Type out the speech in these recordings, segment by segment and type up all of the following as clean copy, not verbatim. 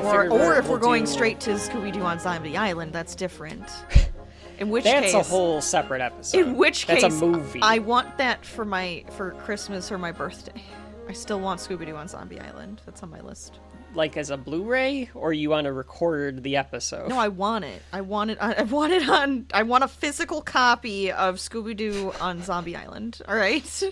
Or if we're going straight to Scooby-Doo on Zombie Island, that's different. In which case... That's a whole separate episode. In which case... That's a movie. I want that for Christmas or my birthday. I still want Scooby-Doo on Zombie Island. That's on my list. Like as a Blu-ray, or you want to record the episode? No, I want it. I want a physical copy of Scooby-Doo on Zombie Island. All right?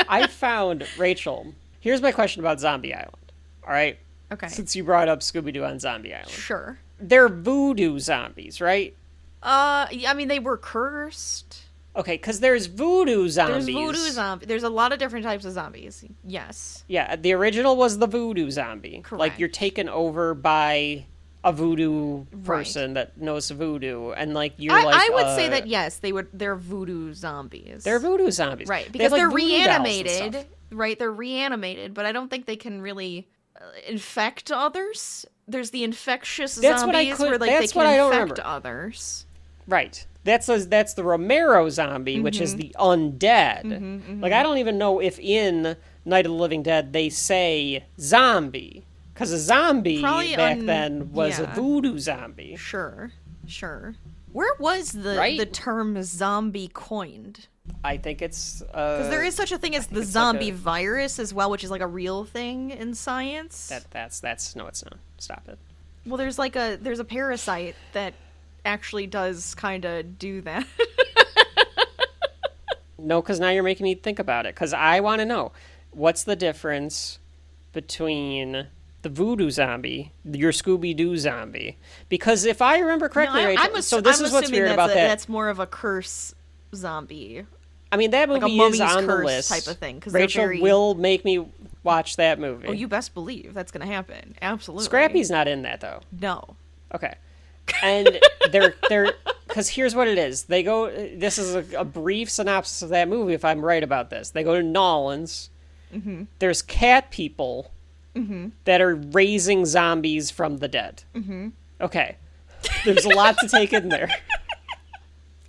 I found, Rachel, here's my question about Zombie Island. All right? Okay. Since you brought up Scooby-Doo on Zombie Island. Sure. They're voodoo zombies, right? I mean, they were cursed. Okay, because there's voodoo zombies. There's voodoo zombies. There's a lot of different types of zombies. Yes. Yeah, the original was the voodoo zombie. Correct. Like, you're taken over by a voodoo person that knows voodoo, and like you're I would say that yes, they're voodoo zombies. They're voodoo zombies, right? Because they're reanimated, right? They're reanimated, but I don't think they can really infect others. There's the infectious zombies where like they can infect others. Right. That's the Romero zombie, which is the undead. Like I don't even know if in Night of the Living Dead they say zombie. Because a zombie back then was a voodoo zombie. Sure. Where was the term zombie coined? I think it's... Because there is such a thing as the zombie virus as well, which is like a real thing in science. That's no, it's not. Stop it. Well, there's a parasite that actually does kind of do that. No, because now you're making me think about it. Because I want to know, what's the difference between the voodoo zombie, your Scooby-Doo zombie? Because if I remember correctly, Rachel, this is what's weird about that. That's more of a curse zombie. I mean, that movie like is on the list. Type of thing. Rachel will make me watch that movie. Oh, you best believe that's going to happen. Absolutely. Scrappy's not in that, though. No. Okay. And they're because here's what it is. They go. This is a brief synopsis of that movie. If I'm right about this, they go to Nolans. There's cat people that are raising zombies from the dead. Okay, there's a lot to take in there.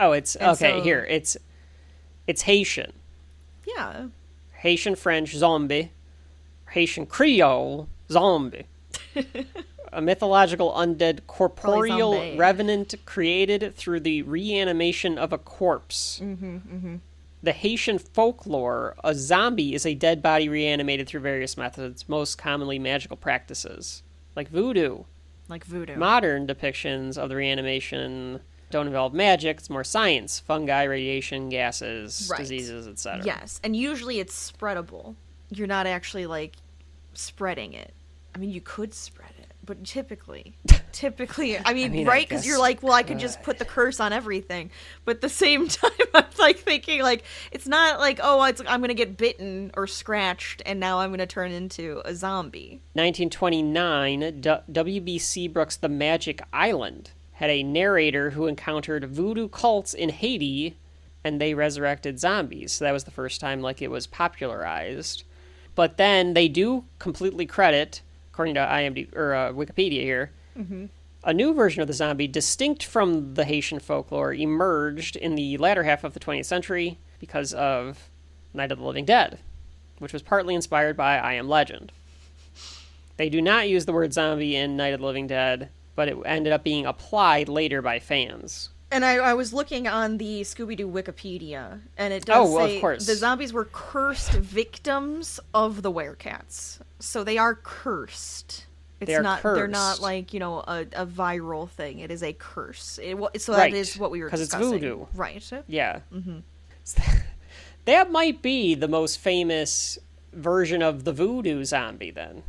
Oh, it's okay. Here, it's Haitian. Yeah. Haitian French zombie, Haitian Creole zombie. A mythological undead corporeal revenant created through the reanimation of a corpse. The Haitian folklore, a zombie is a dead body reanimated through various methods, most commonly magical practices, like voodoo. Modern depictions of the reanimation don't involve magic, it's more science, fungi, radiation, gases, diseases, etc. Yes, and usually it's spreadable. You're not actually, like, spreading it. I mean, you could spread it, but typically, I mean right? Because you're like, well, I could just put the curse on everything. But at the same time, I'm like thinking, like, it's not like, oh, I'm going to get bitten or scratched, and now I'm going to turn into a zombie. 1929, W.B. Seabrook's The Magic Island had a narrator who encountered voodoo cults in Haiti, and they resurrected zombies. So that was the first time, like, it was popularized. But then they do completely credit, according to IMDb or Wikipedia here, a new version of the zombie, distinct from the Haitian folklore, emerged in the latter half of the 20th century because of Night of the Living Dead, which was partly inspired by I Am Legend. They do not use the word zombie in Night of the Living Dead, but it ended up being applied later by fans. And I was looking on the Scooby-Doo Wikipedia, and it does say of course. The zombies were cursed victims of the werecats. So they are cursed. They're not like, you know, a viral thing. It is a curse. That is what we were discussing. Because it's voodoo. Right. Yeah. That might be the most famous version of the voodoo zombie, then.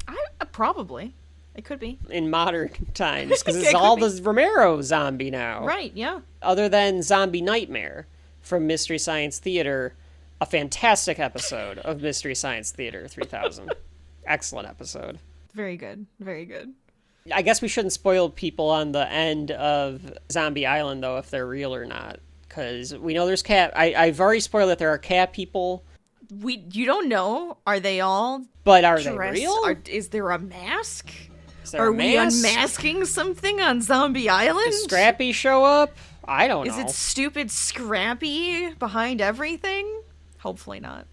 Probably. It could be. In modern times, because it's all the Romero zombie now. Right, yeah. Other than Zombie Nightmare from Mystery Science Theater, a fantastic episode of Mystery Science Theater 3000. Excellent episode. Very good. Very good. I guess we shouldn't spoil people on the end of Zombie Island, though, if they're real or not. Because we know there's cat... I've already spoiled that there are cat people. You don't know. Are they all... But are they real? Is there a mask? Are we unmasking something on Zombie Island? Does Scrappy show up? I don't know. Is it stupid Scrappy behind everything? Hopefully not.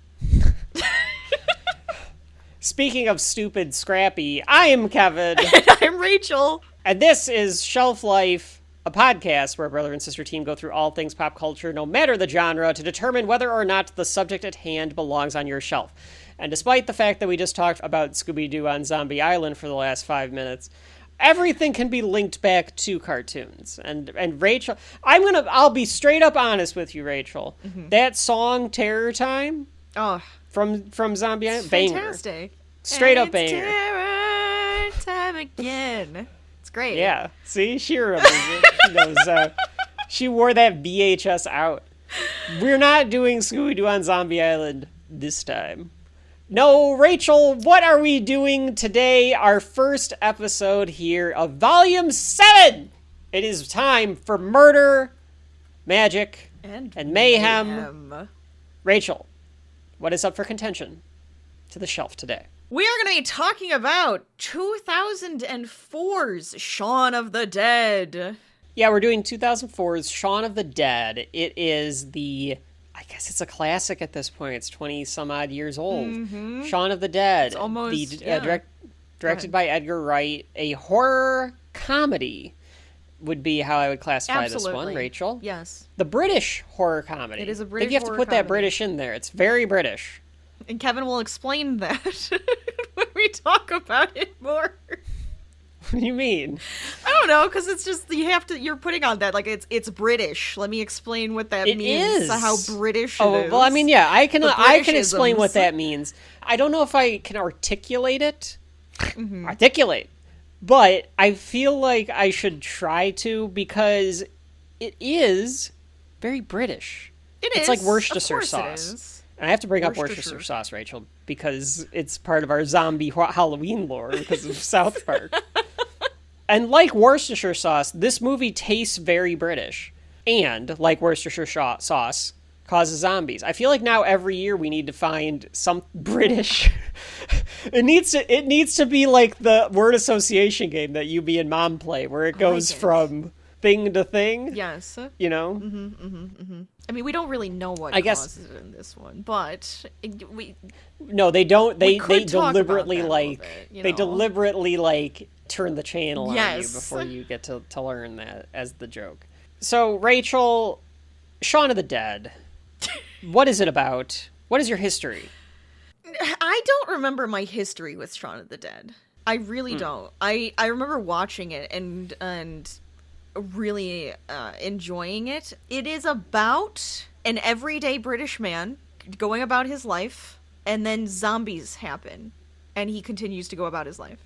Speaking of stupid Scrappy, I am Kevin. And I'm Rachel. And this is Shelf Life, a podcast where a brother and sister team go through all things pop culture, no matter the genre, to determine whether or not the subject at hand belongs on your shelf. And despite the fact that we just talked about Scooby-Doo on Zombie Island for the last 5 minutes, everything can be linked back to cartoons. And Rachel, I'll be straight up honest with you, Rachel. Mm-hmm. That song, Terror Time, from Zombie Island, banger. Fantastic. Straight up banger. Terror time again. It's great. Yeah. See, she remembers it. She knows. She wore that VHS out. We're not doing Scooby-Doo on Zombie Island this time. No, Rachel, what are we doing today? Our first episode here of Volume 7! It is time for murder, magic, and mayhem. Rachel, what is up for contention to the shelf today? We are going to be talking about 2004's Shaun of the Dead. Yeah, we're doing 2004's Shaun of the Dead. It is I guess it's a classic at this point. It's 20-some-odd years old. Mm-hmm. Shaun of the Dead. It's almost, directed by Edgar Wright. A horror comedy would be how I would classify this one, Rachel. Yes. The British horror comedy. It is a I British think you have to put that British in there. It's very British. And Kevin will explain that when we talk about it more. What do you mean? I don't know, because it's just you're putting on that like it's British. Let me explain what that means. How British it is. Well, I mean, yeah, I can explain what that means. I don't know if I can articulate it. Mm-hmm. But I feel like I should try to, because it is very British. It's like Worcestershire sauce. And I have to bring up Worcestershire sauce, Rachel, because it's part of our zombie Halloween lore because of South Park. And like Worcestershire sauce, this movie tastes very British. And, like Worcestershire sauce, causes zombies. I feel like now every year we need to find some British... It needs to be like the word association game that you, me, and Mom play, where it goes from thing to thing. Yes. You know? Mm-hmm, mm-hmm, mm-hmm. I mean, we don't really know what causes it in this one, but No, they don't. They deliberately turn the channel on you before you get to learn that as the joke. So, Rachel, Shaun of the Dead. What is it about? What is your history? I don't remember my history with Shaun of the Dead. I really don't. I remember watching it and really enjoying it. It is about an everyday British man going about his life, and then zombies happen, and he continues to go about his life.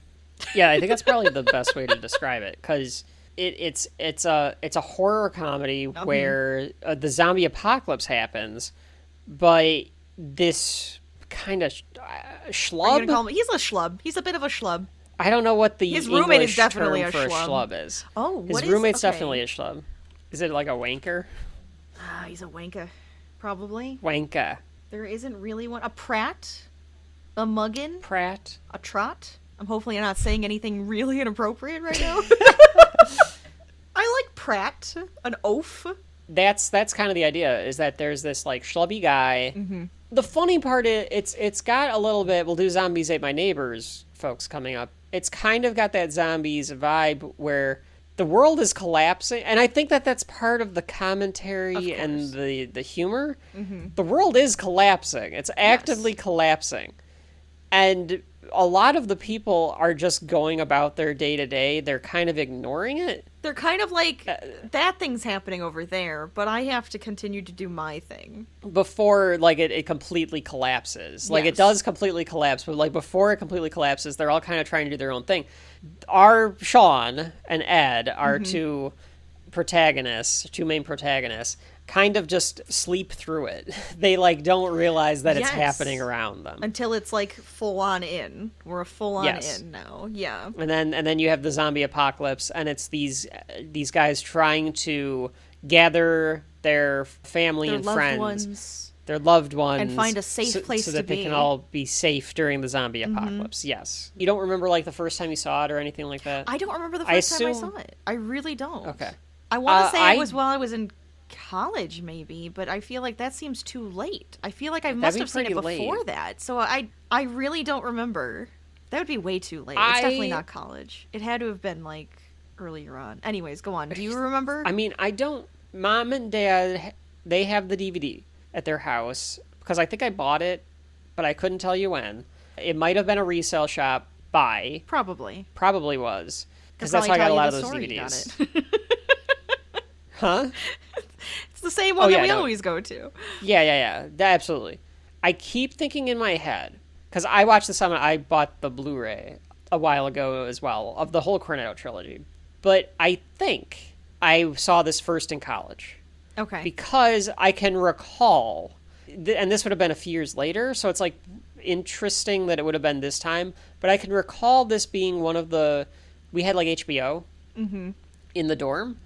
Yeah, I think that's probably the best way to describe it, because it's a horror comedy where the zombie apocalypse happens, but this kind of schlub. He's a schlub. He's a bit of a schlub. I don't know what the his roommate English is definitely term a for schlub. A schlub is. Oh, his roommate's definitely a schlub. Is it like a wanker? He's a wanker, probably. Wanker. There isn't really one. A prat, a muggin, a trot. I'm hopefully not saying anything really inappropriate right now. I like prat, an oaf. That's kind of the idea, is that there's this like schlubby guy. Mm-hmm. The funny part is it's got a little bit, we'll do Zombies Ate My Neighbors, folks, coming up. It's kind of got that zombies vibe where the world is collapsing, and I think that's part of the commentary and the humor. Mm-hmm. The world is collapsing. It's actively collapsing. And a lot of the people are just going about their day-to-day. They're kind of ignoring it. They're kind of like, that thing's happening over there, but I have to continue to do my thing. Before, like, it completely collapses. Like, it does completely collapse, but, like, before it completely collapses, they're all kind of trying to do their own thing. Our Shaun and Ed, our two main protagonists, kind of just sleep through it. They like don't realize that it's happening around them until it's like full on in. We're a full on in now. Yeah. And then you have the zombie apocalypse, and it's these guys trying to gather their family and friends, their loved ones, and find a safe place so that they can all be safe during the zombie apocalypse. Yes. You don't remember like the first time you saw it or anything like that? I don't remember the first time I saw it. I really don't. Okay. I want to say it was while I was in college maybe, but I feel like that seems too late. I feel like I must have seen it before that. So I really don't remember. That would be way too late. It's definitely not college. It had to have been like earlier on. Anyways, go on. Do you remember? I mean, I don't. Mom and Dad, they have the DVD at their house because I think I bought it, but I couldn't tell you when. It might have been a resale shop buy. Probably was. Because that's how I got a lot of those DVDs. Huh? It's the same one that we always go to. Yeah. Absolutely. I keep thinking in my head, because I watched this on, I bought the Blu-ray a while ago as well, of the whole Cornetto trilogy. But I think I saw this first in college. Okay. Because I can recall, and this would have been a few years later, so it's like interesting that it would have been this time, but I can recall this being one of we had like HBO in the dorm,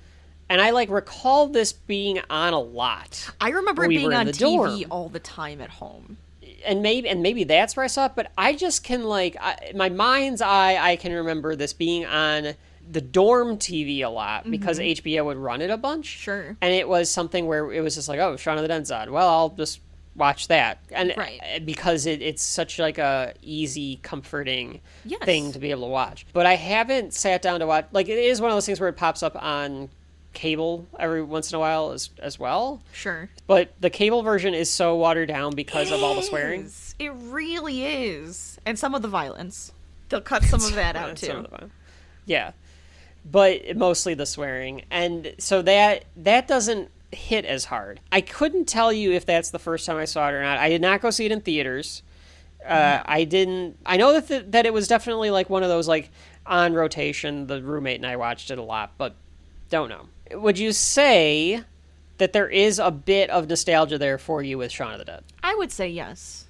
and I like recall this being on a lot. I remember it being on TV all the time at home. And maybe that's where I saw it, but I just can my mind's eye, I can remember this being on the dorm TV a lot because HBO would run it a bunch. Sure. And it was something where it was just like, oh, Shaun of the Dead's on. Well, I'll just watch that. And because it's such like a easy, comforting thing to be able to watch. But I haven't sat down to watch, like, it is one of those things where it pops up on cable every once in a while as well. Sure. But the cable version is so watered down because of all the swearing. It really is. And some of the violence. They'll cut some of that out too. Yeah. But mostly the swearing. And so that doesn't hit as hard. I couldn't tell you if that's the first time I saw it or not. I did not go see it in theaters. I know that it was definitely like one of those like on rotation. The roommate and I watched it a lot, but don't know. Would you say that there is a bit of nostalgia there for you with Shaun of the Dead? I would say yes.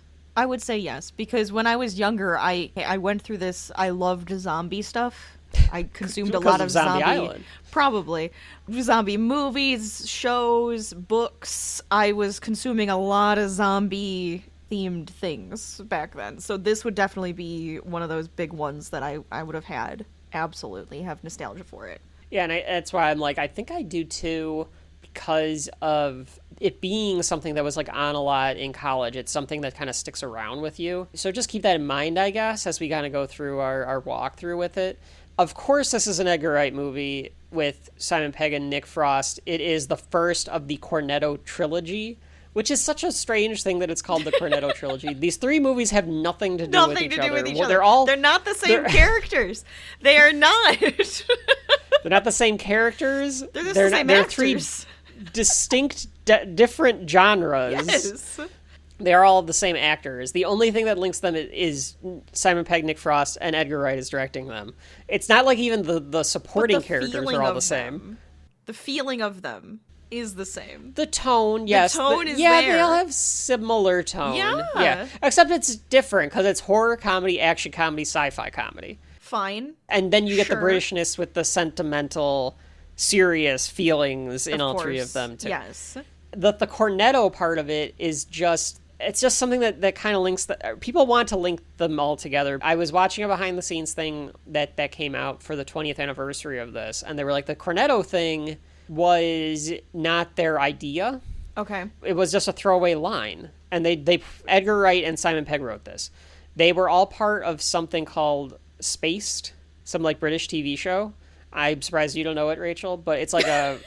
Because when I was younger, I went through this. I loved zombie stuff. I consumed a lot of zombie Island. Probably zombie movies, shows, books. I was consuming a lot of zombie themed things back then. So this would definitely be one of those big ones that I would have had. Absolutely have nostalgia for it. Yeah, and that's why I'm like, I think I do too, because of it being something that was like on a lot in college. It's something that kind of sticks around with you. So just keep that in mind, I guess, as we kind of go through our walkthrough with it. Of course, this is an Edgar Wright movie with Simon Pegg and Nick Frost. It is the first of the Cornetto trilogy, which is such a strange thing that it's called the Cornetto trilogy. These three movies have nothing to do with each other. They're not the same characters. They are not. They're not the same characters. They're just the same actors. They're three distinct, different genres. Yes. They are all the same actors. The only thing that links them is Simon Pegg, Nick Frost, and Edgar Wright is directing them. It's not like even the supporting characters are all the same. The feeling of them is the same. The tone, yes. The tone is there. there. They all have similar tone. Yeah. Except it's different because it's horror comedy, action comedy, sci-fi comedy. Fine. And then you get the Britishness with the sentimental, serious feelings in all three of them too. Yes. The Cornetto part of it is just... It's just something that kind of links... people want to link them all together. I was watching a behind-the-scenes thing that came out for the 20th anniversary of this, and they were like, the Cornetto thing was not their idea. Okay. It was just a throwaway line. And they Edgar Wright and Simon Pegg wrote this. They were all part of something called Spaced, some like British TV show. I'm surprised you don't know it, Rachel, but it's like a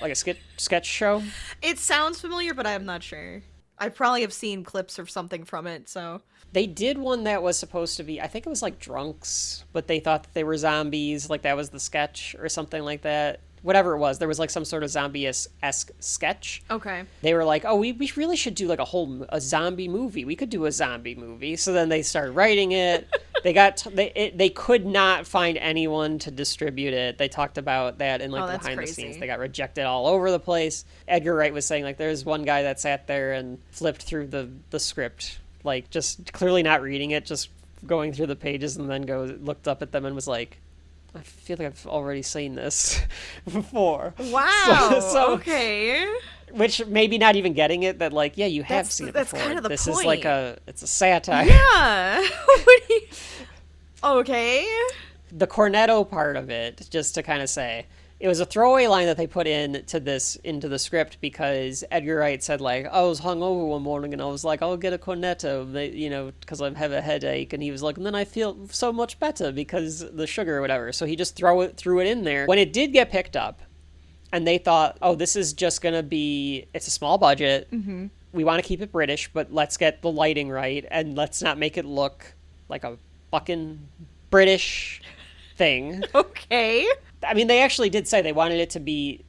sketch show. It sounds familiar, but I'm not sure. I probably have seen clips or something from it, so... They did one that was supposed to be, I think it was like drunks, but they thought that they were zombies, like that was the sketch or something like that. Whatever it was, there was like some sort of zombie-esque sketch. Okay. They were like, oh, we really should do like a zombie movie. We could do a zombie movie. So then they started writing it. They could not find anyone to distribute it. They talked about that in like the behind the scenes. They got rejected all over the place. Edgar Wright was saying like there's one guy that sat there and flipped through the script, like just clearly not reading it, just going through the pages, and then looked up at them and was like, I feel like I've already seen this before. Wow. So, okay. Which maybe not even getting it, that like, yeah, you have seen it before. That's kind of the this point. Is like it's a satire. Yeah. Okay. The Cornetto part of it, just to kind of say, It was a throwaway line that they put into the script because Edgar Wright said, like, I was hungover one morning and I was like, I'll get a cornetto, because I have a headache. And he was like, and then I feel so much better because the sugar or whatever. So he just threw it in there. When it did get picked up and they thought, oh, this is just going to be, it's a small budget. Mm-hmm. We want to keep it British, but let's get the lighting right and let's not make it look like a fucking British thing. Okay. I mean, they actually did say they wanted it to be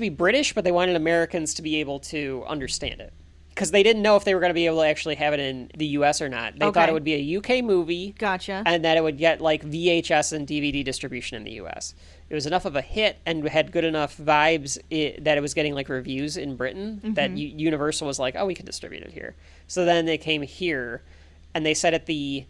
British, but they wanted Americans to be able to understand it. Because they didn't know if they were going to be able to actually have it in the U.S. or not. They thought it would be a UK movie. Gotcha. And that it would get, like, VHS and DVD distribution in the U.S. It was enough of a hit and had good enough vibes that it was getting, like, reviews in Britain that Universal was like, oh, we can distribute it here. So then they came here, and they said at the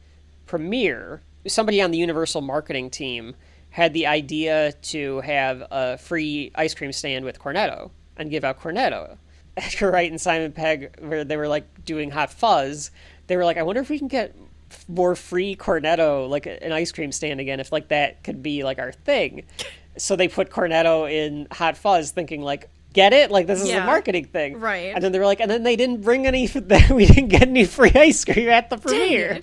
premiere, somebody on the Universal marketing team had the idea to have a free ice cream stand with Cornetto and give out Cornetto. Edgar Wright and Simon Pegg, where they were like doing Hot Fuzz, they were like, I wonder if we can get more free Cornetto, like an ice cream stand again, if like that could be like our thing. So they put Cornetto in Hot Fuzz thinking like, get it? Like this is a marketing thing. Right. And then they were like, and then they didn't bring any, we didn't get any free ice cream at the premiere.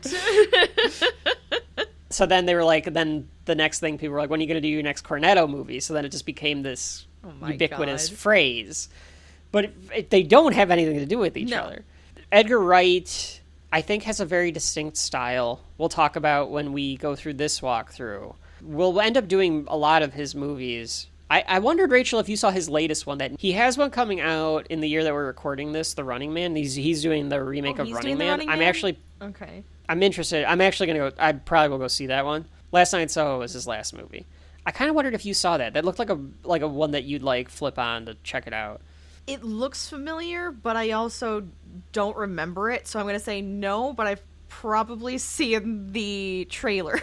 So then they were like, then the next thing people were like, when are you going to do your next Cornetto movie? So then it just became this ubiquitous phrase. But they don't have anything to do with each other. Edgar Wright, I think, has a very distinct style. We'll talk about when we go through this walkthrough. We'll end up doing a lot of his movies. I wondered, Rachel, if you saw his latest one. That he has one coming out in the year that we're recording this, The Running Man. He's doing the remake of Running Man. I'm interested. I'm actually going to go. I probably will go see that one. Last Night I Saw was his last movie. I kind of wondered if you saw that. That looked like a one that you'd like flip on to check it out. It looks familiar, but I also don't remember it. So I'm going to say no, but I've probably seen the trailer.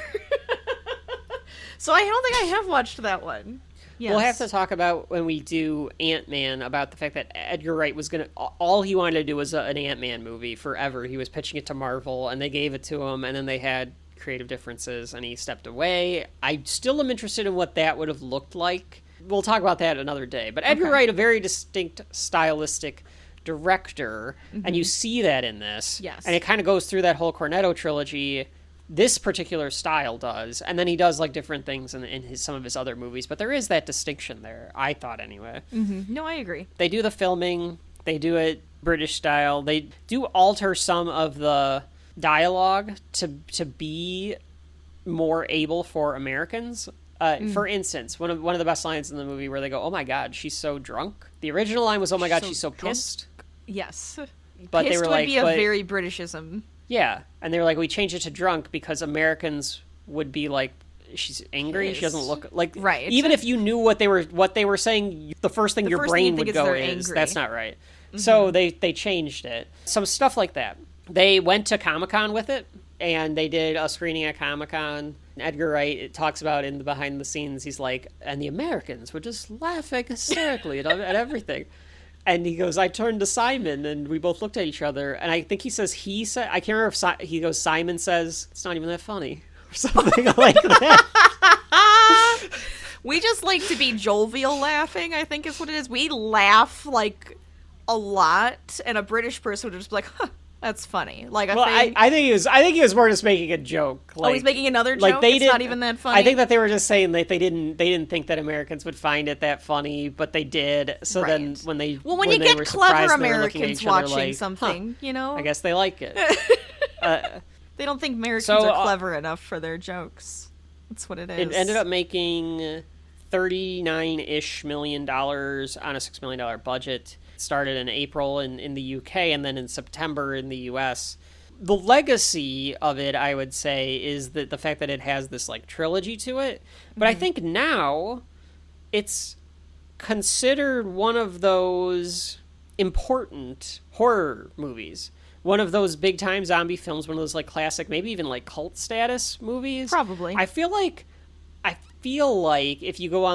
So I don't think I have watched that one. Yes. We'll have to talk about when we do Ant-Man about the fact that Edgar Wright was all he wanted to do was an Ant-Man movie forever. He was pitching it to Marvel and they gave it to him and then they had creative differences and he stepped away. I still am interested in what that would have looked like. We'll talk about that another day. But Edgar Wright, a very distinct stylistic director, and you see that in this. Yes. And it kind of goes through that whole Cornetto trilogy. This particular style does, and then he does like different things in some of his other movies, but there is that distinction there, I thought anyway. Mm-hmm. No, I agree. They do the filming, they do it British style, they do alter some of the dialogue to be more able for Americans. For instance, one of the best lines in the movie where they go, oh my god, she's so drunk. The original line was, oh my god, she's so pissed. Yes. But pissed they were would like, be a very Britishism. Yeah, and they were like, we changed it to drunk because Americans would be like, she's angry. She doesn't look like right. Even if you knew what they were saying, the first thing your brain would go is that's not right. Mm-hmm. So they changed it. Some stuff like that. They went to Comic-Con with it, and they did a screening at Comic-Con. Edgar Wright talks about in the behind the scenes. He's like, and the Americans were just laughing hysterically at everything. And he goes, I turned to Simon, and we both looked at each other. And I think he said, I can't remember if he goes, Simon says, it's not even that funny. Or something like that. We just like to be jovial laughing, I think is what it is. We laugh, like, a lot. And a British person would just be like, huh, that's funny. Like, I think he was more just making a joke. Like, he's making another joke? Like it's not even that funny? I think that they were just saying that they didn't think that Americans would find it that funny, but they did. So then when you get clever Americans watching something, you know? I guess they like it. They don't think Americans are clever enough for their jokes. That's what it is. It ended up making $39-ish million on a $6 million budget. Started in April in the UK and then in September in the US. The legacy of it, I would say, is the fact that it has this like trilogy to it. But I think now it's considered one of those important horror movies. One of those big time zombie films, one of those like classic, maybe even like cult status movies. Probably. I feel like if you go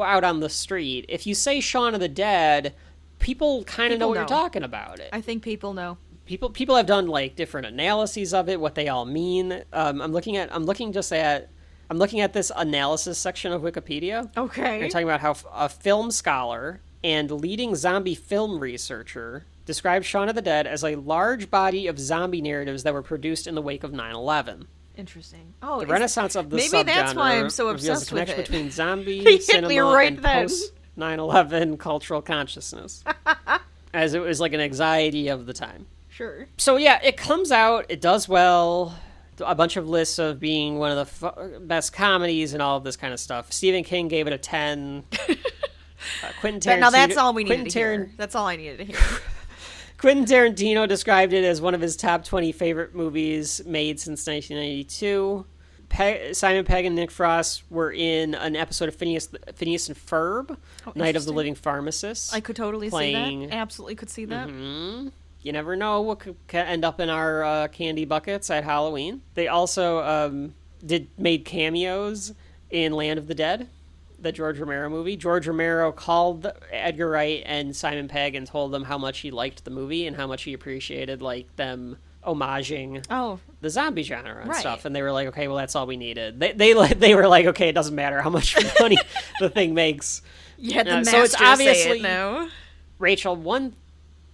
out on the street, if you say Shaun of the Dead, people kind of know what you're talking about. I think people know. People have done like different analyses of it, what they all mean. I'm looking just at I'm looking at this analysis section of Wikipedia. Okay. They're talking about how a film scholar and leading zombie film researcher described Shaun of the Dead as a large body of zombie narratives that were produced in the wake of 9/11. Interesting. Oh, the renaissance of the maybe subgenre that's why I'm so reveals obsessed the with connection it. between zombie He hit cinema me right and then. post 9/11 cultural consciousness, as it was like an anxiety of the time. Sure. So yeah, it comes out, it does well, a bunch of lists of being one of the best comedies and all of this kind of stuff. Stephen King gave it a 10. Quentin Tarantino. Now that's all we needed to hear. That's all I needed to hear. Quentin Tarantino described it as one of his top 20 favorite movies made since 1992. Simon Pegg and Nick Frost were in an episode of Phineas and Ferb, Night of the Living Pharmacist. I could totally see that. Absolutely could see that. Mm-hmm. You never know what could end up in our candy buckets at Halloween. They also made cameos in Land of the Dead, the George Romero movie. George Romero called Edgar Wright and Simon Pegg and told them how much he liked the movie and how much he appreciated them homaging the zombie genre and stuff. And they were like, okay, well, that's all we needed. They were like, okay, it doesn't matter how much money the thing makes. Yeah, the masters so it's obviously, say it now. Rachel, one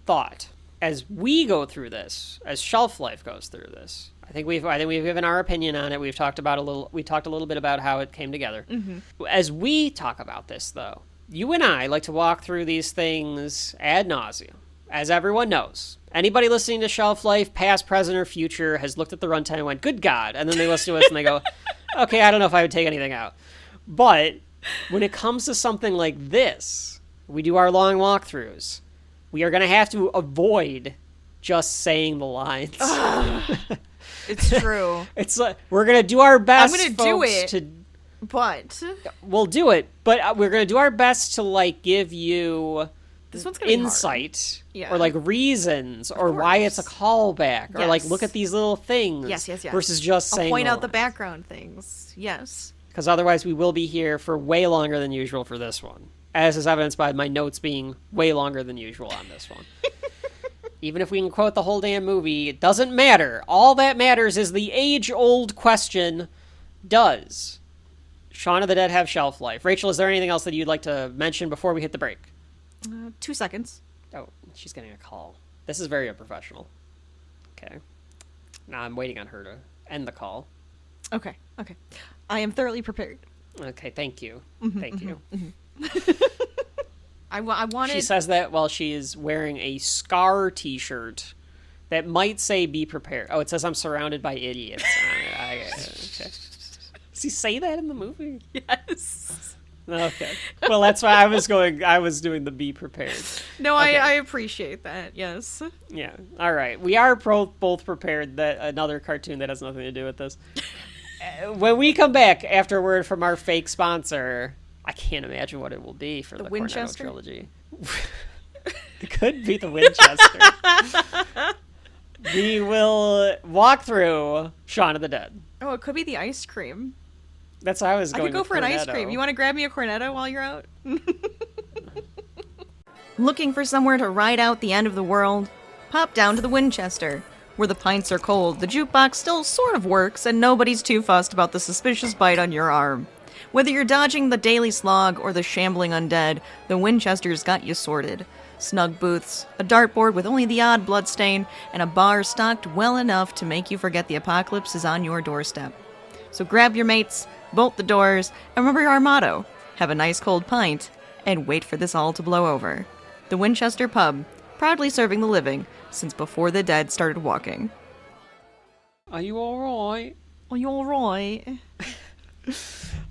thought as we go through this, as Shelf Life goes through this. I think we've given our opinion on it. We talked a little bit about how it came together. Mm-hmm. As we talk about this, though, you and I like to walk through these things ad nauseum, as everyone knows. Anybody listening to Shelf Life, past, present, or future, has looked at the runtime and went, good God. And then they listen to us and they go, okay, I don't know if I would take anything out. But when it comes to something like this, we do our long walkthroughs. We are going to have to avoid just saying the lines. It's true. It's like, we're going to do our best, I'm going to do it, but... We'll do it, but we're going to do our best to, give you... This one's gonna insight or reasons or why it's a callback or look at these little things versus just saying point out the background things. Yes, because otherwise we will be here for way longer than usual for this one, as is evidenced by my notes being way longer than usual on this one. Even if we can quote the whole damn movie, it doesn't matter. All that matters is the age-old question: does Shaun of the Dead have shelf life? Rachel, is there anything else that you'd like to mention before we hit the break? 2 seconds. Oh, she's getting a call. This is very unprofessional. Okay. Now I'm waiting on her to end the call. Okay. I am thoroughly prepared. Okay, thank you. Thank you. I wanted... She says that while she is wearing a Scar t-shirt that might say be prepared. Oh, it says I'm surrounded by idiots. Okay. Does he say that in the movie? Yes. Okay. Well, that's why I was doing the be prepared. No, okay. I appreciate that. Yes. Yeah. All right. We are both prepared that another cartoon that has nothing to do with this. When we come back after a word from our fake sponsor, I can't imagine what it will be for the Winchester trilogy. It could be the Winchester. We will walk through Shaun of the Dead. Oh, it could be the ice cream. That's how I was going. I could go for an ice cream. You want to grab me a cornetto while you're out? Looking for somewhere to ride out the end of the world? Pop down to the Winchester. Where the pints are cold, the jukebox still sort of works, and nobody's too fussed about the suspicious bite on your arm. Whether you're dodging the daily slog or the shambling undead, the Winchester's got you sorted. Snug booths, a dartboard with only the odd bloodstain, and a bar stocked well enough to make you forget the apocalypse is on your doorstep. So grab your mates, bolt the doors, and remember our motto: have a nice cold pint, and wait for this all to blow over. The Winchester Pub, proudly serving the living since before the dead started walking. Are you alright? Are you alright?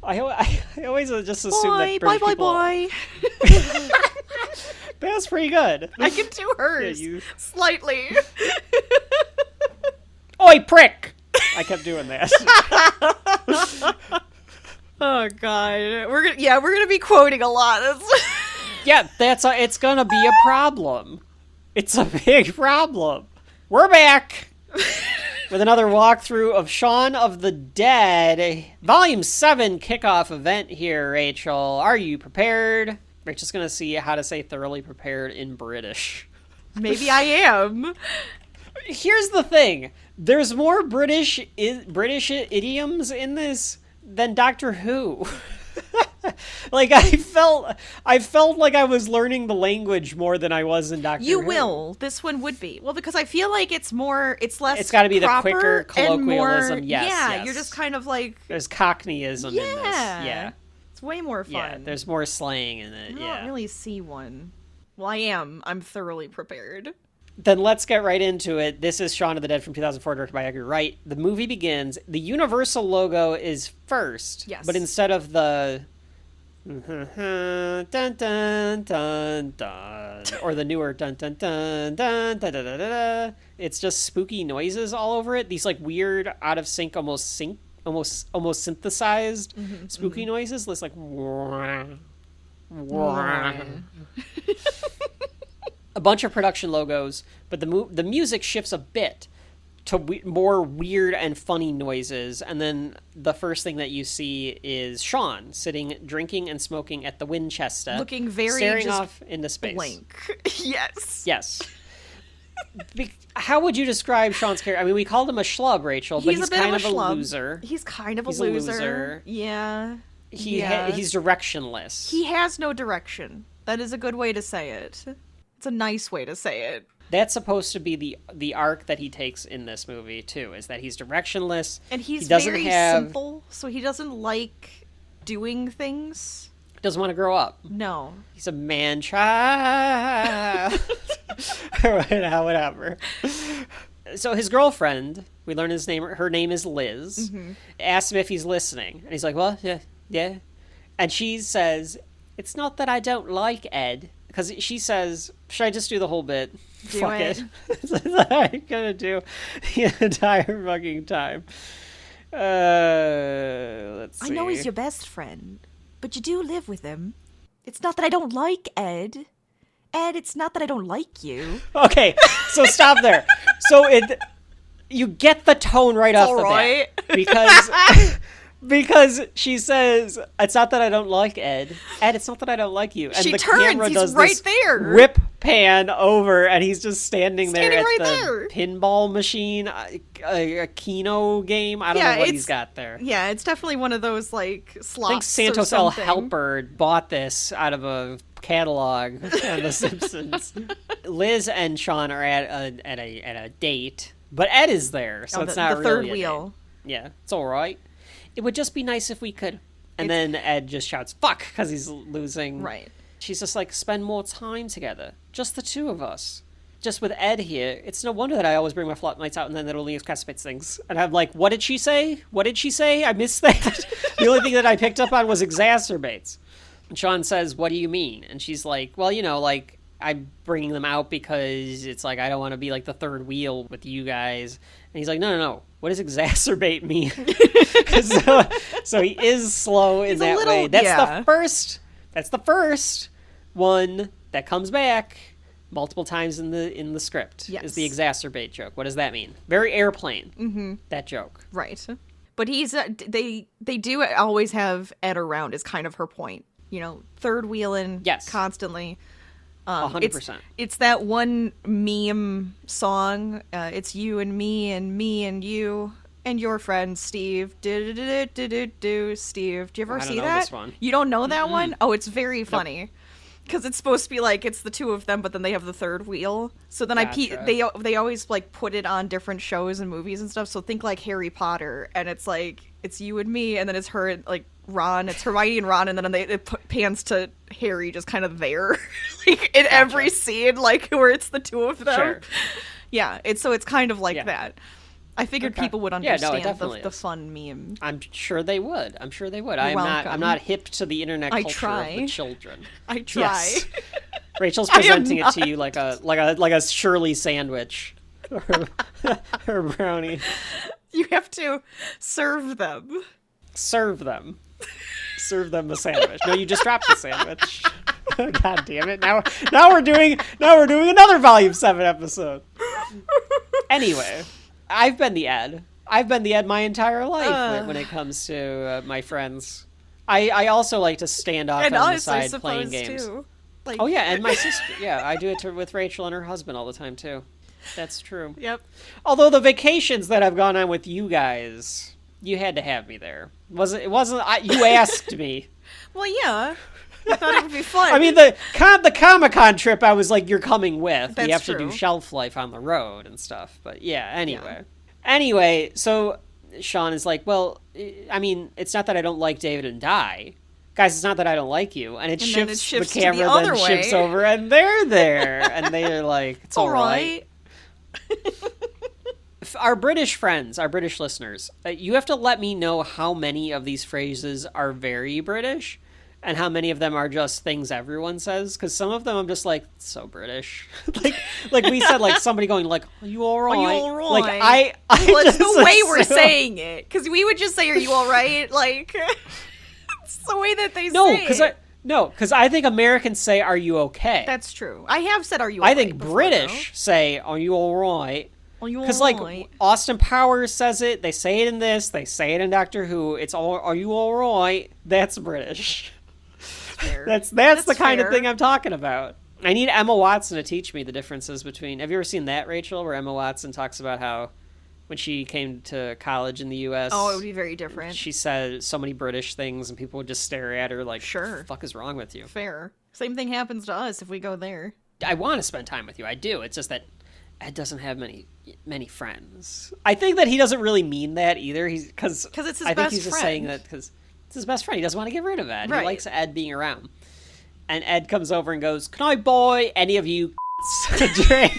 I always just assume that British people... Bye. That's pretty good. I can do hers. Slightly. Oi, prick! I kept doing that. Oh God, we're gonna be quoting a lot. Yeah, it's gonna be a problem. It's a big problem. We're back with another walkthrough of Shaun of the Dead, Volume 7 kickoff event here, Rachel. Are you prepared? Rachel's gonna see how to say thoroughly prepared in British. Maybe I am. Here's the thing. There's more British idioms in this than Doctor Who. Like, I felt like I was learning the language more than I was in Doctor Who. You will. This one would be. Well, because I feel like it's less It's got to be the proper quicker colloquialism. and more, yes. You're just kind of like... There's Cockneyism in this. Yeah. It's way more fun. Yeah, there's more slang in it. I don't really see one. Well, I'm thoroughly prepared. Then let's get right into it. This is Shaun of the Dead from 2004, directed by Edgar Wright. The movie begins. The Universal logo is first. Yes. But instead of the... dun, dun, dun, dun, or the newer dun, dun, dun, dun, dun, dun, dun, dun, dun, it's just spooky noises all over it. These, like, weird, out of sync, almost synthesized spooky noises. It's like... a bunch of production logos, but the music shifts a bit to more weird and funny noises, and then the first thing that you see is Shaun sitting, drinking and smoking at the Winchester, looking very staring just off into space. Blank. Yes. How would you describe Shaun's character? I mean, we called him a schlub, Rachel, but he's kind of a loser. He's kind of a loser. Yeah. He's directionless. He has no direction. That is a good way to say it. It's a nice way to say it. That's supposed to be the arc that he takes in this movie, too, is that he's directionless. And he's very simple, so he doesn't like doing things. Doesn't want to grow up. No. He's a man-child. Whatever. So his girlfriend, we learn her name is Liz, asks him if he's listening. And he's like, well, yeah. And she says, it's not that I don't like Ed. Because she says, should I just do the whole bit? Fuck it. That's what I'm going to do the entire fucking time. Let's see. I know he's your best friend, but you do live with him. It's not that I don't like Ed. Ed, it's not that I don't like you. Okay, so stop there. So you get the tone right off the bat. Because she says, it's not that I don't like Ed. Ed, it's not that I don't like you. And she the turns, camera he's does right this there. Whip pan over, and he's just standing there at the pinball machine, a Keno game. I don't know what he's got there. Yeah, it's definitely one of those, like, slots. I think Santos L. Halpern bought this out of a catalog on The Simpsons. Liz and Shaun are at a date, but Ed is there, so it's not the really third wheel. Yeah, it's all right. It would just be nice if we could. And then Ed just shouts, fuck, because he's losing. Right. She's just like, spend more time together. Just the two of us. Just with Ed here, it's no wonder that I always bring my flatmates out and then it only exacerbates things. And I'm like, what did she say? What did she say? I missed that. The only thing that I picked up on was exacerbates. And Shaun says, what do you mean? And she's like, well, like, I'm bringing them out because it's like, I don't want to be like the third wheel with you guys. And he's like, no. What does exacerbate mean? so he is slow in that way. That's the first one that comes back multiple times in the script. Yes. Is the exacerbate joke. What does that mean? Very Airplane. That joke. Right. But he's they do always have Ed around is kind of her point. Third wheeling constantly. 100%. It's that one meme song. It's you and me and you and your friend Steve. Steve. Do you ever see that? This one. You don't know that one? Oh, it's very funny. Because it's supposed to be like it's the two of them, but then they have the third wheel. So then they always like put it on different shows and movies and stuff. So think like Harry Potter, and it's like it's you and me, and then it's her like Ron. It's Hermione and Ron, and then it pans to Harry just kind of there, like in every scene, like where it's the two of them. Sure. Yeah, it's kind of like that. I figured people would understand the fun meme. I'm sure they would. I'm not hip to the internet culture of the children. I try. Yes. Rachel's presenting it to you like a Shirley sandwich or brownie. You have to serve them. Serve them a sandwich. No, you just dropped the sandwich. God damn it! Now we're doing another Volume 7 episode. Anyway. I've been the Ed my entire life when it comes to my friends. I also like to stand off on the side playing games. Too. Oh yeah, and my sister. Yeah, I do it with Rachel and her husband all the time too. That's true. Yep. Although the vacations that I've gone on with you guys You had to have me there. It wasn't you asked me. Well, yeah. I thought it would be fun. I mean, the Comic-Con trip, I was like, you're coming with. That's we have true. to do Shelf Life on the road and stuff. But yeah, anyway. Yeah. Anyway, so Shaun is like, well, I mean, it's not that I don't like David and Di. Guys, it's not that I don't like you. And it shifts the camera, then shifts over, and they're there. And they're like, it's all right. Our British friends, our British listeners, you have to let me know how many of these phrases are very British and how many of them are just things everyone says, because some of them I'm just like, so British. like we said, like somebody going like, are you all right? Are you all right? Like well, it's the way we're saying it, because we would just say, are you all right? Like, it's the way that they say it. Because I think Americans say, are you okay? That's true. I have said, are you all right? I think before, British say, are you all right? Because like Austin Powers says it, they say it in this, they say it in Doctor Who. It's all, are you all right? That's British. That's the kind of thing I'm talking about. I need Emma Watson to teach me the differences between. Have you ever seen that, Rachel, where Emma Watson talks about how when she came to college in the U.S., oh, it would be very different. She said so many British things, and people would just stare at her like, "Sure, what the fuck is wrong with you?" Fair. Same thing happens to us if we go there. I want to spend time with you. I do. It's just that Ed doesn't have many friends. I think that he doesn't really mean that either. Because it's his best friend. I think he's just saying that because it's his best friend. He doesn't want to get rid of Ed. Right. He likes Ed being around. And Ed comes over and goes, "Can I buy any of you a drink?"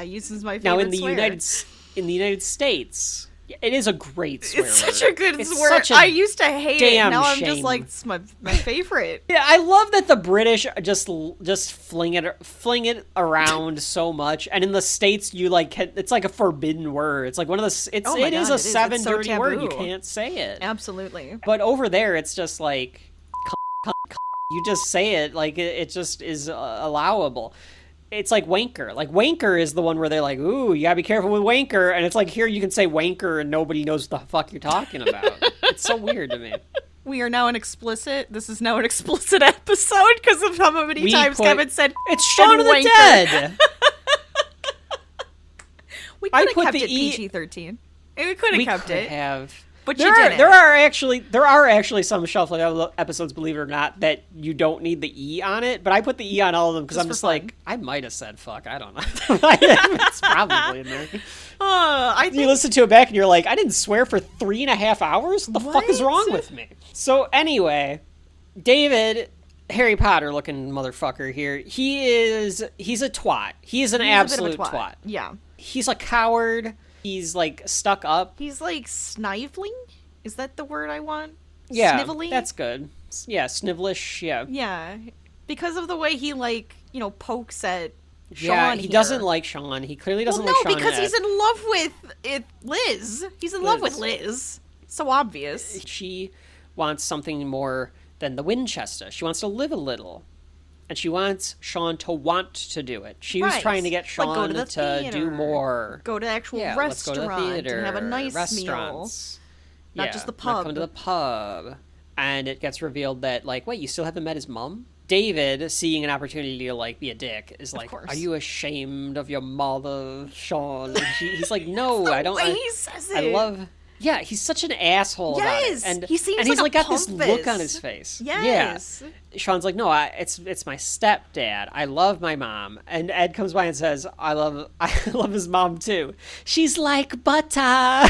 Uses my favorite now in the swear. United States, it is a great swear It's word. Such a good swear. I used to hate it. Now I'm just like, it's my favorite. Yeah, I love that the British just fling it around so much, and in the States you like it's like a forbidden word. It's like one of the it is a seven dirty so word. You can't say it. Absolutely. But over there, it's just like you just say it like it just is allowable. It's like wanker. Like wanker is the one where they're like, "Ooh, you gotta be careful with wanker," and it's like here you can say wanker and nobody knows what the fuck you're talking about. It's so weird to me. We are now This is now an explicit episode because of how many times Kevin said it's Shaun of the Dead. We could have kept it PG-13. We could have kept it. But there are actually some Shelf Life episodes, believe it or not, that you don't need the E on it. But I put the E on all of them because I'm just like, I might have said fuck. I don't know. It's probably in there. I think you listen to it back and you're like, I didn't swear for 3.5 hours? What the fuck is wrong with me? So anyway, David, Harry Potter looking motherfucker here, he's a twat. He's an absolute twat. Yeah. He's a coward. He's like stuck up. He's like snivling? Is that the word I want? Yeah, Snivelly? That's good. Yeah, snivelish, yeah. Yeah. Because of the way he pokes at Shaun. Yeah, he doesn't like Shaun. He clearly doesn't like Shaun. No, because he's in love with Liz. He's in love with Liz. So obvious. She wants something more than the Winchester. She wants to live a little. And she wants Shaun to want to do it. She was trying to get Shaun to do more. Go to actual restaurants and have a nice meal. Not just the pub. Not come to the pub. And it gets revealed that, like, wait, you still haven't met his mom? David, seeing an opportunity to, like, be a dick, is like, are you ashamed of your mother, Shaun? And he's like, no, I don't. He says it. I love... Yeah, he's such an asshole about it. And he seems and he's like got this look on his face. Yes. Yeah. Shaun's like, no, it's my stepdad. I love my mom. And Ed comes by and says, I love his mom too. She's like butter.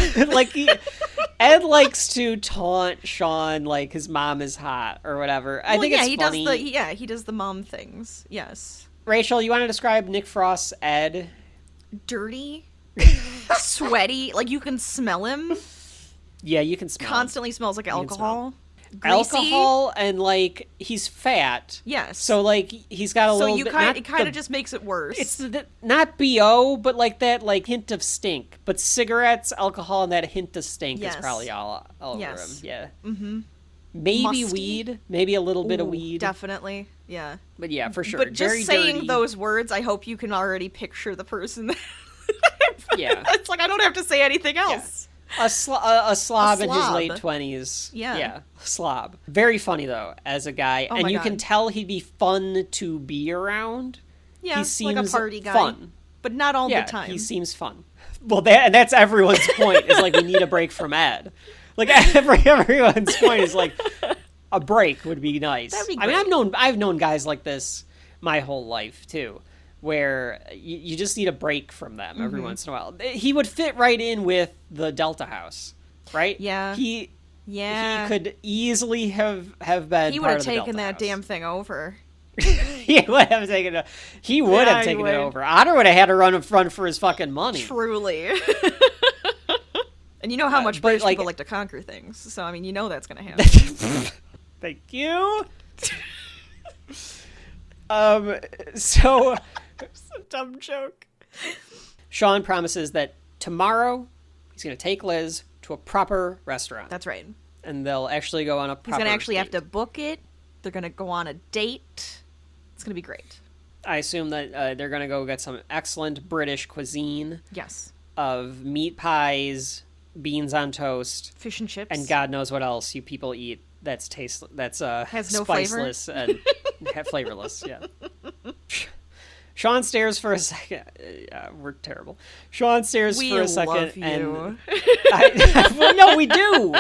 Ed likes to taunt Shaun like his mom is hot or whatever. I think it's funny. He does the mom things. Yes. Rachel, you want to describe Nick Frost's Ed? Dirty. Sweaty. Like you can smell him. Yeah, you can smell. Constantly smells like alcohol. Greasy. Alcohol and like he's fat. Yes. So like he's got a little bit. It kind of just makes it worse. It's not BO, but like that like hint of stink. But cigarettes, alcohol, and that hint of stink is probably all over him. Yeah. Mm-hmm. Maybe musty. Weed. Maybe a little bit of weed. Definitely. Yeah. But yeah, for sure. But just very saying dirty. Those words, I hope you can already picture the person. Yeah. It's like I don't have to say anything else. Yeah. A slob in his late 20s. Yeah. Yeah. Slob. Very funny though, as a guy. And you can tell he'd be fun to be around. Yeah, he seems like a party guy. Fun. but not all the time. He seems fun. Well, that's everyone's point, is like, we need a break from Ed. Like, everyone's point is like, a break would be nice. That'd be I great. mean, I've known guys like this my whole life too, where you just need a break from them every once in a while. He would fit right in with the Delta House, right? Yeah. He Yeah. could easily have been. He would have taken that damn thing over. He would have taken it. He would have taken it over. Otter would have had to run for his fucking money. Truly. And you know how much British people like to conquer things, so I mean, you know that's gonna happen. Thank you. So It's a dumb joke. Shaun promises that tomorrow he's going to take Liz to a proper restaurant. That's right. And they'll actually go on a proper He's gonna actually date. have to book it. They're gonna go on a date. It's gonna be great. I assume that they're going to go get some excellent British cuisine Yes. of meat pies, beans on toast, Fish and chips. and God knows what else you people eat that's tasteless, that's Has no flavor? spiceless and flavorless. Yeah. Sean stares for a second. We're terrible. Sean stares for a second. Love you. And well, no, we do.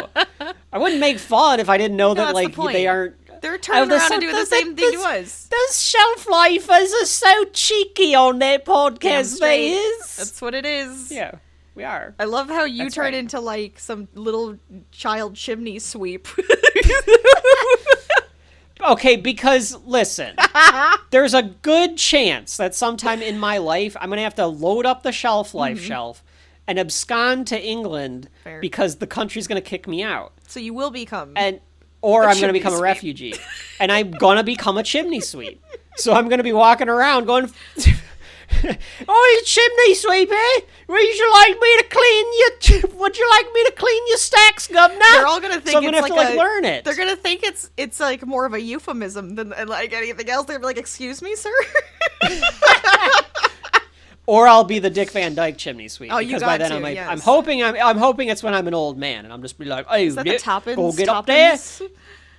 I wouldn't make fun if I didn't know that, that's like, the point. they aren't. They're turning around and doing the same thing to Those us. shelf lifers are so cheeky on their Damn podcast, straight. they is. That's what it is. Yeah, we are. I love how you That's turn right. into like some little child chimney sweep. Okay, because listen, there's a good chance that sometime in my life I'm gonna have to load up the Shelf Life shelf and abscond to England Fair. because the country's gonna kick me out, So you will become. or I'm gonna chimney become a sweep. refugee, and I'm gonna become a chimney sweep. So I'm gonna be walking around going, "Oh, you chimney sweep, eh? Would you like me to clean your? Would you like me to clean your stacks, governor?" They're all gonna think so I'm it's gonna have like to learn it. They're gonna think it's like more of a euphemism than like anything else. They're like, "Excuse me, sir." Or I'll be the Dick Van Dyke chimney sweep. Oh, you because got by then to, I might, yes. I'm hoping it's when I'm an old man and I'm just be like, "Hey, Is that the Dick, Toppins? go get up there." Toppins?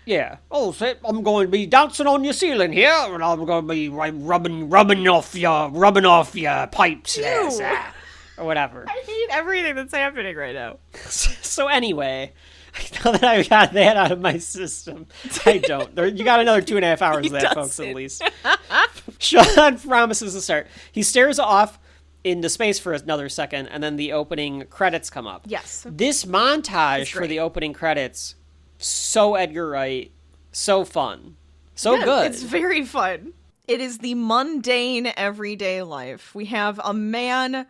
Yeah. Oh, so I'm going to be dancing on your ceiling here, and I'm going to be rubbing off your pipes, yes, or whatever. I hate everything that's happening right now. So anyway, now that I got that out of my system, I don't. You got another 2.5 hours of that, folks, at least. Shaun promises to start. He stares off into space for another second, and then the opening credits come up. Yes. This montage It's for great. the opening credits, so Edgar Wright, so fun, so Yeah, good. It's very fun. It is the mundane everyday life. We have a man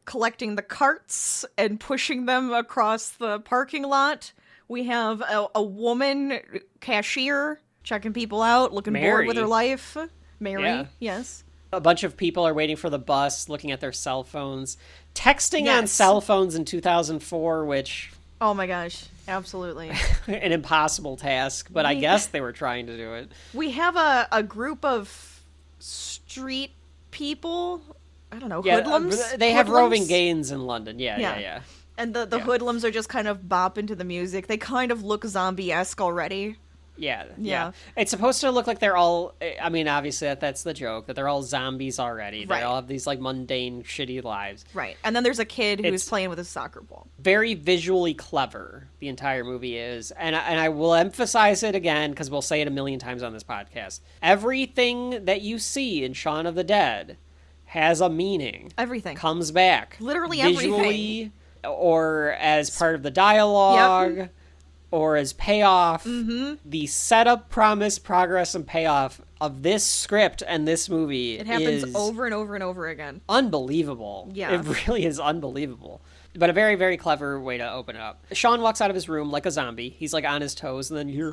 collecting the carts and pushing them across the parking lot. We have a woman cashier checking people out, looking bored with Mary. her life. Mary, Yeah. yes. A bunch of people are waiting for the bus, looking at their cell phones, texting on Yes. cell phones in 2004, which Oh my gosh, absolutely. an impossible task, but I guess they were trying to do it. We have a group of street people. I don't know, Yeah, hoodlums? they have Hoodlums? roving gains in London. Yeah. And the Yeah. hoodlums are just kind of bopping to the music. They kind of look zombie-esque already. Yeah. It's supposed to look like they're all, I mean, obviously that's the joke, that they're all zombies already. They Right. all have these, like, mundane, shitty lives. Right. And then there's a kid who's It's- playing with a soccer ball. Very visually clever, the entire movie is. And I will emphasize it again, because we'll say it a million times on this podcast. Everything that you see in Shaun of the Dead has a meaning. Everything. Comes back. Literally visually, or as part of the dialogue, or as payoff. The setup, promise, progress, and payoff of this script and this movie It happens is over and over and over again. unbelievable. Yeah. It really is unbelievable. But a very, very clever way to open it up. Shaun walks out of his room like a zombie. He's like on his toes, and then you hear...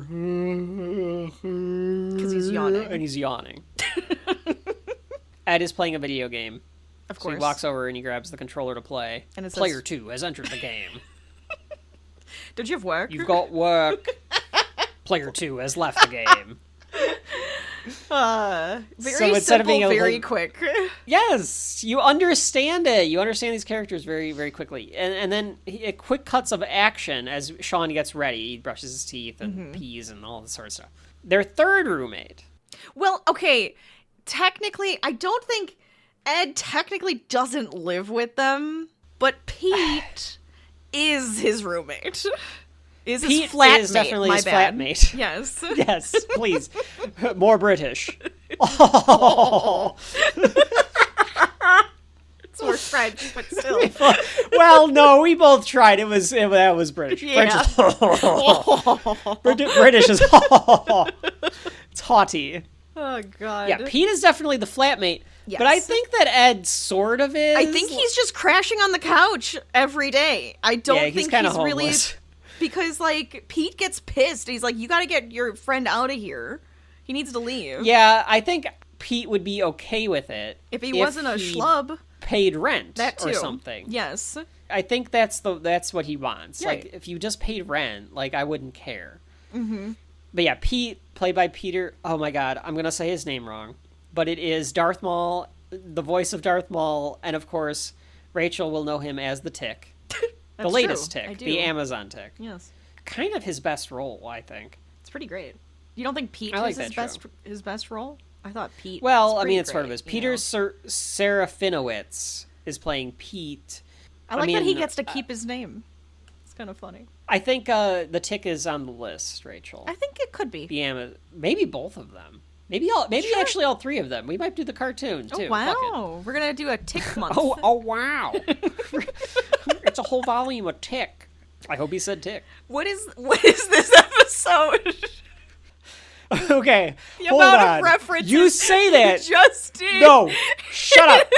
Because he's yawning. And he's yawning. Ed is playing a video game. Of So course. he walks over and he grabs the controller to play. And it says- Player 2 has entered the game. Did you have work? You've got work. Player 2 has left the game. Very So instead of simple, being able to- very quick. Yes, you understand it. You understand these characters very, very quickly. And then quick cuts of action as Shaun gets ready. He brushes his teeth and pees and all this sort of stuff. Their third roommate. Well, okay. Technically, I don't think Ed technically doesn't live with them, but Pete is his roommate. Is Pete his flatmate. Is definitely my his bad. flatmate. Yes. Yes, please. More British. Oh. So we're French, but still. Well, no, we both tried. That was British. Yeah. French is British is it's haughty. Oh, God. Yeah, Pete is definitely the flatmate. Yes. But I think that Ed sort of is. I think he's just crashing on the couch every day. I don't think he's really... homeless. Because, like, Pete gets pissed. He's like, you gotta get your friend out of here. He needs to leave. Yeah, I think Pete would be okay with it. If he wasn't a schlub. Paid rent That too. Or something. Yes. I think that's what he wants. Right. Like, if you just paid rent, like, I wouldn't care. Mm-hmm. But yeah, Pete, played by Peter, oh my god, I'm going to say his name wrong. But it is Darth Maul, the voice of Darth Maul, and of course, Rachel will know him as the Tick. The latest true. Tick, the Amazon Tick. Yes. Kind of his best role, I think. It's pretty great. You don't think Pete like is his best role? I thought Pete Well, was I mean, it's great, sort of his. Peter Serafinowicz is playing Pete. I like that he gets to keep his name. It's kind of funny. I think the Tick is on the list, Rachel. I think it could be. Maybe both of them. Maybe actually all three of them. We might do the cartoon too. Oh wow, we're gonna do a Tick month. Oh wow, it's a whole volume of Tick. I hope he said Tick. What is this episode? Okay, The hold amount on. of references You say that. Just did. No, shut up.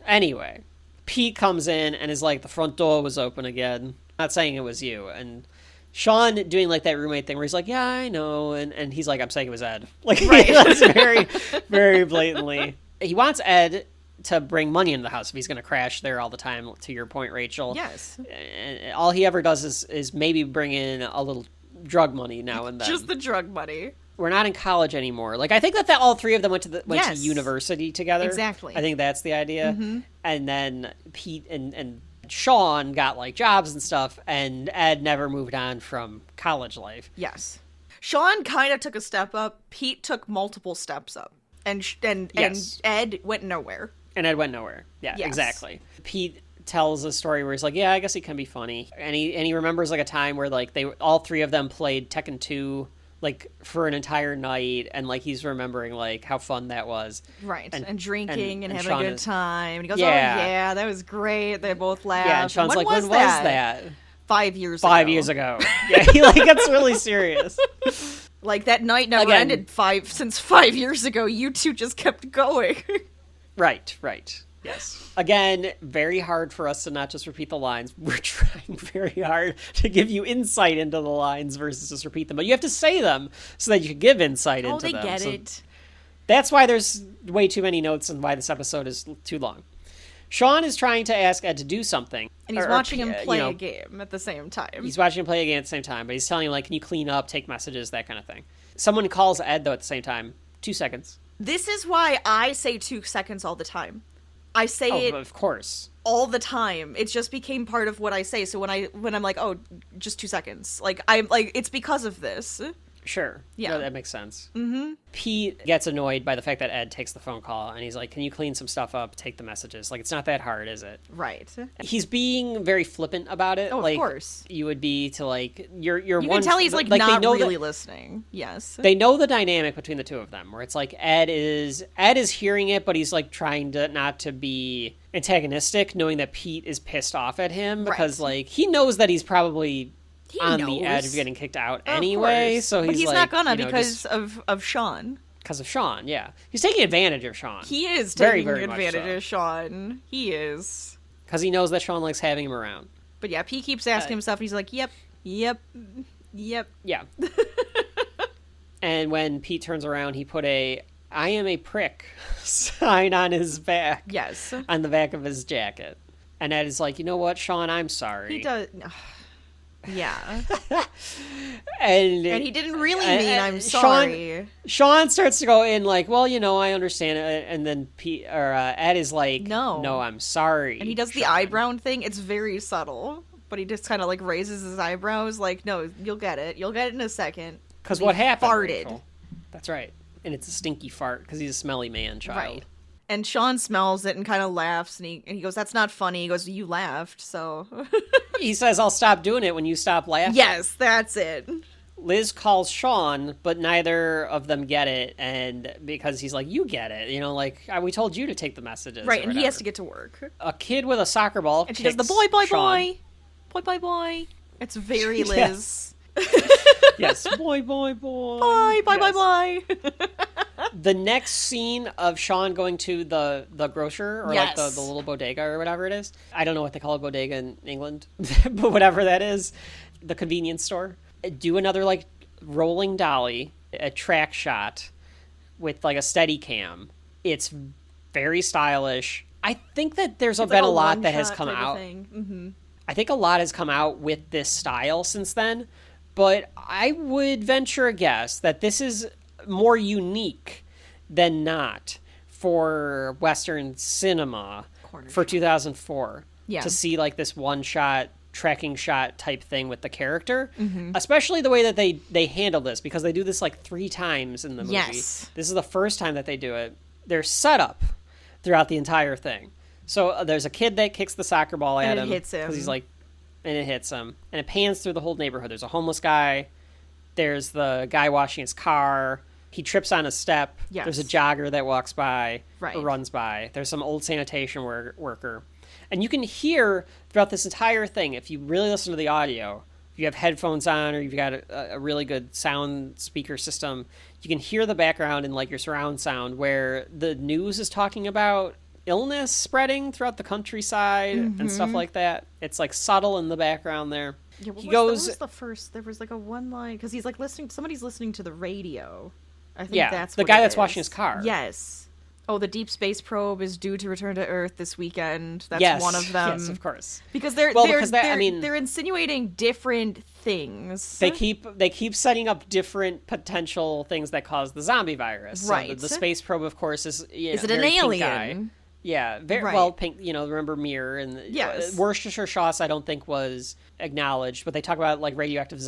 Anyway, Pete comes in and is like, the front door was open again. Not saying it was you. And Shaun doing like that roommate thing where he's like, yeah, I know. And he's like, I'm saying it was Ed. Like, right. That's very, very blatantly. He wants Ed to bring money into the house if he's going to crash there all the time, to your point, Rachel. Yes. And all he ever does is maybe bring in a little drug money now and then. Just the drug money. We're not in college anymore. Like, I think that all three of them went to Yes. university together. Exactly. I think that's the idea. Mm-hmm. And then Pete and Shaun got like jobs and stuff, and Ed never moved on from college life. Yes. Shaun kind of took a step up. Pete took multiple steps up. And Yes. Ed went nowhere. And Ed went nowhere. Yeah, Yes. exactly. Pete tells a story where he's like, yeah, I guess he can be funny. And he remembers like a time where like all three of them played Tekken 2 like for an entire night, and like he's remembering like how fun that was. Right. And drinking and having Shaun a good time. And he goes, Yeah. oh yeah, that was great. They both laughed. Yeah, and Shaun's when when was that? 5 years ago. 5 years ago. Yeah, he like gets really serious. Like that night never Again. ended 5 years ago. You two just kept going. Right. Yes. Again, very hard for us to not just repeat the lines. We're trying very hard to give you insight into the lines versus just repeat them. But you have to say them so that you can give insight into them. Oh, they get So it. that's why there's way too many notes and why this episode is too long. Shaun is trying to ask Ed to do something. And he's watching him play a game at the same time. He's watching him play a game at the same time, but he's telling him, like, can you clean up, take messages, that kind of thing. Someone calls Ed, though, at the same time. 2 seconds. This is why I say 2 seconds all the time. I say it Of course. all the time. It just became part of what I say. So when I'm like, oh, just 2 seconds. Like, I'm like, it's because of this. Sure. Yeah. No, that makes sense. Mm-hmm. Pete gets annoyed by the fact that Ed takes the phone call, and he's like, can you clean some stuff up, take the messages? Like, it's not that hard, is it? Right. He's being very flippant about it. Oh, like, of course. You would be to, like, you're You one... can tell he's, like they not know really that, listening. Yes. They know the dynamic between the two of them, where it's like Ed is hearing it, but he's, like, trying to not to be antagonistic, knowing that Pete is pissed off at him, because, like, he knows that he's probably... on the edge of getting kicked out anyway, so but he's like, not gonna because of Shaun. Because of Shaun, yeah. He's taking advantage of Shaun. He is very, taking very much advantage so. of Shaun. He is. Because he knows that Shaun likes having him around. But yeah, Pete keeps asking himself, and he's like, yep. Yeah. And when Pete turns around, he put a "I am a prick" sign on his back. Yes. On the back of his jacket. And Ed is like, you know what, Shaun, I'm sorry. He does. Yeah. and he didn't really mean I'm sorry. Shaun starts to go in like, well, you know, I understand it. And then Ed is like, no, I'm sorry. And he does Shaun. the eyebrow thing. It's very subtle. But he just kind of like raises his eyebrows like, no, you'll get it. You'll get it in a second. Because what happened? Farted. Rachel. That's right. And it's a stinky fart because he's a smelly man child. Right. And Shaun smells it and kind of laughs, and he goes, "That's not funny." He goes, "You laughed, so." He says, "I'll stop doing it when you stop laughing." Yes, that's it. Liz calls Shaun, but neither of them get it, and because he's like, "You get it," like, we told you to take the messages, right? And he has to get to work. A kid with a soccer ball, and she does the boy, boy. It's very Liz. Yes, boy, boy. Bye. The next scene of Shaun going to the grocer, or like the little bodega or whatever it is. I don't know what they call a bodega in England, but whatever that is, the convenience store. Do another like rolling dolly, a track shot with like a steady cam. It's very stylish. I think that there's been a lot that has come out. Mm-hmm. I think a lot has come out with this style since then, but I would venture a guess that this is more unique than not for Western cinema for 2004 to see like this one shot tracking shot type thing with the character, especially the way that they handle this, because they do this like 3 times in the movie. This is the first time that they do it. They're set up throughout the entire thing. So there's a kid that kicks the soccer ball at him. And it hits him. Because he's like, and it hits him. And it pans through the whole neighborhood. There's a homeless guy. There's the guy washing his car. He trips on a step. Yes. There's a jogger that walks by or runs by. There's some old sanitation worker. And you can hear throughout this entire thing, if you really listen to the audio, if you have headphones on or you've got a really good sound speaker system, you can hear the background in like your surround sound where the news is talking about illness spreading throughout the countryside and stuff like that. It's like subtle in the background there. Yeah, what was the first? There was like a one line because he's like listening. Somebody's listening to the radio. I think that's the guy that's washing his car. Yes. Oh, the deep space probe is due to return to Earth this weekend. That's one of them. Yes, of course. Because they're insinuating different things. They keep setting up different potential things that cause the zombie virus. Right. So the space probe, of course, is it an alien? Guy. Yeah, very well pink. Remember Mirror and Worcestershire sauce. I don't think was acknowledged, but they talk about like radioactive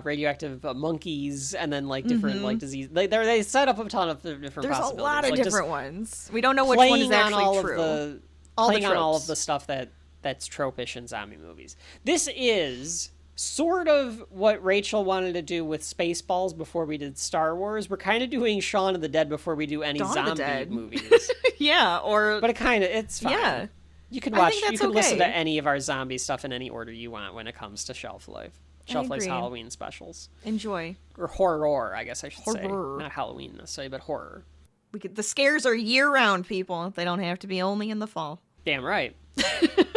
radioactive monkeys, and then like different like disease. They set up a ton of different. There's possibilities. A lot of like, different ones. We don't know which one is actually true. Playing on all of the stuff that's tropish in zombie movies. This is sort of what Rachel wanted to do with Spaceballs before we did Star Wars. We're kind of doing Shaun of the Dead before we do any zombie movies. But it's fine. Yeah. You can watch, you can listen to any of our zombie stuff in any order you want when it comes to Shelf Life. Shelf Life's Halloween specials. Enjoy. Or horror, I guess I should say. Not Halloween necessarily, but horror. The scares are year-round, people. They don't have to be only in the fall. Damn right.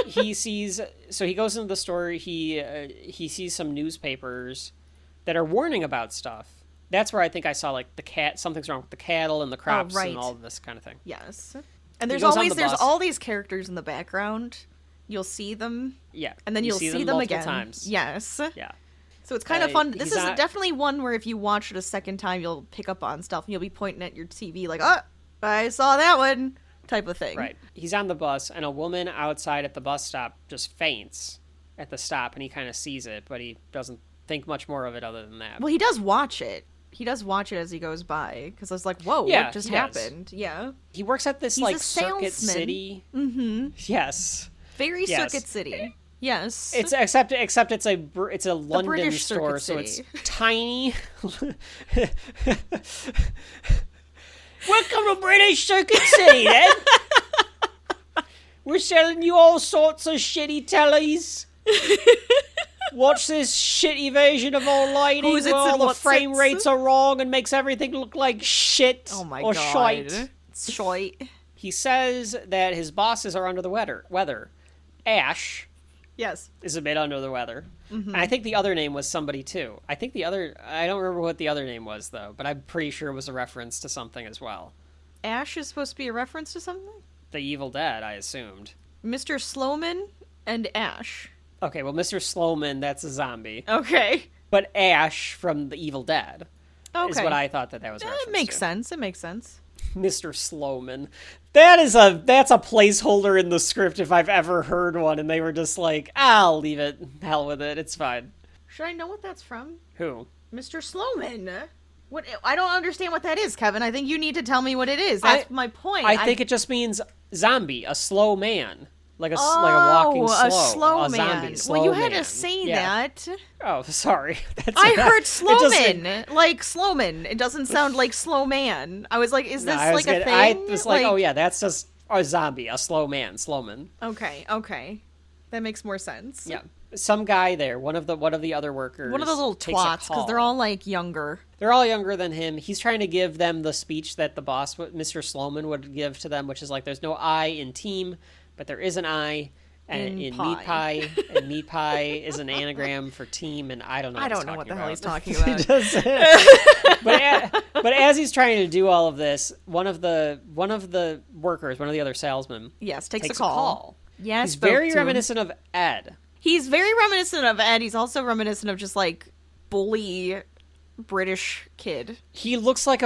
He goes into the store, he sees some newspapers that are warning about stuff. That's where I think I saw like something's wrong with the cattle and the crops and all of this kind of thing. Yes. And there's all these characters in the background. You'll see them. Yeah. And then you'll see them again. Times. Yes. Yeah. So it's kind of fun. This is definitely one where if you watch it a second time, you'll pick up on stuff and you'll be pointing at your TV like, oh, I saw that one. Type of thing. Right. He's on the bus, and a woman outside at the bus stop just faints at the stop, and he kind of sees it, but he doesn't think much more of it other than that. Well, he does watch it. He does watch it as he goes by, because I was like, whoa, what just happened? Yeah. He works at this, Circuit City. Mm-hmm. Yes. Very Circuit City. Yes. Except it's a London British store, so it's tiny. Welcome to British Circuit City, then. We're selling you all sorts of shitty tellies. Watch this shitty version of our lighting where all the frame rates are wrong and makes everything look like shit. Oh my or god. Shite. Shite. He says that his bosses are under the weather. Ash is a bit under the weather. Mm-hmm. And I think the other name was somebody too. I don't remember what the other name was though, but I'm pretty sure it was a reference to something as well. Ash is supposed to be a reference to something? The Evil Dead, I assumed. Mr. Sloman and Ash. Okay, well, Mr. Sloman, that's a zombie. Okay. But Ash from The Evil Dead is what I thought that was a reference to. It makes sense. Mr. Sloman. That's a placeholder in the script if I've ever heard one, and they were just like, I'll leave it. Hell with it. It's fine. Should I know what that's from? Who? Mr. Sloman. What? I don't understand what that is, Kevin. I think you need to tell me what it is. That's my point. I think it just means zombie, a slow man. Like a walking slow. A slow man. Zombie, slow well, you had man. to say that. Oh, sorry. I heard slowman. Like slowman. It doesn't sound like slow man. I was like, is this a thing? I was like, oh yeah, that's just a zombie, a slow man, slowman. Okay. That makes more sense. Yeah. Some guy there, one of the other workers. One of the little twats, because they're all like younger. They're all younger than him. He's trying to give them the speech that the boss, Mr. Sloman, would give to them, which is like, there's no I in team, but there is an I in meat pie. And meat pie is an anagram for team, and I don't know. I don't know what the hell he's talking about. But as he's trying to do all of this, one of the workers, one of the other salesmen, takes a call. Yes, he's very reminiscent of Ed. He's very reminiscent of Ed. He's also reminiscent of just like bully British kid. He looks like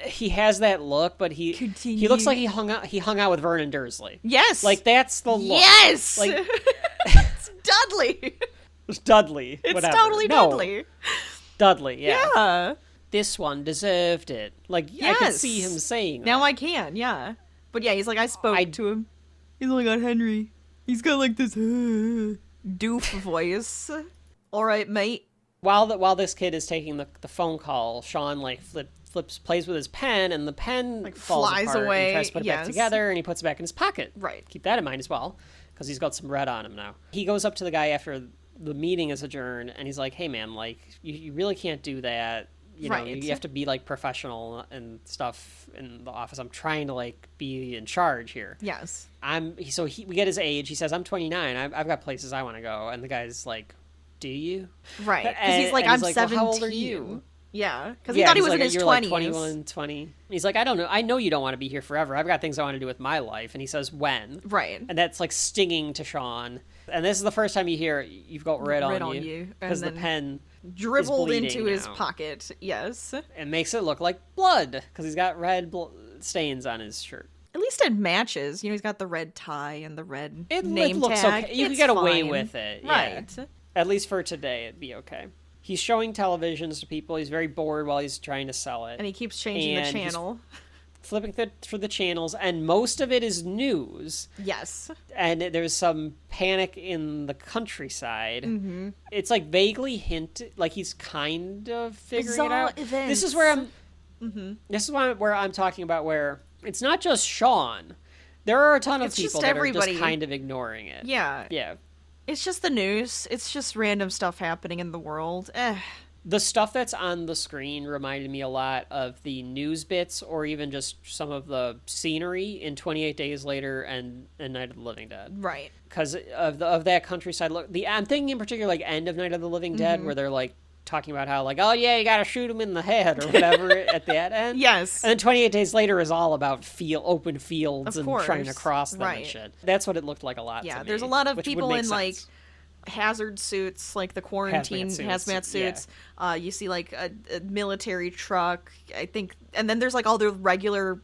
he has that look, but he looks like he hung out with Vernon Dursley. Yes. Like that's the look. Yes. Like it's Dudley. It's Dudley. It's whatever. totally Dudley. Dudley, yeah. Yeah. This one deserved it. Like I could see him saying that. Now I can, yeah. But yeah, he's like, I spoke to him. He's like, on Henry. He's got like this doof voice. All right, mate. While this kid is taking the phone call, Shaun like plays with his pen, and the pen like falls flies apart, away. And he tries to put it back together, and he puts it back in his pocket. Right. Keep that in mind as well, because he's got some red on him now. He goes up to the guy after the meeting is adjourned, and he's like, "Hey, man, like you really can't do that. You know, you have to be like professional and stuff in the office. I'm trying to like be in charge here." Yes. We get his age. He says, "I'm 29. I've got places I want to go." And the guy's like, "Do you?" Right. Because he's like, "I'm 17. Well, how old are you? Yeah. Because he thought he was in his 20s. Like 21, 20. He's like, "I don't know. I know you don't want to be here forever. I've got things I want to do with my life." And he says, "When?" Right. And that's like stinging to Shaun. And this is the first time you hear you've got red on you because the pen dribbled into his pocket. Yes. It makes it look like blood because he's got red stains on his shirt. At least it matches. You know, he's got the red tie and the red name it looks tag. Okay. You can get away with it. Right. Yeah. At least for today, it'd be okay. He's showing televisions to people. He's very bored while he's trying to sell it. And he keeps changing the channel. Flipping through the channels, and most of it is news. Yes. And there's some panic in the countryside. Mm-hmm. It's like vaguely hinted, like he's kind of figuring it out. Events. This is where where I'm talking about where it's not just Shaun. There are a ton of people that are just kind of ignoring it. Yeah. Yeah. It's just the news. It's just random stuff happening in the world. The stuff that's on the screen reminded me a lot of the news bits, or even just some of the scenery in 28 Days Later and Night of the Living Dead. Right. Because of that countryside look. I'm thinking in particular like end of Night of the Living Dead, where they're like talking about how like, oh yeah, you gotta shoot him in the head or whatever at that end. Yes. And then 28 Days Later is all about open fields of and course. trying to cross them and shit. That's what it looked like a lot. Yeah, to me, there's a lot of people in sense. like hazard suits, like the quarantine hazmat suits. Yeah. You see like a military truck, I think, and then there's like all the regular,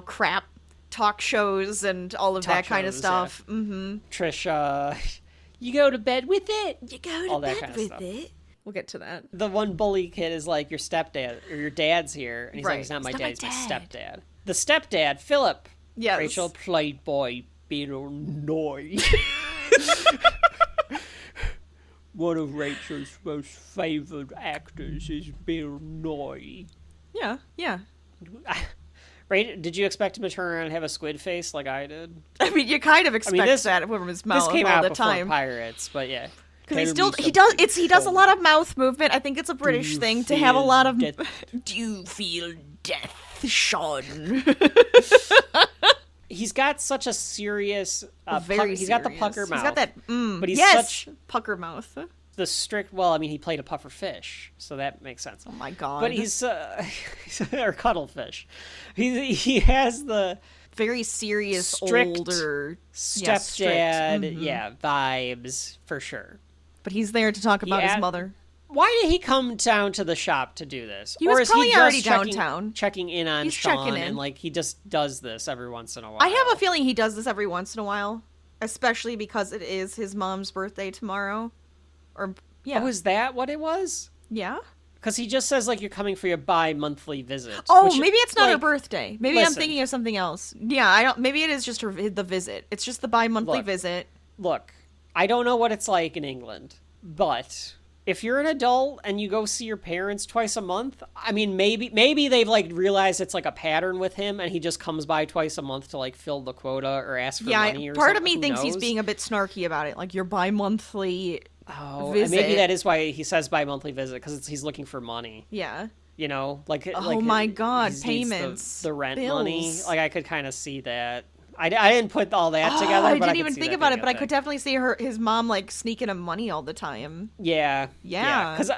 crap talk shows and all of that kind of stuff. Yeah. Mm-hmm. Trish, you go to bed with it. You go to bed with it. We'll get to that. The one bully kid is like, your stepdad or your dad's here, and he's like, it's not my dad, it's my stepdad. The stepdad, Philip. Yes. Rachel played by Bill Nye. One of Rachel's most favored actors is Bill Nye. Yeah, yeah. Right? Did you expect him to turn around and have a squid face like I did? I mean, you kind of expect that from his mouth all the time. This came out before Pirates, but yeah. Because he does a lot of mouth movement. I think it's a British thing to have a lot of. Do you feel death, Shaun? He's got such a serious, he's got the pucker mouth. He's got that, but he's such pucker mouth. The strict. Well, I mean, he played a puffer fish, so that makes sense. Oh my god! But he's or cuttlefish. He has the very serious strict older stepdad, vibes for sure. But he's there to talk about his mother. Why did he come down to the shop to do this? He was probably already downtown, checking in on Shaun, checking in. And like he just does this every once in a while. I have a feeling he does this every once in a while, especially because it is his mom's birthday tomorrow. Or oh, is that what it was? Yeah. Because he just says, like, you're coming for your bi-monthly visit. Oh, maybe it's not her birthday. Maybe listen. I'm thinking of something else. Yeah, I don't. Maybe it is just the visit. It's just the bi-monthly visit. Look, I don't know what it's like in England, but if you're an adult and you go see your parents twice a month, I mean, maybe they've, like, realized it's, like, a pattern with him, and he just comes by twice a month to, like, fill the quota or ask for money or something. Part of me thinks he's being a bit snarky about it. Like, your bi-monthly... Oh, visit. And maybe that is why he says bi-monthly visit, because he's looking for money. Yeah. You know, like my God, payments, the rent bills. money. Like, I could kind of see that. I didn't put all that together. I but didn't even think about it, but I thing. could definitely see his mom like sneaking him money all the time. Yeah. Because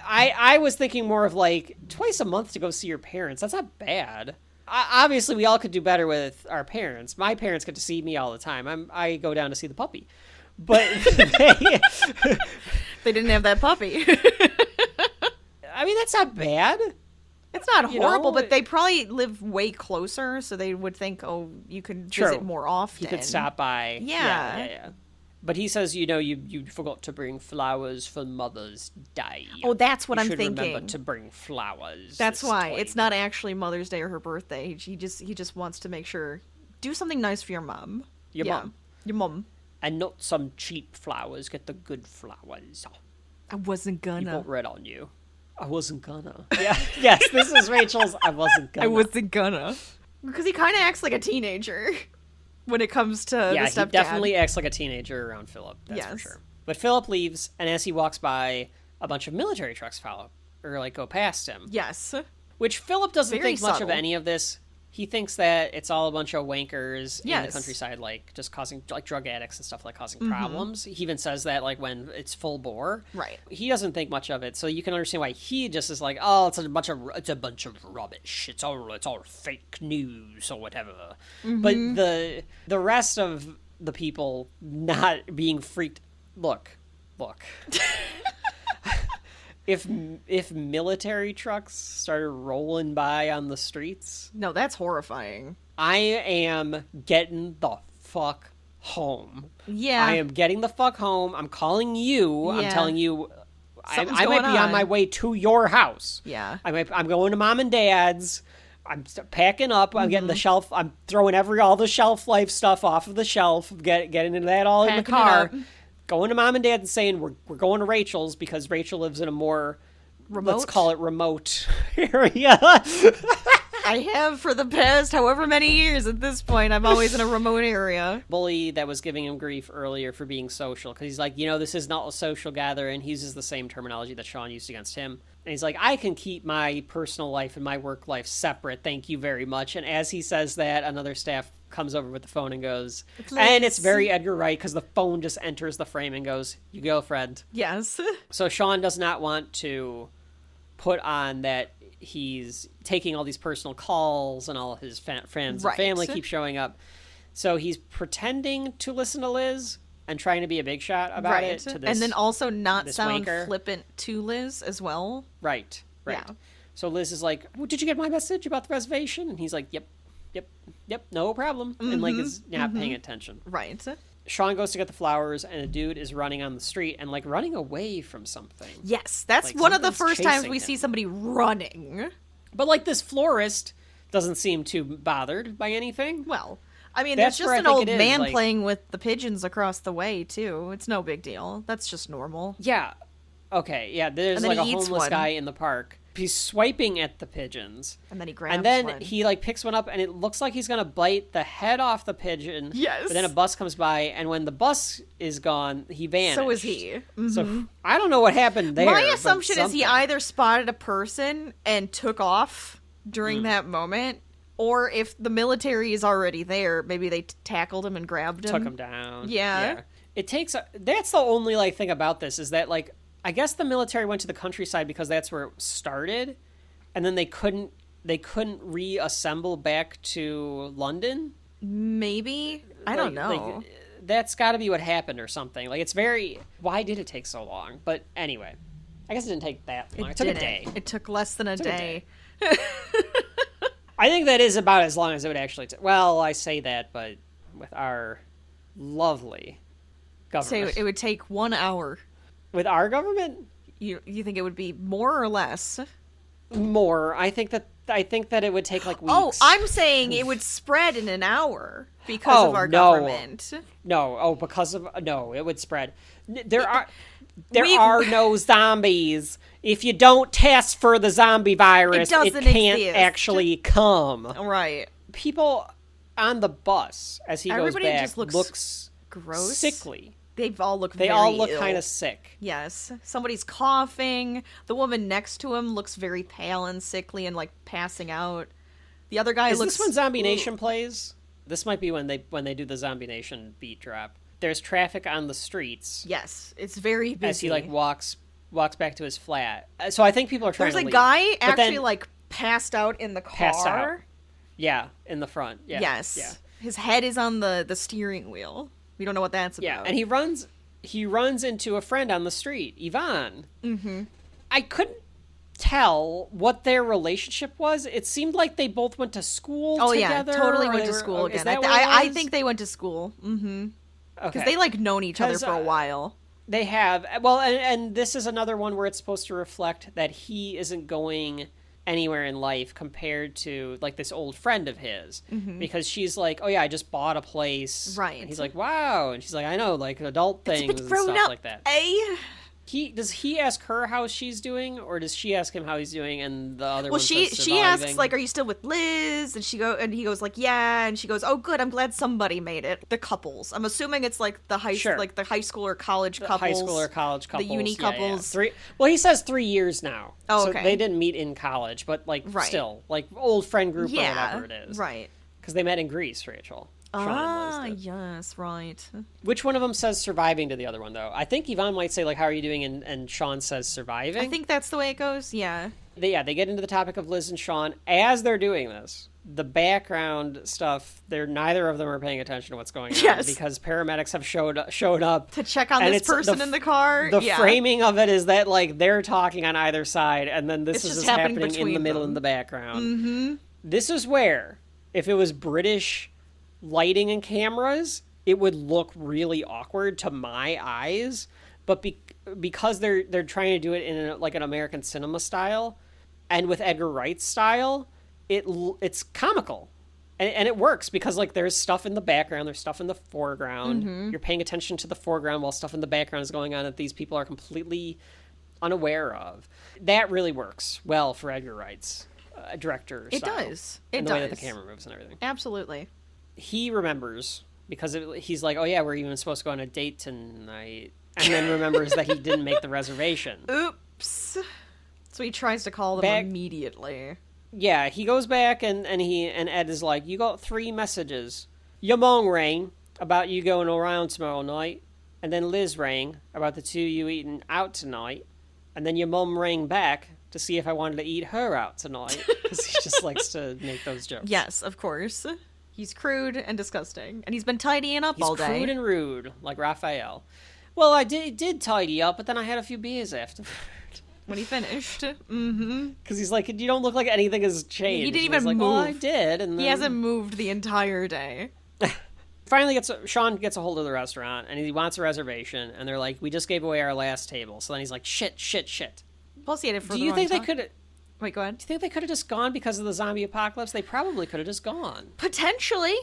I was thinking more of like twice a month to go see your parents. That's not bad. Obviously, we all could do better with our parents. My parents get to see me all the time. I go down to see the puppy. But they didn't have that puppy. I mean, that's not bad. It's not horrible, but they probably live way closer, so they would think, oh, you could visit more often. You could stop by. Yeah. But he says, you forgot to bring flowers for Mother's Day. Oh, that's what I'm thinking. Remember to bring flowers. That's why it's not actually Mother's Day or her birthday. He just wants to make sure, do something nice for your mom. Your mom. And not some cheap flowers. Get the good flowers. I wasn't gonna. You got red on you. I wasn't gonna. Yeah. Yes, this is Rachel's I wasn't gonna. I wasn't gonna. Because he kind of acts like a teenager when it comes to the stepdad. Yeah, he definitely acts like a teenager around Philip. That's for sure. But Philip leaves, and as he walks by, a bunch of military trucks follow, or like go past him. Yes. Which Philip doesn't think much of subtle. any of this. He thinks that it's all a bunch of wankers in the Yes. countryside, like just causing, like drug addicts and stuff, like causing problems. He even says that, like when it's full bore. Right. He doesn't think much of it, so you can understand why he just is like, oh, it's a bunch of rubbish. It's all fake news or whatever. But the rest of the people not being freaked. Look. If military trucks started rolling by on the streets... No, that's horrifying. I am getting the fuck home. Yeah. I am getting the fuck home. I'm calling you. Yeah. I'm telling you... I might be on my way to your house. Yeah. I'm going to Mom and Dad's. I'm packing up. I'm getting the shelf. I'm throwing all the Shelf Life stuff off of the shelf. Getting into that all in the car. Going to Mom and Dad and saying we're going to Rachel's because Rachel lives in a more remote, let's call it remote area. I have for the past however many years at this point. I'm always in a remote area. Bully that was giving him grief earlier for being social because he's like, this is not a social gathering. He uses the same terminology that Shaun used against him. And he's like, I can keep my personal life and my work life separate. Thank you very much. And as he says that, another staff comes over with the phone and goes, please. And it's very Edgar Wright because the phone just enters the frame and goes, you go, friend. Yes. So Shaun does not want to put on that he's taking all these personal calls and all of his friends and family keep showing up. So he's pretending to listen to Liz and trying to be a big shot about it. To this, and then also not sound wanker. Flippant to Liz as well. Right. Yeah. So Liz is like, well, did you get my message about the reservation? And he's like, yep, no problem. And like is not paying attention. Right. Shaun goes to get the flowers, and a dude is running on the street and like running away from something. Yes, that's like, one of the first times we see somebody running. But like this florist doesn't seem too bothered by anything. Well, I mean, there's just an old man playing with the pigeons across the way too. It's no big deal. That's just normal. Yeah. Okay. Yeah. There's like a homeless guy in the park. He's swiping at the pigeons. And then he grabs one. And then one. he like picks one up and it looks like he's going to bite the head off the pigeon. Yes. But then a bus comes by and when the bus is gone, he vanished. So is he. Mm-hmm. So I don't know what happened there. My assumption is he either spotted a person and took off during that moment, or if the military is already there, maybe they tackled him and grabbed him. Took him down. Yeah. It takes... That's the only like thing about this is that like I guess the military went to the countryside because that's where it started, and then they couldn't reassemble back to London. Maybe I don't know. That's got to be what happened or something. Like it's very. Why did it take so long? But anyway, I guess it didn't take that long. It took a day. It took less than a day. I think that is about as long as it would actually take. Well, I say that, but with our lovely government, say it would take 1 hour. With our government? You think it would be more or less? More. I think that it would take like weeks. Oh, I'm saying it would spread in an hour because of our government. No, it would spread. There are no zombies. If you don't test for the zombie virus, it can't actually come. Right. People on the bus as he goes back just looks gross, sickly. They all look kind of sick. Yes. Somebody's coughing. The woman next to him looks very pale and sickly and like passing out. The other guy looks... Is this when Zombie Nation plays? This might be when they do the Zombie Nation beat drop. There's traffic on the streets. Yes. It's very busy. As he like walks back to his flat. So I think people are trying to leave. There's a guy actually like passed out in the car. Passed out. Yeah, in the front. Yeah. Yes. Yeah. His head is on the steering wheel. We don't know what that's about. Yeah, and he runs into a friend on the street, Yvonne. Mm-hmm. I couldn't tell what their relationship was. It seemed like they both went to school together. Yeah, totally went to school again. I think they went to school. Mm-hmm. Okay. Because they like known each other for a while. They have. Well, and this is another one where it's supposed to reflect that he isn't going anywhere in life compared to like this old friend of his, because she's like, oh yeah, I just bought a place, right? And he's like, wow, and she's like, I know, like adult things and stuff like that. Does he ask her how she's doing, or does she ask him how he's doing? And the other one says she asks like, are you still with Liz? And he goes like, yeah, and she goes, oh good, I'm glad somebody made it. The couples, I'm assuming it's like the high school or college couples, high school or college couples, the uni couples. Yeah. Well, he says 3 years now. Oh, okay. So they didn't meet in college, but like still like old friend group or whatever it is, right? Because they met in Greece, Rachel. Yes, right. Which one of them says surviving to the other one, though? I think Yvonne might say, like, how are you doing? And Shaun says surviving. I think that's the way it goes, yeah. They get into the topic of Liz and Shaun. As they're doing this, the background stuff, neither of them are paying attention to what's going on. Yes. Because paramedics have showed up. To check on this person in the car. The framing of it is that, like, they're talking on either side, and then this is just happening in the middle in the background. Mm-hmm. This is where, if it was British lighting and cameras, it would look really awkward to my eyes, but because they're trying to do it in an American cinema style and with Edgar Wright's style, it's comical and it works because like there's stuff in the background, there's stuff in the foreground, you're paying attention to the foreground while stuff in the background is going on that these people are completely unaware of. That really works well for Edgar Wright's director style. It does. The way that the camera moves and everything. Absolutely. He remembers because he's like, oh yeah, we're even supposed to go on a date tonight, and then remembers that he didn't make the reservation. Oops. So he tries to call them immediately. Yeah, he goes back and Ed is like, you got 3 messages. Your mom rang about you going around tomorrow night, and then Liz rang about the 2 you eating out tonight, and then your mom rang back to see if I wanted to eat her out tonight, because he just likes to make those jokes. Yes, of course. He's crude and disgusting, and he's been tidying up all day. He's crude and rude, like Raphael. Well, I did tidy up, but then I had a few beers afterward. When he finished. Mm-hmm. Because he's like, you don't look like anything has changed. He didn't even move. Well, I did. And then... He hasn't moved the entire day. Finally, Shaun gets a hold of the restaurant, and he wants a reservation, and they're like, we just gave away our last table. So then he's like, shit. Plus he had it for Do you think they could... Wait, go ahead. Do you think they could have just gone because of the zombie apocalypse? They probably could have just gone. Potentially.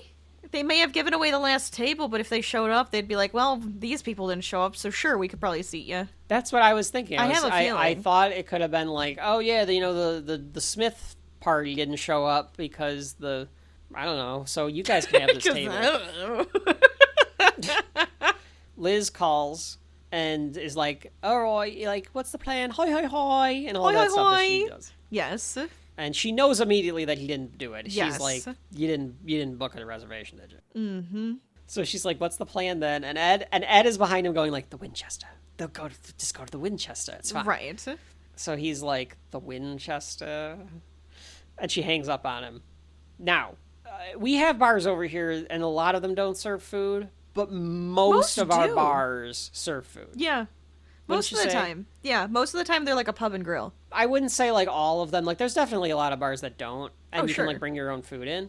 They may have given away the last table, but if they showed up, they'd be like, well, these people didn't show up, so sure, we could probably seat you. That's what I was thinking. I have a feeling. I thought it could have been like, oh yeah, the Smith party didn't show up because I don't know, so you guys can have this table. I don't know. Liz calls and is like, all right, like, what's the plan? Hi, and all that stuff that she does. Yes. And she knows immediately that he didn't do it. Yes. She's like, you didn't book a reservation, did you? Mm-hmm. So she's like, what's the plan then? And Ed is behind him going like, the Winchester. They'll just go to the Winchester. It's fine. Right. So he's like, the Winchester? And she hangs up on him. Now, we have bars over here, and a lot of them don't serve food, but most of our bars serve food. Yeah. Most of the time. Yeah, most of the time they're like a pub and grill. I wouldn't say like all of them. Like there's definitely a lot of bars that don't, and you can like bring your own food in.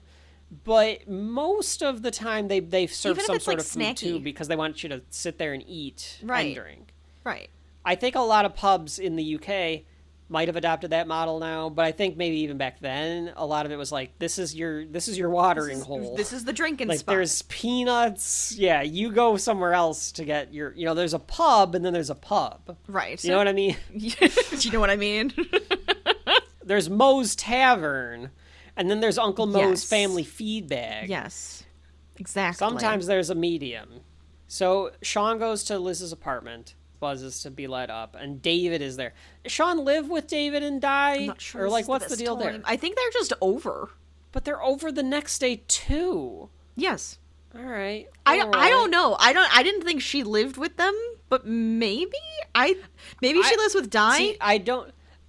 But most of the time they serve some sort of food too, because they want you to sit there and eat and drink. Right. I think a lot of pubs in the UK might have adopted that model now, but I think maybe even back then, a lot of it was like, this is your watering hole. This is the drinking like, spot. There's peanuts. Yeah, you go somewhere else to get your, there's a pub and then there's a pub. Right. You know what I mean? Do you know what I mean? There's Moe's Tavern, and then there's Uncle Moe's Family Feed Bag. Yes. Exactly. Sometimes there's a medium. So Shaun goes to Liz's apartment, buzzes to be let up, and David is there. Does Shaun live with David and Di? I'm not sure. Or like, what's the deal there? I think they're just over. But they're over the next day too. Yes. All right. I don't know. I didn't think she lived with them, but maybe she lives with Di. See,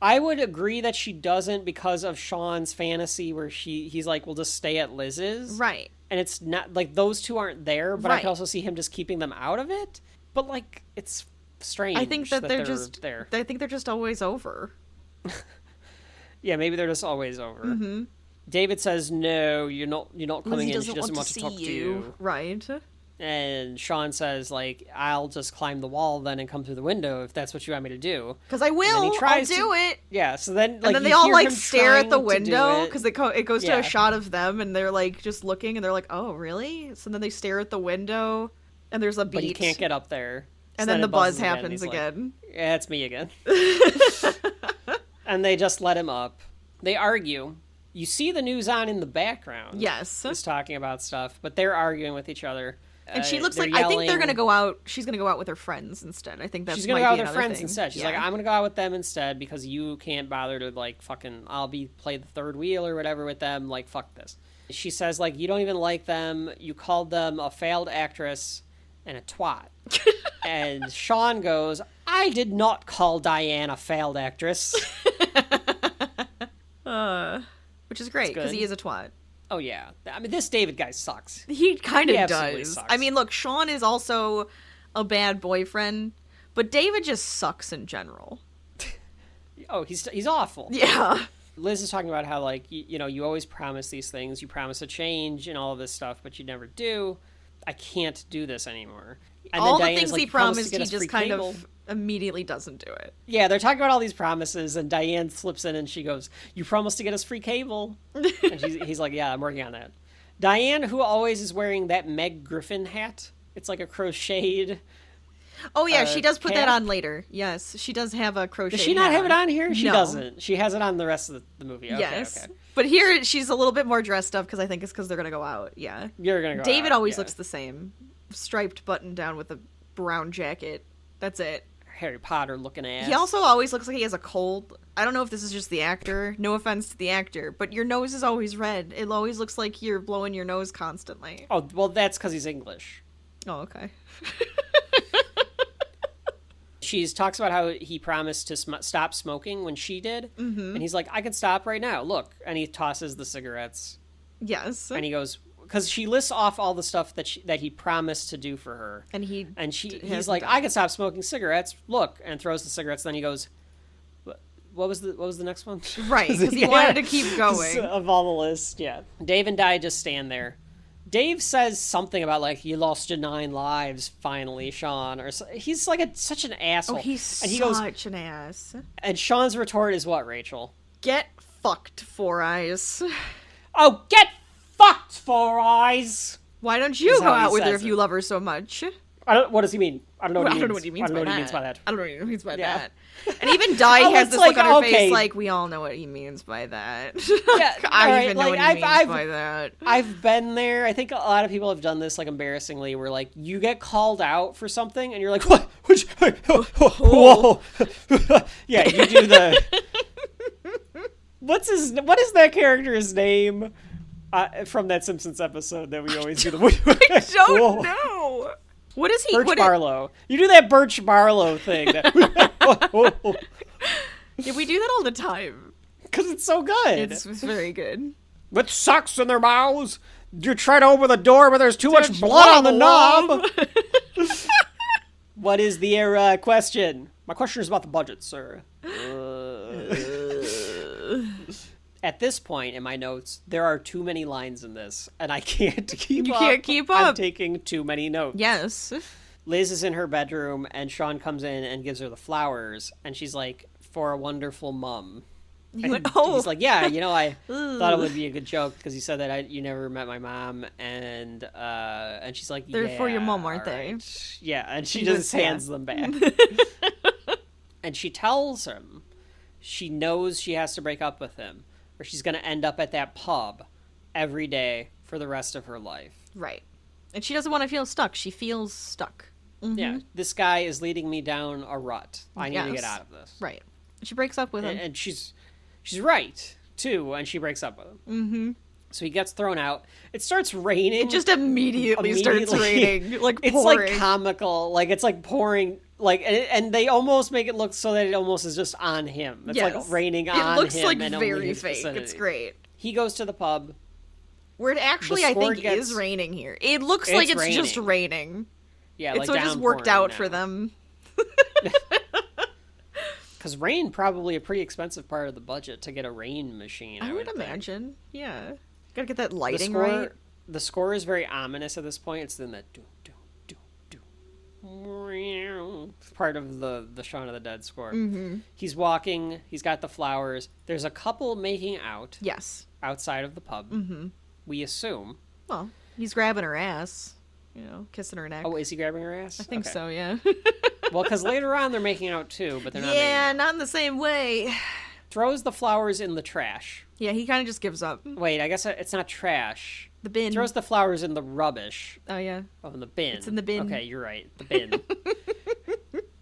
I would agree that she doesn't because of Shaun's fantasy where he's like, we'll just stay at Liz's. Right. And it's not like those two aren't there, but I Right. could also see him just keeping them out of it. But like, it's strange. I think that they're just there. I think they're just always over. Yeah, maybe they're just always over. Mm-hmm. David says, "No, you're not coming in. She doesn't want to see talk to you." Right. And Shaun says, "Like, I'll just climb the wall then and come through the window if that's what you want me to do." Because I will. I'll do it. Yeah. So then, like, and then they you all hear like him stare at the trying to do window it. because it goes to Yeah. a shot of them and they're like just looking and they're like, "Oh, really?" So then they stare at the window and there's a beat. But he can't get up there. And So then the it buzz buzzes again, and happens he's like, again. Yeah, it's me again. And they just let him up. They argue. You see the news on in the background. Yes. Is talking about stuff, but they're arguing with each other. And she looks they're like I think they're yelling. gonna go out. She's gonna go out with her friends instead. I think that's She's gonna might go out be with her another friends thing. instead. She's Yeah. like, I'm gonna go out with them instead because you can't bother to like fucking. I'll play the third wheel or whatever with them. Like fuck this. She says like you don't even like them. You called them a failed actress and a twat. And Shaun goes, I did not call Diane a failed actress. Which is great because good. he is a twat. Oh yeah, I mean this David guy sucks. He kind He of absolutely does. sucks. I mean, look, Shaun is also a bad boyfriend, but David just sucks in general. Oh, he's awful. Yeah. Liz is talking about how like you always promise these things, you promise a change and all of this stuff, but you never do. I can't do this anymore. And all then the Diana's things like, he "You promised promised, to get he us free just kind cable." of immediately doesn't do it. Yeah, they're talking about all these promises, and Diane slips in and she goes, "You promised to get us free cable," and he's like, "Yeah, I'm working on that." Diane, who always is wearing that Meg Griffin hat, it's like a crocheted. Oh yeah, she does put that cap? on later. Yes, she does have a crochet. Does she not hat have it on here? She No. doesn't. She has it on the rest of the movie. Okay, Yes, okay. but here she's a little bit more dressed up because I think it's because they're gonna go out. Yeah, You're gonna go. David out, always yeah. looks the same, striped button down with a brown jacket. That's it. Harry Potter looking ass. He also always looks like he has a cold. I don't know if this is just the actor. No offense to the actor, but your nose is always red. It always looks like you're blowing your nose constantly. Oh well, that's because he's English. Oh, okay. She talks about how he promised to stop smoking when she did, and he's like, "I can stop right now. Look," and he tosses the cigarettes, Yes. and he goes, because she lists off all the stuff that he promised to do for her, And he he's hasn't like, done "I it. can stop smoking cigarettes. Look," and throws the cigarettes. Then he goes, "What was the next one?" Right, because he wanted to keep going. Of all the list, yeah. Dave and Di just stand there. Dave says something about like, "You lost your 9 lives finally, Shaun," or he's like such an asshole. Oh, he's and he goes, such an ass. and Shaun's retort is what, Rachel? Get fucked, Four Eyes. Oh, get fucked, Four Eyes! Why don't you Is go how he out with her says if you love her so much? What does he mean? I don't know what he means. I don't know what he means by that. I don't know what he means by Yeah. that. And even Di Oh, has it's this like, look on her okay. face like, we all know what he means by that. Yeah, I alright, even know like, what he means by that. I've been there. I think a lot of people have done this, like, embarrassingly, where, like, you get called out for something, and you're like, what? Whoa. Yeah, you do the... What is that character's name from that Simpsons episode that we always do the... I don't know. What is he? Birch Barlow. You do that Birch Barlow thing. Yeah, we do that all the time. Because it's so good. It's very good. With socks in their mouths. You're trying to open the door, but there's too much blood on the knob. What is the question? My question is about the budget, sir. At this point in my notes, there are too many lines in this, and I can't keep up. You can't keep I'm up. taking too many notes. Yes. Liz is in her bedroom, and Shaun comes in and gives her the flowers, and she's like, "For a wonderful mum." He went, oh. He's like, "Yeah, I thought it would be a good joke because you said that you never met my mom," and she's like, "They're yeah, for your mom, aren't right. they?" Yeah, and she just hands them back. And she tells him she knows she has to break up with him, or she's going to end up at that pub every day for the rest of her life. Right. And she doesn't want to feel stuck. She feels stuck. Mm-hmm. Yeah, this guy is leading me down a rut. I need to get out of this. Right. She breaks up with him. And she's right, too, and she breaks up with him. Mm-hmm. So he gets thrown out. It starts raining. It just immediately starts raining. Like, it's pouring. like comical. Like, it's like pouring. Like, and they almost make it look so that it almost is just on him. It's like raining on him. It looks like and very fake. Vicinity. It's great. He goes to the pub. Where it actually, I think, is raining here. It looks like it's raining. Just raining. Yeah, like so it just worked out for them. Because rain probably a pretty expensive part of the budget to get a rain machine. I would imagine. Yeah. Gotta get that lighting right. The score is very ominous at this point. It's in that part of the Shaun of the Dead score. Mm-hmm. He's walking. He's got the flowers. There's a couple making out. Yes. Outside of the pub. Mm-hmm. We assume. Well, he's grabbing her ass. Kissing her neck. Oh, is he grabbing her ass? I think so, yeah. Well, because later on they're making out too, but they're not. Yeah, not in the same way. Throws the flowers in the trash. Yeah, he kind of just gives up. Wait, I guess it's not trash. The bin. Throws the flowers in the rubbish. Oh, yeah. Oh, in the bin. It's in the bin. Okay, you're right. The bin.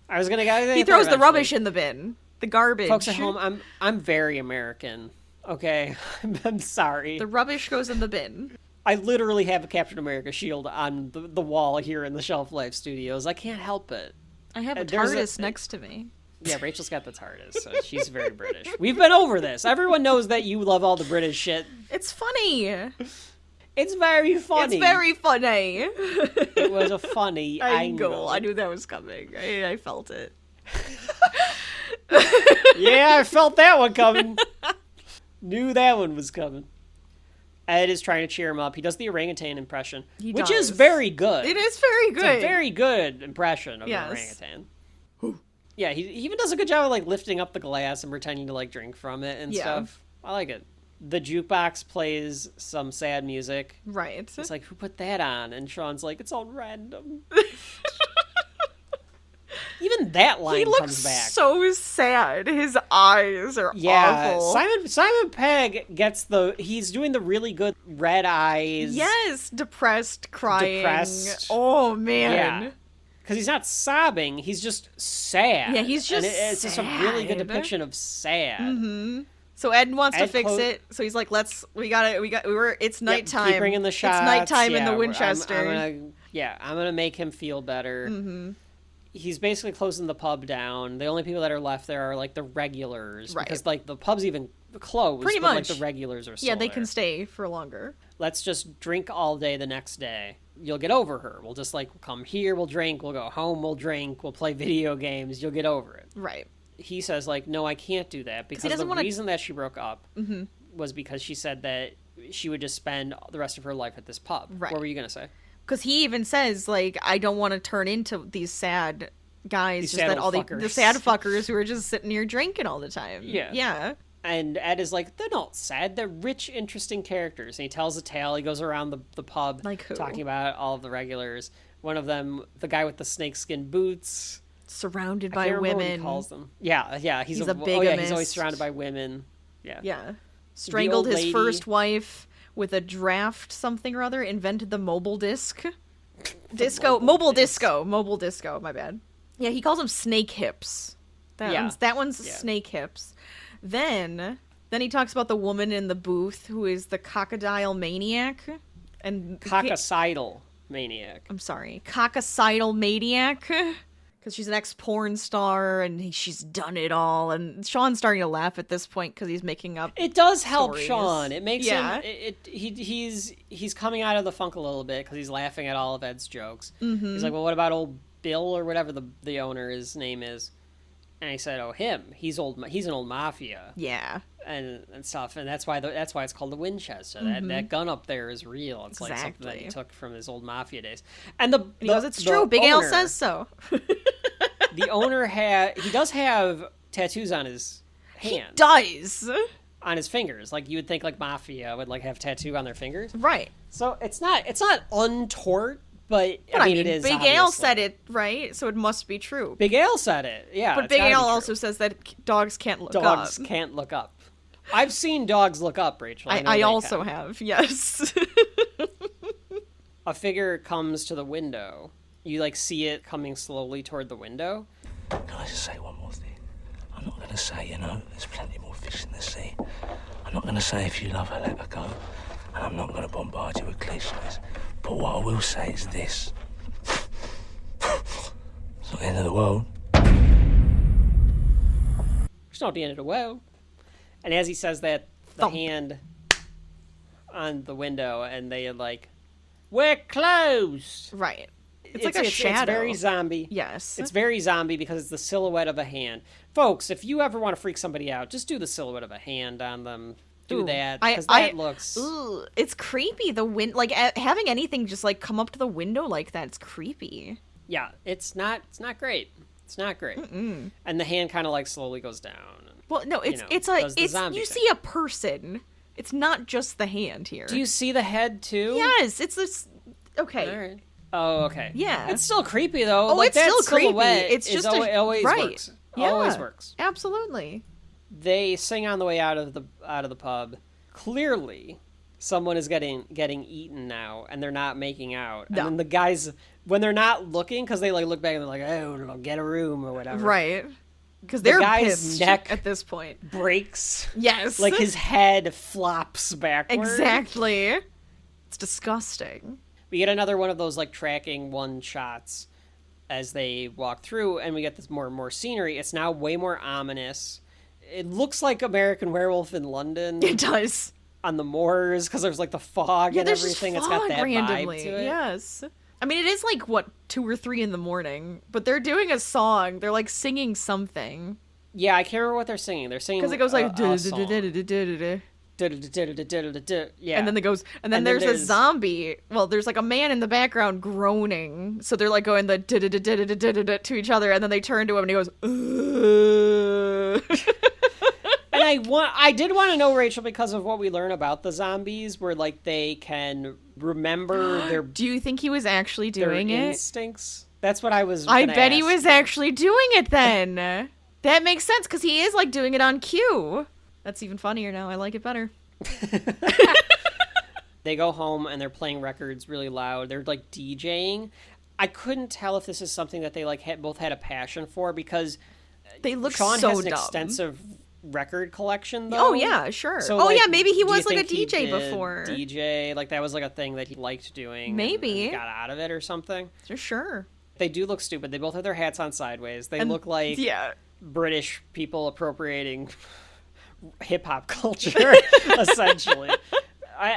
I was gonna go. He throws the rubbish in the bin. The garbage. Folks at home, I'm very American. Okay, I'm sorry. The rubbish goes in the bin. I literally have a Captain America shield on the wall here in the Shelf Life Studios. I can't help it. I have a TARDIS next to me. Yeah, Rachel's got the TARDIS, so she's very British. We've been over this. Everyone knows that you love all the British shit. It's funny. It's very funny. It's very funny. It was a funny angle. I knew that was coming. I felt it. Yeah, I felt that one coming. Knew that one was coming. Ed is trying to cheer him up. He does the orangutan impression, which is very good. It is very good. It's a very good impression of an orangutan. Yeah, he even does a good job of like lifting up the glass and pretending to like drink from it and stuff. I like it. The jukebox plays some sad music. Right. It's like, who put that on? And Shaun's like, it's all random. Even that line comes back. He looks so sad. His eyes are awful. Simon Pegg gets he's doing the really good red eyes. Yes, depressed, crying. Oh, man. Yeah. Because he's not sobbing, he's just sad. Yeah, he's just it's just a really good depiction of sad. Mm-hmm. So Ed wants to fix it. So he's like, it's nighttime. Keep bringing the shots. It's nighttime in the Winchester. I'm gonna make him feel better. Mm-hmm. He's basically closing the pub down. The only people that are left there are like the regulars. Right. Because like the pub's even closed. Pretty but, much. Like the regulars are still Yeah, they there. can stay for longer. Let's just drink all day the next day. You'll get over her. We'll just like come here, we'll drink, we'll go home, we'll drink, we'll play video games, you'll get over it. Right. He says like, no, I can't do that because the reason that she broke up was because she said that she would just spend the rest of her life at this pub. Right. What were you going to say? Because he even says like, I don't want to turn into these sad guys, the sad fuckers who are just sitting here drinking all the time. Yeah. Yeah. And Ed is like, they're not sad. They're rich, interesting characters. And he tells a tale. He goes around the pub talking about all of the regulars. One of them, the guy with the snakeskin boots. Surrounded by women. What he calls them. Yeah. He's a bigamist. Oh, yeah, he's always surrounded by women. Yeah. Yeah. Strangled his first wife with a draft something or other. Invented the mobile disc. Mobile disco, my bad. Yeah, he calls them snake hips. That one's snake hips. Then he talks about the woman in the booth who is the crocodile maniac. And coccicidal maniac. I'm sorry. Coccicidal maniac. Because she's an ex-porn star and she's done it all. And Shaun's starting to laugh at this point because he's making up It does help stories. Shaun. It makes him... He's coming out of the funk a little bit because he's laughing at all of Ed's jokes. Mm-hmm. He's like, well, what about old Bill or whatever the owner, his name is? And I said, oh, him. He's an old mafia. Yeah. and stuff, and that's why it's called the Winchester. That gun up there is real. It's like something that he took from his old mafia days. And he goes, it's true. Big Al says so. The owner he does have tattoos on his hands. He does. On his fingers, like you would think, like mafia would like have tattoo on their fingers, right? So it's not untort, but I mean it is. Big Al said it, right? So it must be true. Big Al said it, yeah. But Big Al also says that dogs can't look up. Dogs can't look up. I've seen dogs look up, Rachel. I also have, yes. A figure comes to the window. You like see it coming slowly toward the window. Can I just say one more thing? I'm not going to say, there's plenty more fish in the sea. I'm not going to say if you love her, let her go. And I'm not going to bombard you with cliches. But what I will say is this. It's not the end of the world. It's not the end of the world. And as he says that, the hand on the window, and they are like, we're closed. Right. It's like a shadow. It's very zombie. Yes. It's very zombie because it's the silhouette of a hand. Folks, if you ever want to freak somebody out, just do the silhouette of a hand on them. Do that, because that looks... Ooh, it's creepy. Having anything just, like, come up to the window like that, it's creepy. Yeah, it's not great. It's not great. Mm-mm. And the hand kind of, like, slowly goes down. Well, no, you see a person. It's not just the hand here. Do you see the head, too? Yes, it's this... Okay. All right. Oh, okay. Yeah. It's still creepy, though. Oh, it's still creepy. It's just it always works. Yeah, always works. Absolutely. They sing on the way out of the pub. Clearly, someone is getting eaten now, and they're not making out. No. And then the guys, when they're not looking, because they like look back and they're like, "Oh, get a room" or whatever. Right. Because they're guy's pissed neck at this point. Breaks. Yes. Like his head flops backward. Exactly. It's disgusting. We get another one of those like tracking one shots as they walk through, and we get this more and more scenery. It's now way more ominous. It looks like American Werewolf in London. It does. On the moors, because there's like the fog and everything. It's got that randomly. Vibe to it. Yes. I mean, it is like, 2 or 3 in the morning, but they're doing a song. They're like singing something. Yeah, I can't remember what they're singing. They're singing because it goes like yeah, and then it goes, and then there's a zombie. Well, there's like a man in the background groaning, so they're like going the to each other, and then they turn to him and he goes. And I did want to know, Rachel, because of what we learn about the zombies, where like they can remember their. Do you think he was actually doing it? Instincts. That's what I was. I bet he was actually doing it then. That makes sense because he is like doing it on cue. That's even funnier now. I like it better. They go home and they're playing records really loud. They're like DJing. I couldn't tell if this is something that they like both had a passion for because they look Shaun so has an dumb. extensive record collection though. Oh yeah, sure. So, oh like, yeah, maybe he was like a DJ before. DJ, like that was like a thing that he liked doing. Maybe and got out of it or something. For sure. They do look stupid. They both have their hats on sideways. They look like British people appropriating hip hop culture, essentially.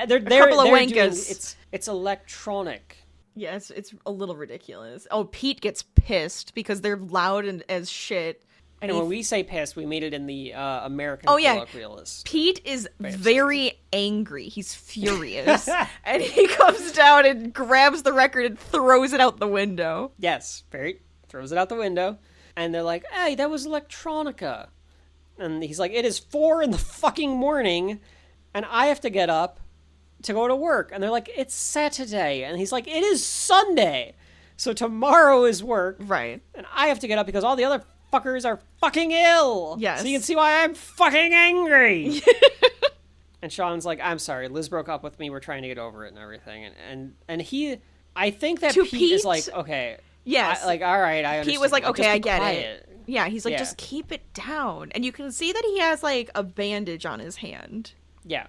They're wankas. It's electronic. Yeah, it's a little ridiculous. Oh, Pete gets pissed because they're loud and as shit. And when we say pissed, we made it in the American colloquialist. Pete is very angry. He's furious. And he comes down and grabs the record and throws it out the window. Yes, throws it out the window. And they're like, hey, that was electronica. And he's like, it is 4 in the fucking morning, and I have to get up to go to work. And they're like, it's Saturday. And he's like, it is Sunday. So tomorrow is work. Right. And I have to get up because all the other fuckers are fucking ill. Yes. So you can see why I'm fucking angry. And Shaun's like, I'm sorry, Liz broke up with me. We're trying to get over it and everything. And he, I think that Pete is like, okay. Yes. All right, I understand. Pete was like, okay, I get it. Yeah, he's like, Yeah. just keep it down. And you can see that he has like a bandage on his hand. Yeah.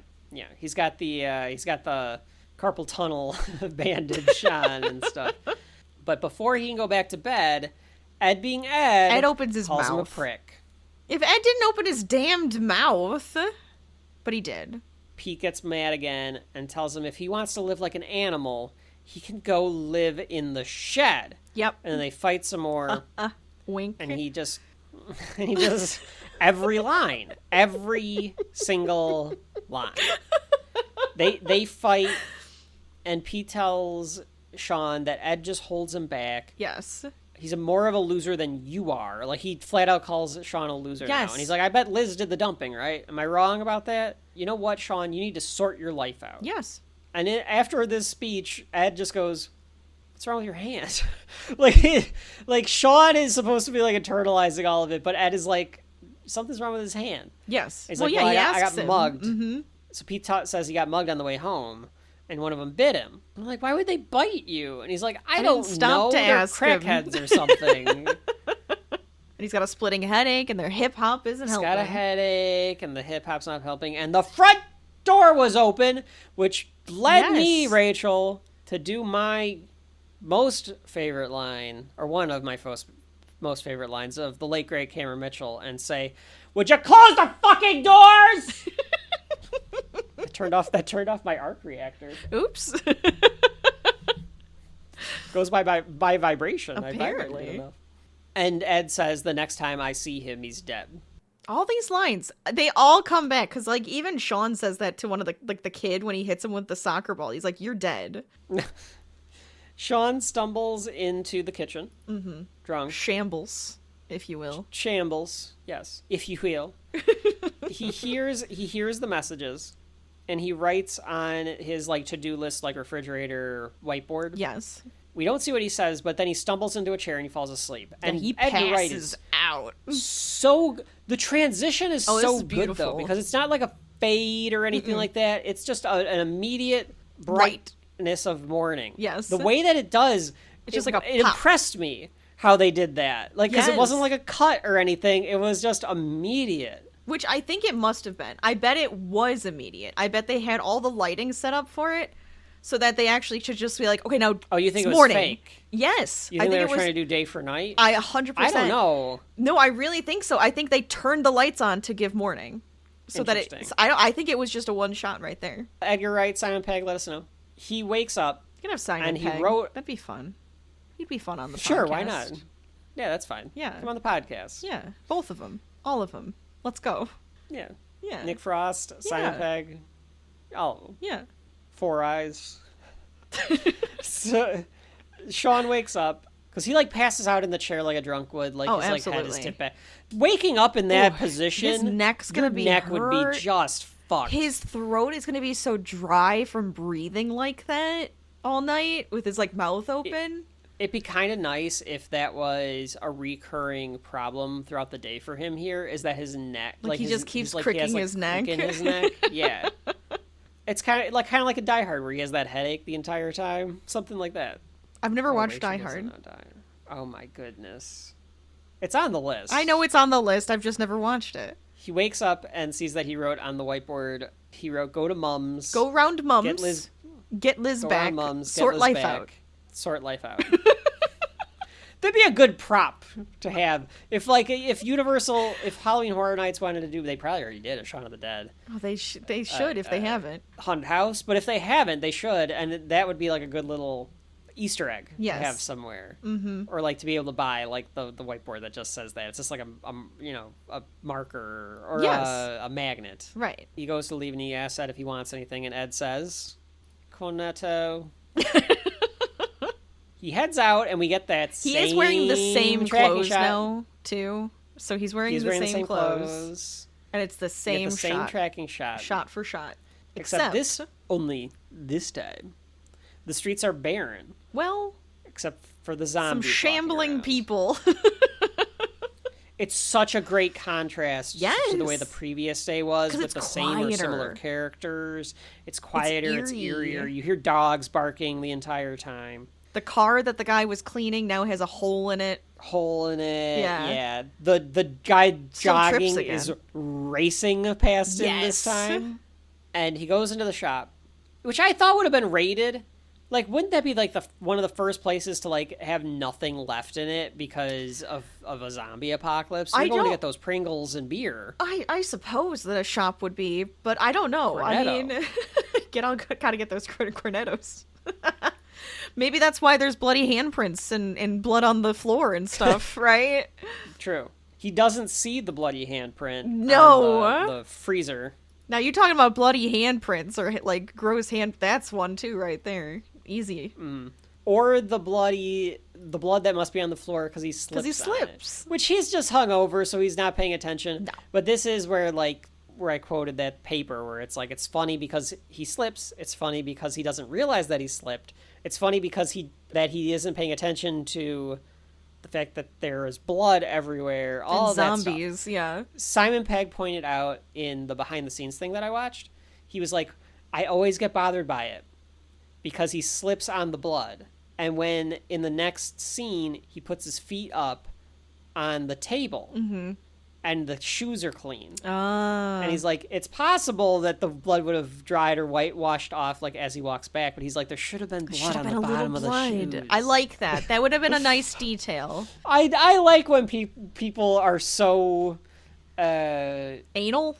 He's got the carpal tunnel bandage on and stuff. But before he can go back to bed, Ed being Ed opens his calls mouth. him a prick. If Ed didn't open his damned mouth, but he did. Pete gets mad again and tells him if he wants to live like an animal, he can go live in the shed. Yep. And then they fight some more. Wink. And he just And he does every line. Every single line. They fight, and Pete tells Shaun that Ed just holds him back. Yes. He's more of a loser than you are. Like, he flat out calls Shaun a loser now. And he's like, I bet Liz did the dumping, right? Am I wrong about that? You know what, Shaun? You need to sort your life out. Yes. And after this speech, Ed just goes, what's wrong with your hand? like Shaun is supposed to be, like, internalizing all of it, but Ed is like, something's wrong with his hand. Yes. He's like, I got mugged. Mm-hmm. So Pete says he got mugged on the way home. And one of them bit him. I'm like, why would they bite you? And he's like, I don't know. They're crackheads or something. And he's got a splitting headache, and their hip hop isn't helping. He's got a headache, and the hip hop's not helping. And the front door was open, which led me, Rachel, to do my most favorite line, or one of my most favorite lines of the late, great Cameron Mitchell, and say, would you close the fucking doors? That turned off my arc reactor. Oops. Goes by vibration. Apparently. I vibrated enough. And Ed says the next time I see him, he's dead. All these lines, they all come back, because like even Shaun says that to one of the kid when he hits him with the soccer ball. He's like, "You're dead." Shaun stumbles into the kitchen, drunk, shambles, if you will. Shambles, yes, if you will. He hears the messages. And he writes on his, like, to-do list, like, refrigerator whiteboard. Yes. We don't see what he says, but then he stumbles into a chair and he falls asleep. And he passes out. So, the transition is so good, though, because it's not like a fade or anything like that. It's just an immediate brightness of morning. Yes. The way that it does, it's just like a it pop. Impressed me how they did that. Like, because it wasn't like a cut or anything. It was just immediate. Which I think it must have been. I bet it was immediate. I bet they had all the lighting set up for it so that they actually should just be like, okay, now oh, you think it was morning. Fake? Yes. You think they were trying to do day for night? 100%. I don't know. No, I really think so. I think they turned the lights on to give morning. So that I think it was just a one shot right there. Edgar Wright, Simon Pegg, let us know. He wakes up. You can have Simon Pegg. He wrote... That'd be fun. He'd be fun on the podcast. Sure, why not? Yeah, that's fine. Yeah. Come on the podcast. Yeah, both of them. All of them. Let's go. Yeah. Yeah. Nick Frost, Simon Pegg, all of them. Yeah. Four Eyes. So Shaun wakes up because he like passes out in the chair like a drunk would, like his like head is tipped back. Waking up in that position, his neck's gonna be neck hurt. would be just fucked. His throat is gonna be so dry from breathing like that all night with his like mouth open. It'd be kind of nice if that was a recurring problem throughout the day for him here, is that his neck... Like he just keeps cricking his neck? In his neck. Yeah. It's kind of like a Die Hard where he has that headache the entire time. Something like that. I've never watched Die Hard. Oh my goodness. It's on the list. I know it's on the list. I've just never watched it. He wakes up and sees that he wrote on the whiteboard, he wrote, go to Mum's. Go round Mum's. Get Liz back. Mum's, sort life out. Sort life out. That'd be a good prop to have. If Halloween Horror Nights wanted to do, they probably already did a Shaun of the Dead. Oh, they should if they haven't. Haunted House, but if they haven't, they should, and that would be like a good little Easter egg to have somewhere, or like to be able to buy like the whiteboard that just says that. It's just like a marker or a magnet. Right. He goes to leave and he asks Ed if he wants anything, and Ed says, "Cornetto." He heads out, and we get that same He is wearing the same clothes shot. now, too. So he's wearing the same clothes. And it's the same shot. Same tracking shot. Shot for shot. Except this time, the streets are barren. Well... Except for the zombies. Some shambling people. It's such a great contrast to the way the previous day was, with the same or similar characters. It's quieter, it's eerier. You hear dogs barking the entire time. The car that the guy was cleaning now has a hole in it. Yeah. The guy jogging is racing past him this time. And he goes into the shop, which I thought would have been raided. Like, wouldn't that be like one of the first places to like have nothing left in it because of a zombie apocalypse? You're going to get those Pringles and beer. I suppose that a shop would be, but I don't know. Cornetto. I mean, gotta get those cornettos. Maybe that's why there's bloody handprints and blood on the floor and stuff, right? True. He doesn't see the bloody handprint No. on the freezer. Now you're talking about bloody handprints or like gross hand. That's one too, right there. Easy. Or the blood that must be on the floor because he slips. Because he slips. Which he's just hung over, so he's not paying attention. No. But this is where I quoted that paper where it's like, it's funny because he slips. It's funny because he doesn't realize that he slipped. It's funny because he isn't paying attention to the fact that there is blood everywhere. All and that zombies, stuff. yeah. Simon Pegg pointed out in the behind the scenes thing that I watched, he was like, I always get bothered by it because he slips on the blood. And when in the next scene, he puts his feet up on the table and the shoes are clean. And he's like, it's possible that the blood would have dried or whitewashed off like as he walks back, but he's like, there should have been blood on the bottom of the shoes. I like that. That would have been a nice detail. I like when people are so Anal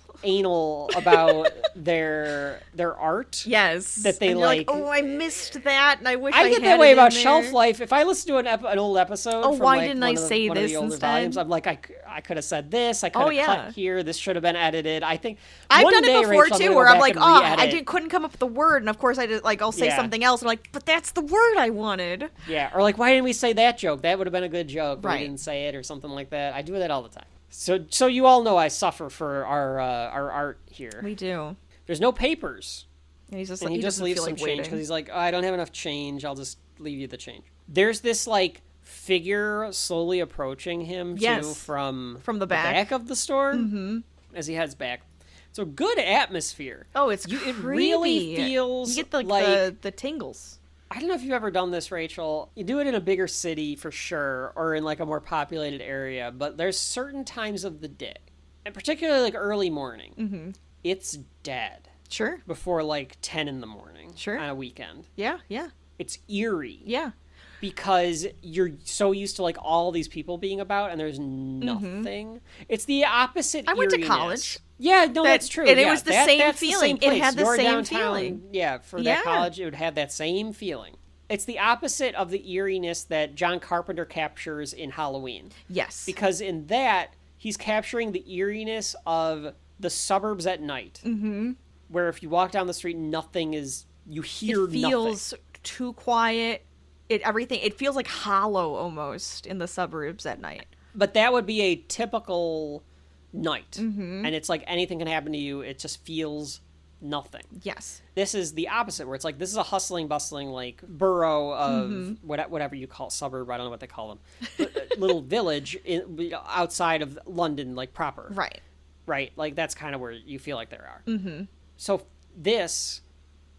about their art. Yes. That they and you're like, oh, I missed that, and I wish I get had that way it about in Shelf there. Life. If I listen to an old episode, Oh, from why like didn't one I of the, say one of this the older instead? volumes, I'm like, I could have said this. I could have cut here. This should have been edited. I think I've one done day, it before Rachel, too, where I'm like, oh, couldn't come up with the word, and of course I just like I'll say something else. And I'm like, but that's the word I wanted. Yeah, or like, why didn't we say that joke? That would have been a good joke, but right. we didn't say it or something like that. I do that all the time. So you all know I suffer for our art here. We do. There's no papers. And he's just and like, he just leaves some like change because he's like, oh, I don't have enough change. I'll just leave you the change. There's this like figure slowly approaching him too from the back of the store as he heads back. So good atmosphere. Oh, it really feels you get like the tingles. I don't know if you've ever done this, Rachel. You do it in a bigger city for sure, or in like a more populated area, but there's certain times of the day, and particularly like early morning, it's dead. Sure. Before like 10 in the morning. Sure. On a weekend. Yeah, yeah. It's eerie. Yeah. Because you're so used to like all these people being about and there's nothing. It's the opposite I went to eeriness. college. Yeah, no, that's true. And yeah, it was the same feeling. It had the Your same downtown, feeling. Yeah, for that college, it would have that same feeling. It's the opposite of the eeriness that John Carpenter captures in Halloween. Yes. Because in that, he's capturing the eeriness of the suburbs at night. Mm-hmm. Where if you walk down the street, you hear nothing. It feels too quiet. It feels like hollow almost in the suburbs at night. But that would be a typical night. Mm-hmm. And it's like anything can happen to you. It just feels nothing. Yes. This is the opposite, where it's like, this is a hustling, bustling, like, borough of whatever you call it, suburb, I don't know what they call them. Little village outside of London, like, proper. Right. Right? Like, that's kind of where you feel like there are. Mm-hmm. So this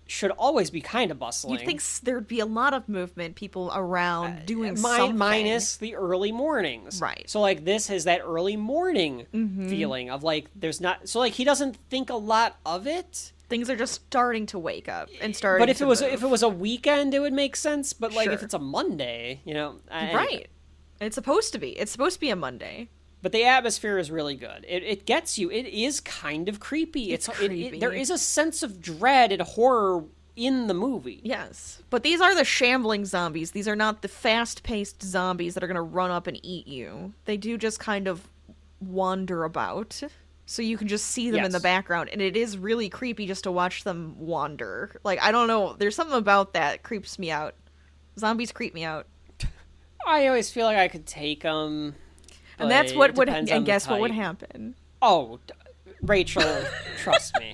should always be kind of bustling. You'd think there'd be a lot of movement, people around doing something. Minus the early mornings. Right. So, like, this has that early morning feeling of, like, there's not... So, like, he doesn't think a lot of it. Things are just starting to wake up and starting But if to it was a weekend, it would make sense. But, like, Sure. if it's a Monday, you know... Right. It's supposed to be. It's supposed to be a Monday. But the atmosphere is really good. It gets you. It is kind of creepy. It's creepy. There is a sense of dread and horror in the movie. Yes. But these are the shambling zombies. These are not the fast-paced zombies that are going to run up and eat you. They do just kind of wander about. So you can just see them in the background. And it is really creepy just to watch them wander. Like, I don't know. There's something about that creeps me out. Zombies creep me out. I always feel like I could take them. And that's what would... And guess what would happen? Oh, Rachel, trust me.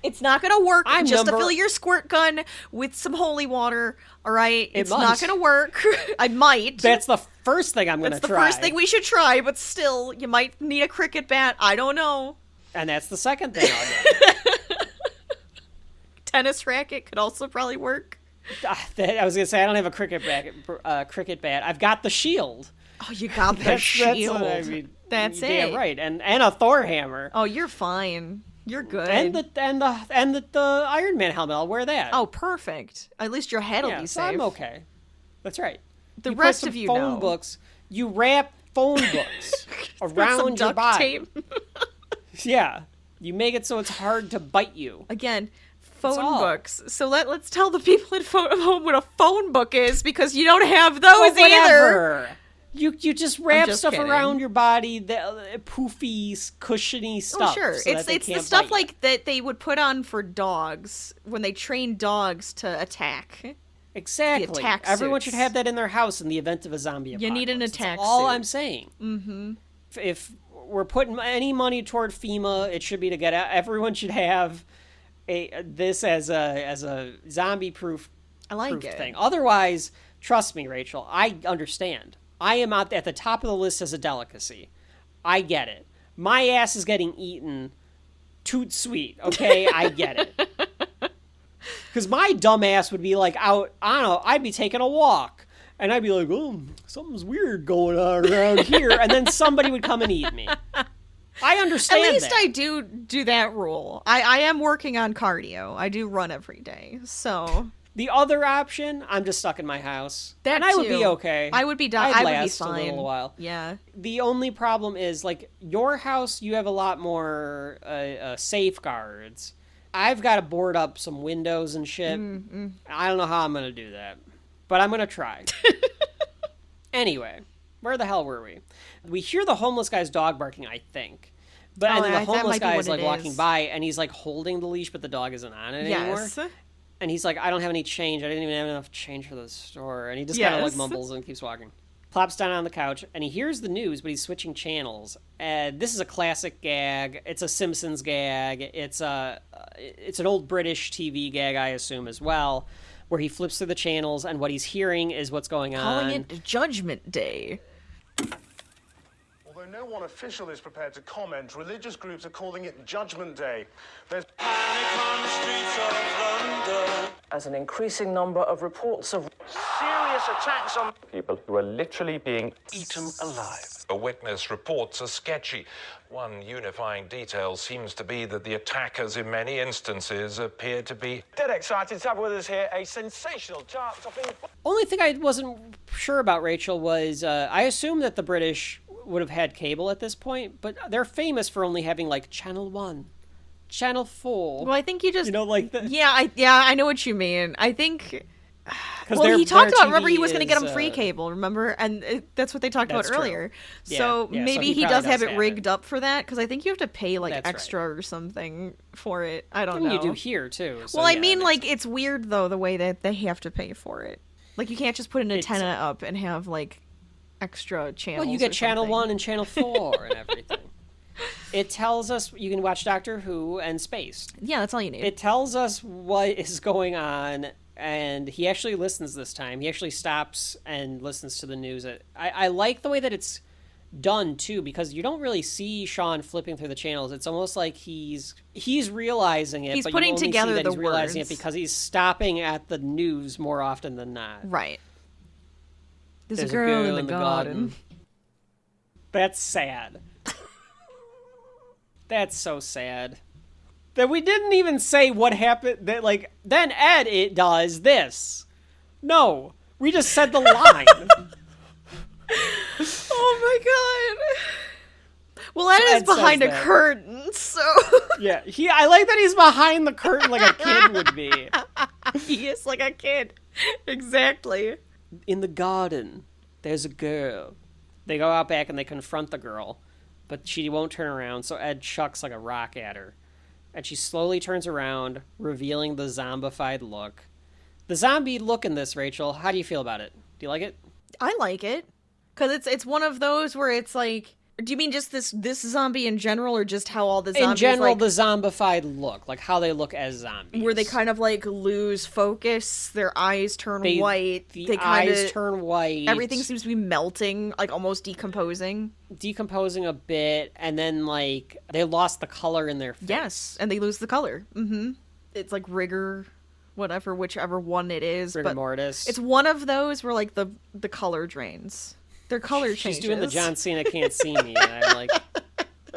It's not going to work to fill your squirt gun with some holy water, all right? It's not going to work. I might. That's the first thing I'm going to try. That's the first thing we should try, but still, you might need a cricket bat. I don't know. And that's the second thing I'll get. Tennis racket could also probably work. I was going to say, I don't have a cricket bat. I've got the shield. Oh, you got the shield. That's what I mean. That's it. Damn right. And a Thor hammer. Oh, you're fine. You're good. And the Iron Man helmet. I'll wear that. Oh, perfect. At least your head will be so safe. I'm okay. That's right. The rest of you know. Phone books. You wrap phone books around your body. Tape. Yeah. You make it so it's hard to bite you. Again, phone books. So let's tell the people at home what a phone book is, because you don't have those either. You just wrap just stuff kidding. around your body, the poofy, cushiony stuff. Oh, sure. So It's the stuff like that they would put on for dogs when they train dogs to attack. Exactly. The attack Everyone suits. should have that in their house in the event of a zombie apocalypse. You need an attack That's all suit. I'm saying. Mm-hmm. If we're putting any money toward FEMA, it should be to get out. Everyone should have this as a zombie-proof I like it. thing. Otherwise, trust me, Rachel, I understand. I am at the top of the list as a delicacy. I get it. My ass is getting eaten toot sweet, okay? I get it. Because my dumb ass would be like out, I don't know, I'd be taking a walk. And I'd be like, oh, something's weird going on around here. And then somebody would come and eat me. I understand At least that. I do that rule. I am working on cardio. I do run every day, so... The other option, I'm just stuck in my house. That and I would be too. okay. I would be I'd I would be last fine. a little while. Yeah. The only problem is, like, your house, you have a lot more safeguards. I've got to board up some windows and shit. I don't know how I'm going to do that. But I'm going to try. Anyway, where the hell were we? We hear the homeless guy's dog barking, I think. But and then the homeless guy is, like, walking by, and he's, like, holding the leash, but the dog isn't on it anymore. Yes. And he's like, I don't have any change. I didn't even have enough change for the store. And he just kind of like mumbles and keeps walking. Plops down on the couch, and he hears the news, but he's switching channels. And this is a classic gag. It's a Simpsons gag. It's an old British TV gag, I assume, as well, where he flips through the channels, and what he's hearing is what's going on. Calling it Judgment Day. Although no one official is prepared to comment, religious groups are calling it Judgment Day. There's panic on the streets of London as an increasing number of reports of serious attacks on people who are literally being eaten alive. A witness reports are sketchy. One unifying detail seems to be that the attackers in many instances appear to be... Dead excited to have with us here a sensational chart-topping... Only thing I wasn't sure about, Rachel, was I assume that the British would have had cable at this point, but they're famous for only having, like, Channel 1, Channel 4. Well, I think you just... You know, like... Yeah, I know what you mean. I think... Well, he talked about, remember, TV he was going to get him is, free cable, remember? And that's what they talked about That's true. earlier. Yeah, So yeah, so maybe he he probably does have does it have rigged it. up for that, because I think you have to pay, like, That's extra or something for it. I don't know. You do here, too. So Well, I yeah, mean, that like, makes it's weird, though, the way that they have to pay for it. Like, you can't just put an antenna up and have, like, extra channels. Well, you get or Channel something. 1 and Channel 4 and everything. It tells us you can watch Doctor Who and Spaced. Yeah, that's all you need. It tells us what is going on, and he actually listens this time. He actually stops and listens to the news. I like the way that it's done, too, because you don't really see Shaun flipping through the channels. It's almost like he's realizing it, He's but putting you only together see that the he's realizing it words. because he's stopping at the news more often than not. Right. There's a girl in the garden. That's sad. That's so sad. That we didn't even say what happened. That, like, then Ed, it does this. No, we just said the line. Oh my god. Well, Ed is Ed says behind a that. curtain, so Yeah, I like that he's behind the curtain like a kid would be. he is like a kid. Exactly. In the garden, there's a girl. They go out back and they confront the girl, but she won't turn around, so Ed chucks like a rock at her. And she slowly turns around, revealing the zombified look. The zombie look in this, Rachel, how do you feel about it? Do you like it? I like it. Because it's one of those where it's like... Do you mean just this zombie in general, or just how all the zombies... In general, like, the zombified look, like how they look as zombies. where they kind of like lose focus, their eyes turn white. The they eyes turn white. Everything seems to be melting, like almost decomposing. Decomposing a bit, and then like they lost the color in their face. Yes, and they lose the color. Mm-hmm. It's like rigor, whatever, whichever one it is. Rigor but mortis. it's one of those where like the color drains. Their color changes. She's doing the John Cena can't see me, and I'm like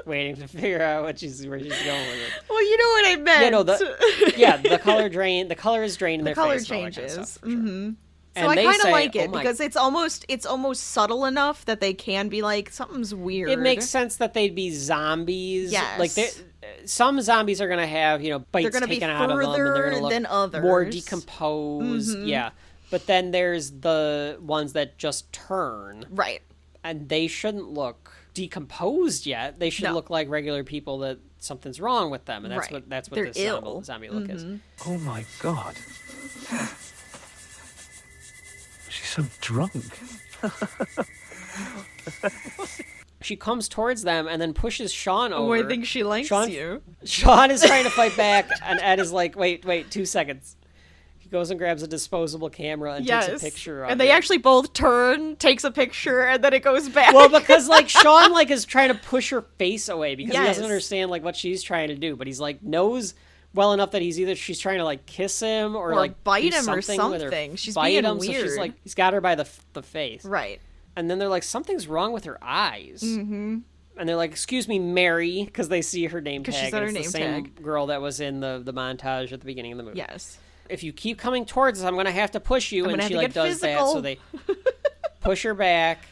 waiting to figure out where she's going with it. Well, you know what I meant. Yeah, the color drain. The color is drained in the their color face. And all that kind of changes. stuff, for sure. Mm-hmm. So And I they kind of say, like it "Oh my-" because it's almost subtle enough that they can be like something's weird. It makes sense that they'd be zombies. Yes. Like some zombies are gonna have bites gonna be taken out of them, and they're further gonna look than others. more decomposed. Mm-hmm. Yeah, but then there's the ones that just turn. Right. and they shouldn't look decomposed yet. They should look like regular people that something's wrong with them, and that's what They're this ill. zombie look is. Oh my God. She's so drunk. She comes towards them and then pushes Shaun over. Oh, I think she likes you. Shaun is trying to fight back, and Ed is like, wait, 2 seconds. He goes and grabs a disposable camera and takes a picture of it. And they actually both turn, takes a picture, and then it goes back. Well, because, like, Shaun, like, is trying to push her face away because he doesn't understand, like, what she's trying to do. But he's, like, knows well enough that she's trying to, like, kiss him or like, bite do him or something with her, something. She's bite being him, weird. So she's, like, he's got her by the face. Right. And then they're like, something's wrong with her eyes. Mm-hmm. And they're like, excuse me, Mary, because they see her name tag. She's got her name the same girl that was in the montage at the beginning of the movie. Yes. If you keep coming towards us, I'm going to have to push you. And she, like, does physical. that. So they push her back,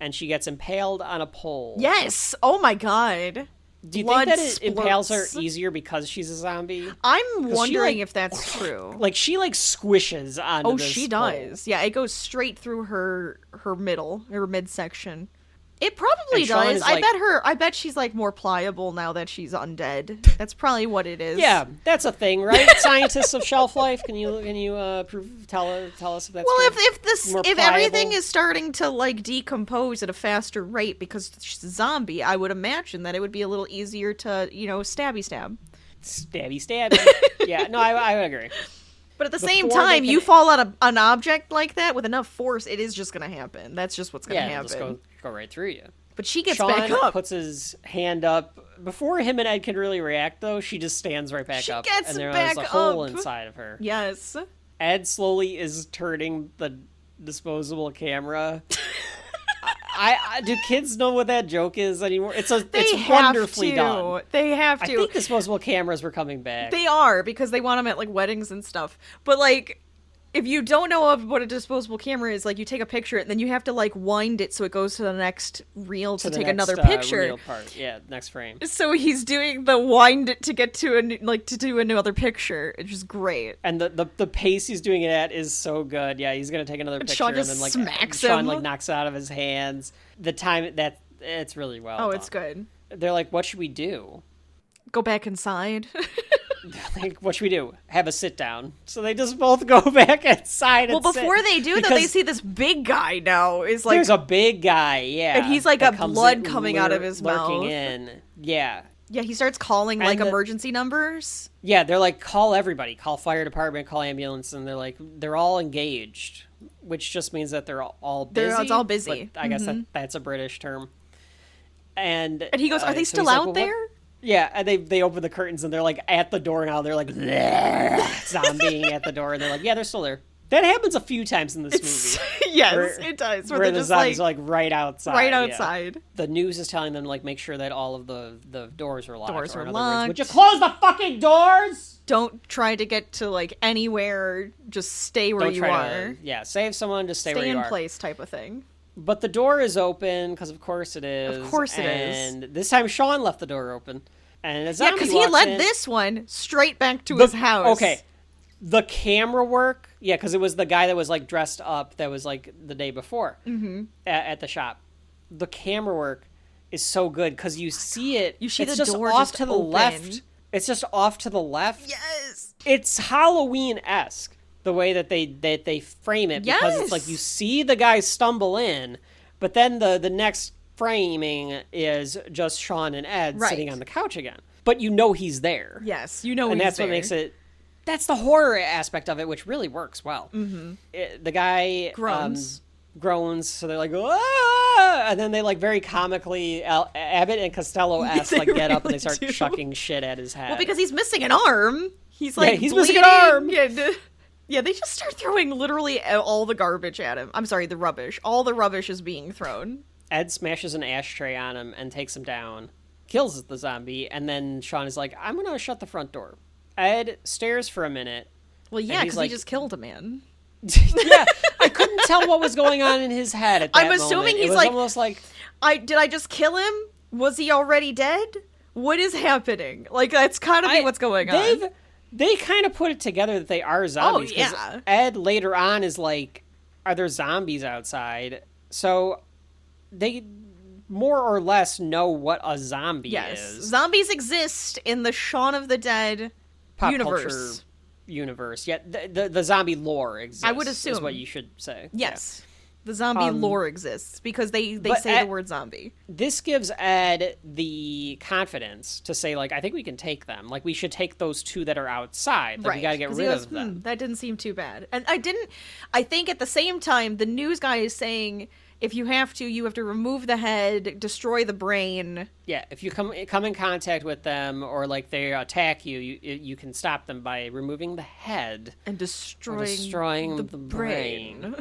and she gets impaled on a pole. Yes. Oh, my God. Do you think that it impales her easier because she's a zombie? I'm wondering if that's true. Like, she, like, squishes onto this she pole. does. Yeah, it goes straight through her midsection. It probably And Shaun does. is I bet she's, like, more pliable now that she's undead. That's probably what it is. Yeah, that's a thing, right? Scientists of shelf life, can you tell us if that's well, true? if everything is starting to, like, decompose at a faster rate because she's a zombie, I would imagine that it would be a little easier to, stabby stab. Stabby. Yeah, no, I would agree. But at the same time, you fall on an object like that with enough force, it is just going to happen. That's just what's going to happen. Just go right through you. But she gets Shaun back up. puts his hand up. Before him and Ed can really react, though, she just stands right back up. And there's a hole inside of her. Yes. Ed slowly is turning the disposable camera. Do kids know what that joke is anymore? It's wonderfully done. They have to. I think disposable cameras were coming back. They are, because they want them at, like, weddings and stuff. But, like, if you don't know what a disposable camera is, like, you take a picture and then you have to, like, wind it so it goes to the next reel to take another picture. Reel part. Yeah, next frame. So he's doing the wind it to get to to do another picture. It's just great. And the pace he's doing it at is so good. Yeah, he's gonna take another picture Shaun just and then, like, smacks Shaun him. like knocks it out of his hands. The time it's really well done. It's good. They're like, what should we do? Go back inside. Like, what should we do? Have a sit down. So they just both go back inside. Well, before they do, though, they see this big guy now. Is like there's a big guy, yeah, and he's like got blood coming out of his lurking mouth. in, yeah. Yeah, he starts calling like emergency numbers. Yeah, they're like, call everybody, call fire department, call ambulance, and they're all engaged, which just means that they're all busy. It's all busy. But I guess that's a British term. And he goes, "Are they still like, out there?" Yeah, and they open the curtains and they're like at the door now. They're like zombieing at the door, and they're like, yeah, they're still there. That happens a few times in this movie. Yes, it does. Where the zombies are like right outside. Right outside. Yeah. The news is telling them to, like, make sure that all of the doors are locked. Doors are locked. locked. Would you close the fucking doors? Don't try to get to, like, anywhere. Just stay where you are. Save someone, just stay where you are. Stay in place type of thing. But the door is open, because of course it is. Of course it is. And this time Shaun left the door open. And a zombie because he led this one straight back to his house. Okay. The camera work, because it was the guy that was, like, dressed up that was, like, the day before at the shop. The camera work is so good, because you see it. You see it's the just door off just to the open. left. It's just off to the left. Yes. It's Halloween-esque, the way that they frame it, because it's like you see the guy stumble in, but then the next framing is just Shaun and Ed sitting on the couch again. But you know he's there. Yes, you know and he's that's there. what makes it. That's the horror aspect of it, which really works well. Mm-hmm. The guy groans, so they're like, ah! And then they, like, very comically Abbott and Costello-esque, like, get up and they start chucking shit at his head. Well, because he's missing an arm. He's like, he's bleeding. missing an arm. Yeah, they just start throwing literally all the garbage at him. I'm sorry, the rubbish. All the rubbish is being thrown. Ed smashes an ashtray on him and takes him down, kills the zombie, and then Shaun is like, I'm gonna shut the front door. Ed stares for a minute. Well, yeah, because he just killed a man. Yeah, I couldn't tell what was going on in his head at that I'm assuming moment. he's it was like, almost like, did I just kill him? Was he already dead? What is happening? Like, that's kind of what's going on. They kind of put it together that they are zombies. Oh, yeah. Ed later on is like, are there zombies outside? So they more or less know what a zombie is. Zombies exist in the Shaun of the Dead Pop universe. Culture universe. Yeah, the zombie lore exists. I would assume. Is what you should say. Yes. Yeah. The zombie lore exists because they say the word zombie. This gives Ed the confidence to say, like, I think we can take them. Like, we should take those two that are outside. Like, right. We gotta get rid of them. That didn't seem too bad. And I think at the same time, the news guy is saying, if you have to remove the head, destroy the brain. Yeah, if you come in contact with them or like they attack you can stop them by removing the head and destroying the brain.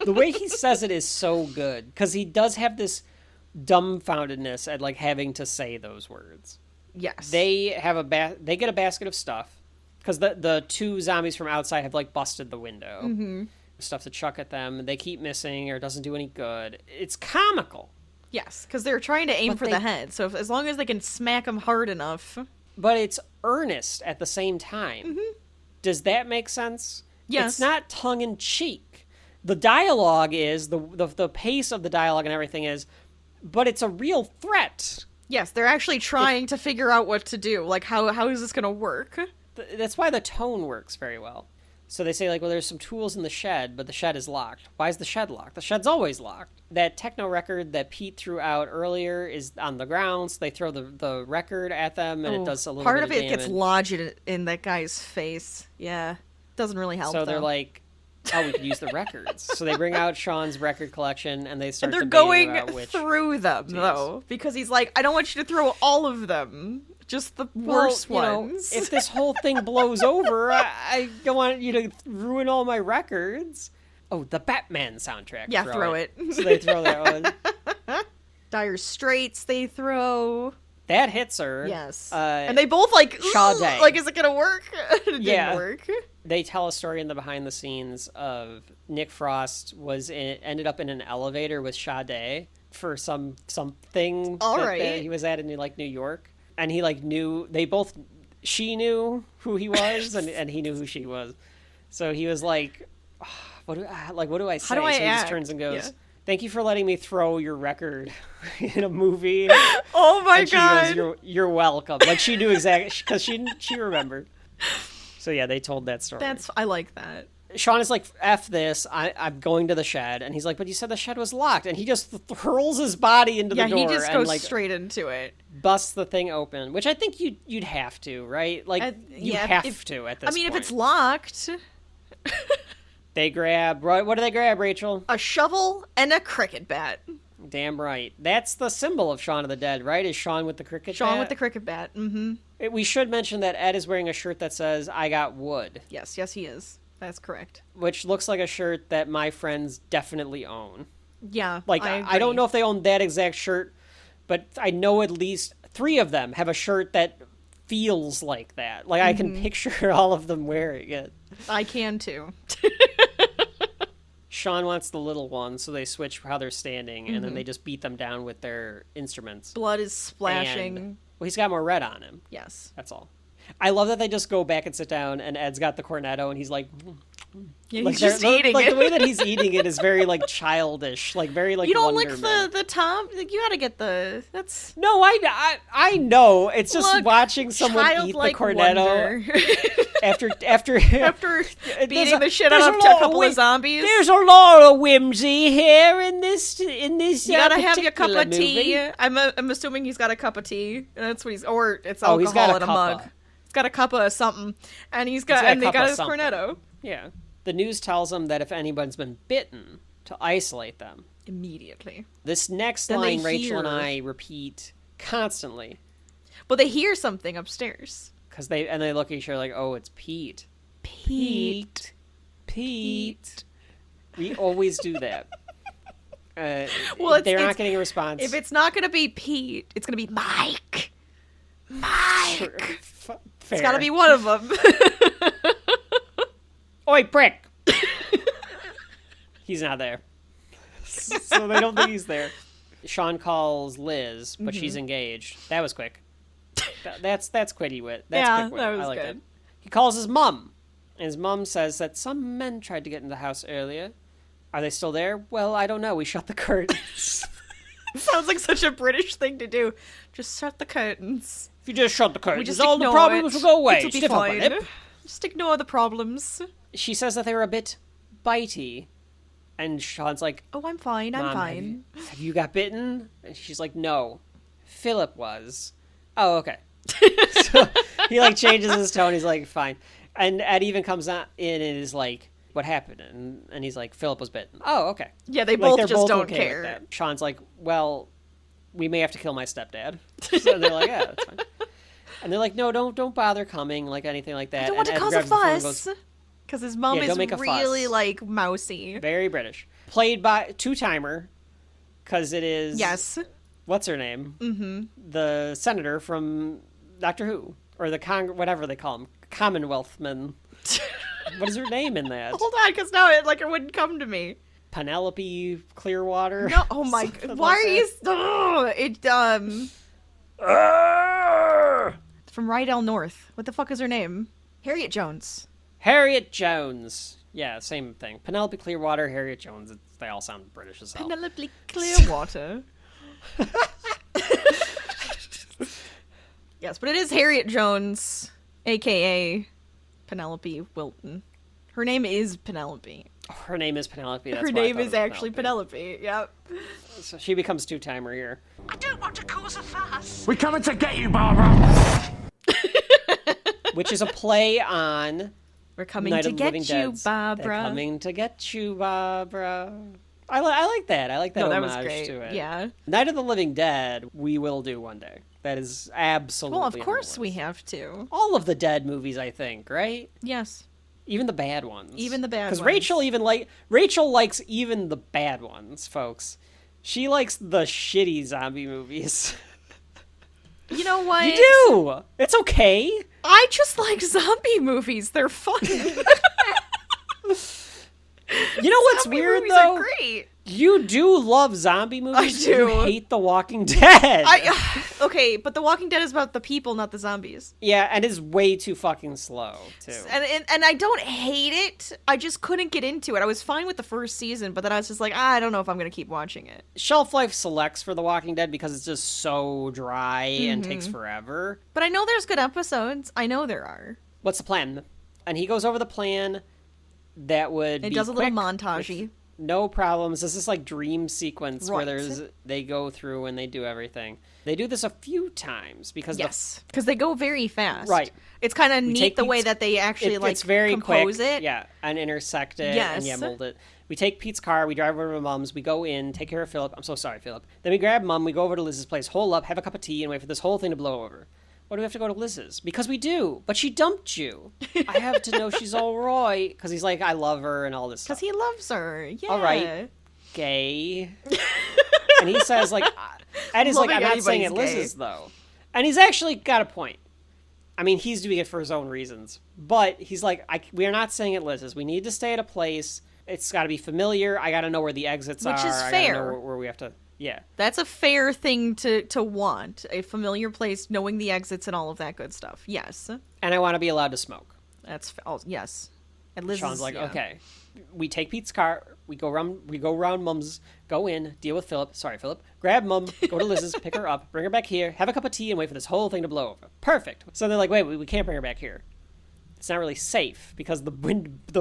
The way he says it is so good because he does have this dumbfoundedness at like having to say those words. Yes, they have they get a basket of stuff because the two zombies from outside have like busted the window. Mm-hmm. Stuff to chuck at them. They keep missing or it doesn't do any good. It's comical. Yes, because they're trying to aim for the head. So as long as they can smack them hard enough. But it's earnest at the same time. Mm-hmm. Does that make sense? Yes. It's not tongue-in-cheek. The dialogue is, the pace of the dialogue and everything is, but it's a real threat. Yes, they're actually trying to figure out what to do. Like, how is this going to work? That's why the tone works very well. So they say, like, well, there's some tools in the shed, but the shed is locked. Why is the shed locked? The shed's always locked. That techno record that Pete threw out earlier is on the ground, so they throw the record at them, and it does a little bit of damage. Part of it gets lodged in that guy's face. Yeah. Doesn't really help, So they're like, oh, we could use the records. So they bring out Shaun's record collection, and they start debating about which... through them, though, because he's like, I don't want you to throw all of them. Just the worst ones. If this whole thing blows over, I don't want you to ruin all my records. Oh, the Batman soundtrack. Yeah, throw it. So they throw that one. Dire Straits they throw. That hits her. Yes. And they both like, like, is it going to work? It didn't work. They tell a story in the behind the scenes of Nick Frost ended up in an elevator with Sade for something that he was at in like New York. And he like she knew who he was and he knew who she was. So he was like, oh, what do I say? How do I so he act? just turns and goes, thank you for letting me throw your record in a movie. Oh my God. Goes, you're welcome. Like she knew exactly because she remembered. So yeah, they told that story. I like that. Shaun is like, F this, I'm going to the shed. And he's like, but you said the shed was locked. And he just hurls his body into the door. Yeah, he just goes like, straight into it. Busts the thing open, which I think you'd have to, right? Like, you have to at this point. I mean, if it's locked... They grab... What do they grab, Rachel? A shovel and a cricket bat. Damn right. That's the symbol of Shaun of the Dead, right? Is Shaun with the cricket bat? Shaun with the cricket bat, mm-hmm. We should mention that Ed is wearing a shirt that says, I got wood. Yes, he is. That's correct. Which looks like a shirt that my friends definitely own. Yeah, like I don't know if they own that exact shirt, but I know at least 3 of them have a shirt that feels like that. Like I can picture all of them wearing it. I can too. Shaun wants the little one, so they switch how they're standing, and then they just beat them down with their instruments. Blood is splashing. Well, he's got more red on him. Yes. That's all. I love that they just go back and sit down, and Ed's got the cornetto, and he's like... Yeah, he's just eating it. Like, the way that he's eating it is very, like, childish. Like, very, like, you don't Wonderman. Like the top? Like, you gotta get the... That's... No, I know. It's just watching someone eat the cornetto after beating the shit out of a couple of zombies. There's a lot of whimsy here in this. You gotta have your cup of tea. I'm assuming he's got a cup of tea. That's what or it's alcohol in a mug. He's got a cup of something, and they got his cornetto. Yeah. The news tells them that if anyone's been bitten, to isolate them immediately. This next line, Rachel and I repeat constantly. But they hear something upstairs. Because they look at each other like, oh, it's Pete. Pete. We always do that. Well, they're not getting a response. If it's not going to be Pete, it's going to be Mike. Fair. It's got to be one of them. Oi, prick! He's not there. So they don't think he's there. Shaun calls Liz, but she's engaged. That was quick. That's quitty wit. That's quick wit. That was I like good. That. He calls his mom. And his mom says that some men tried to get in the house earlier. Are they still there? Well, I don't know. We shut the curtains. Sounds like such a British thing to do. Just shut the curtains. If you just shut the curtains, just all the ignore problems will go away. It'll be Stiff upper fine. lip. Just ignore the problems. She says that they were a bit bitey. And Shaun's like, Oh, I'm fine. I'm Mom, fine. Have you got bitten? And she's like, no. Philip was. Oh, okay. So he like changes his tone. He's like, fine. And Ed even comes in and is like, what happened? And he's like, Philip was bitten. Oh, okay. Yeah, they Like, both they're just both don't okay care. with that. Shaun's like, well, we may have to kill my stepdad. So they're like, yeah, that's fine. And they're like, no, don't bother coming, like anything like that. I don't want and to Ed cause a grabs the phone and fuss. goes, Because his mom Yeah, is don't make a really, fuss. like, mousy. very British. Played by two-timer, because it is... Yes. What's her name? Mm-hmm. The senator from Doctor Who. Or the whatever they call him. Commonwealthman. What is her name in that? Hold on, because now it wouldn't come to me. Penelope Clearwater? No, oh my god. Why are you... It's from Rydell North. What the fuck is her name? Harriet Jones. Harriet Jones. Yeah, same thing. Penelope Clearwater, Harriet Jones. They all sound British as hell. Penelope Clearwater. Yes, but it is Harriet Jones, a.k.a. Penelope Wilton. Her name is Penelope. Her name is Penelope. That's Her why I name thought it is was actually Penelope. Yep. So she becomes two-timer here. I don't want to cause a fuss. We're coming to get you, Barbara. Which is a play on We're coming Night to of the get Living you, Dead's Barbara. They're coming to get you, Barbara. I like that. I like that No, that homage was great. to it. Yeah. Night of the Living Dead, we will do one day. That is absolutely Well, of on the course we list. have to. All of the Dead movies, I think, right? Yes. Even the bad ones. Even the bad ones. Because Rachel likes even the bad ones, folks. She likes the shitty zombie movies. You know what? You do. It's okay. I just like zombie movies. They're fun. You know what's Zombie weird movies though? are great. You do love zombie movies. I do. You hate The Walking Dead. Okay, but The Walking Dead is about the people, not the zombies. Yeah, and it's way too fucking slow too. And I don't hate it. I just couldn't get into it. I was fine with the first season, but then I was just like, I don't know if I'm going to keep watching it. Shelf Life selects for The Walking Dead because it's just so dry and takes Mm-hmm. forever. But I know there's good episodes. I know there are. What's the plan? And he goes over the plan that would It be does a little quick, montage-y. with no problems. This is like dream sequence where Right. they go through and they do everything. They do this a few times because Yes, because they go very fast. Right. It's kind of We neat take the way Pete's- that they actually it's very compose quick, it. yeah, and intersect it, and Yes. mold it. We take Pete's car, we drive over to Mom's, we go in, take care of Philip. I'm so sorry, Philip. Then we grab Mom, we go over to Liz's place, hole up, have a cup of tea, and wait for this whole thing to blow over. Why do we have to go to Liz's? Because we do. But she dumped you. I have to know she's all right. Because he's like, I love her and all this stuff. Because he loves her. Yeah. All right. Gay. And he says, like, Ed is like, Loving I'm not saying it anybody's Liz's, though. And he's actually got a point. I mean, he's doing it for his own reasons. But he's like, we are not saying it Liz's. We need to stay at a place. It's got to be familiar. I got to know where the exits are. Which is I fair. gotta know where we have to... Yeah. That's a fair thing to want. A familiar place, knowing the exits and all of that good stuff. Yes. And I want to be allowed to smoke. That's... Oh, yes. And Liz Shaun's is, like, yeah. okay. We take Pete's car. We go around Mum's. Go in. Deal with Philip. Sorry, Philip. Grab Mum. Go to Liz's. Pick her up. Bring her back here. Have a cup of tea and wait for this whole thing to blow over. Perfect. So they're like, wait, we can't bring her back here. It's not really safe because the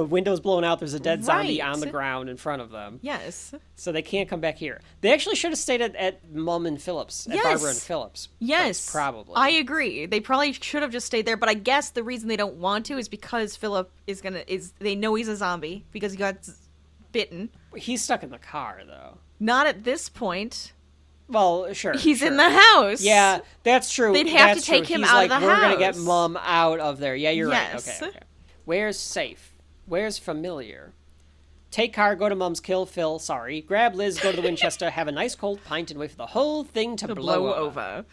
window's blown out. There's a dead zombie Right. on the ground in front of them. Yes. So they can't come back here. They actually should have stayed at Mum and Philip's. At Yes. Barbara and Philip's. Yes. Probably. I agree. They probably should have just stayed there, but I guess the reason they don't want to is because Philip they know he's a zombie because he got bitten. He's stuck in the car, though. Not at this point. Well, sure. He's sure. in the house. Yeah, that's true. They'd have That's to take true. him He's out of like, the we're gonna get house. Mom out of there. Yeah, you're Yes. right. Okay. Where's safe? Where's familiar? Take car, go to Mum's, kill Phil. Sorry. Grab Liz, go to the Winchester, have a nice cold pint, and wait for the whole thing to blow over.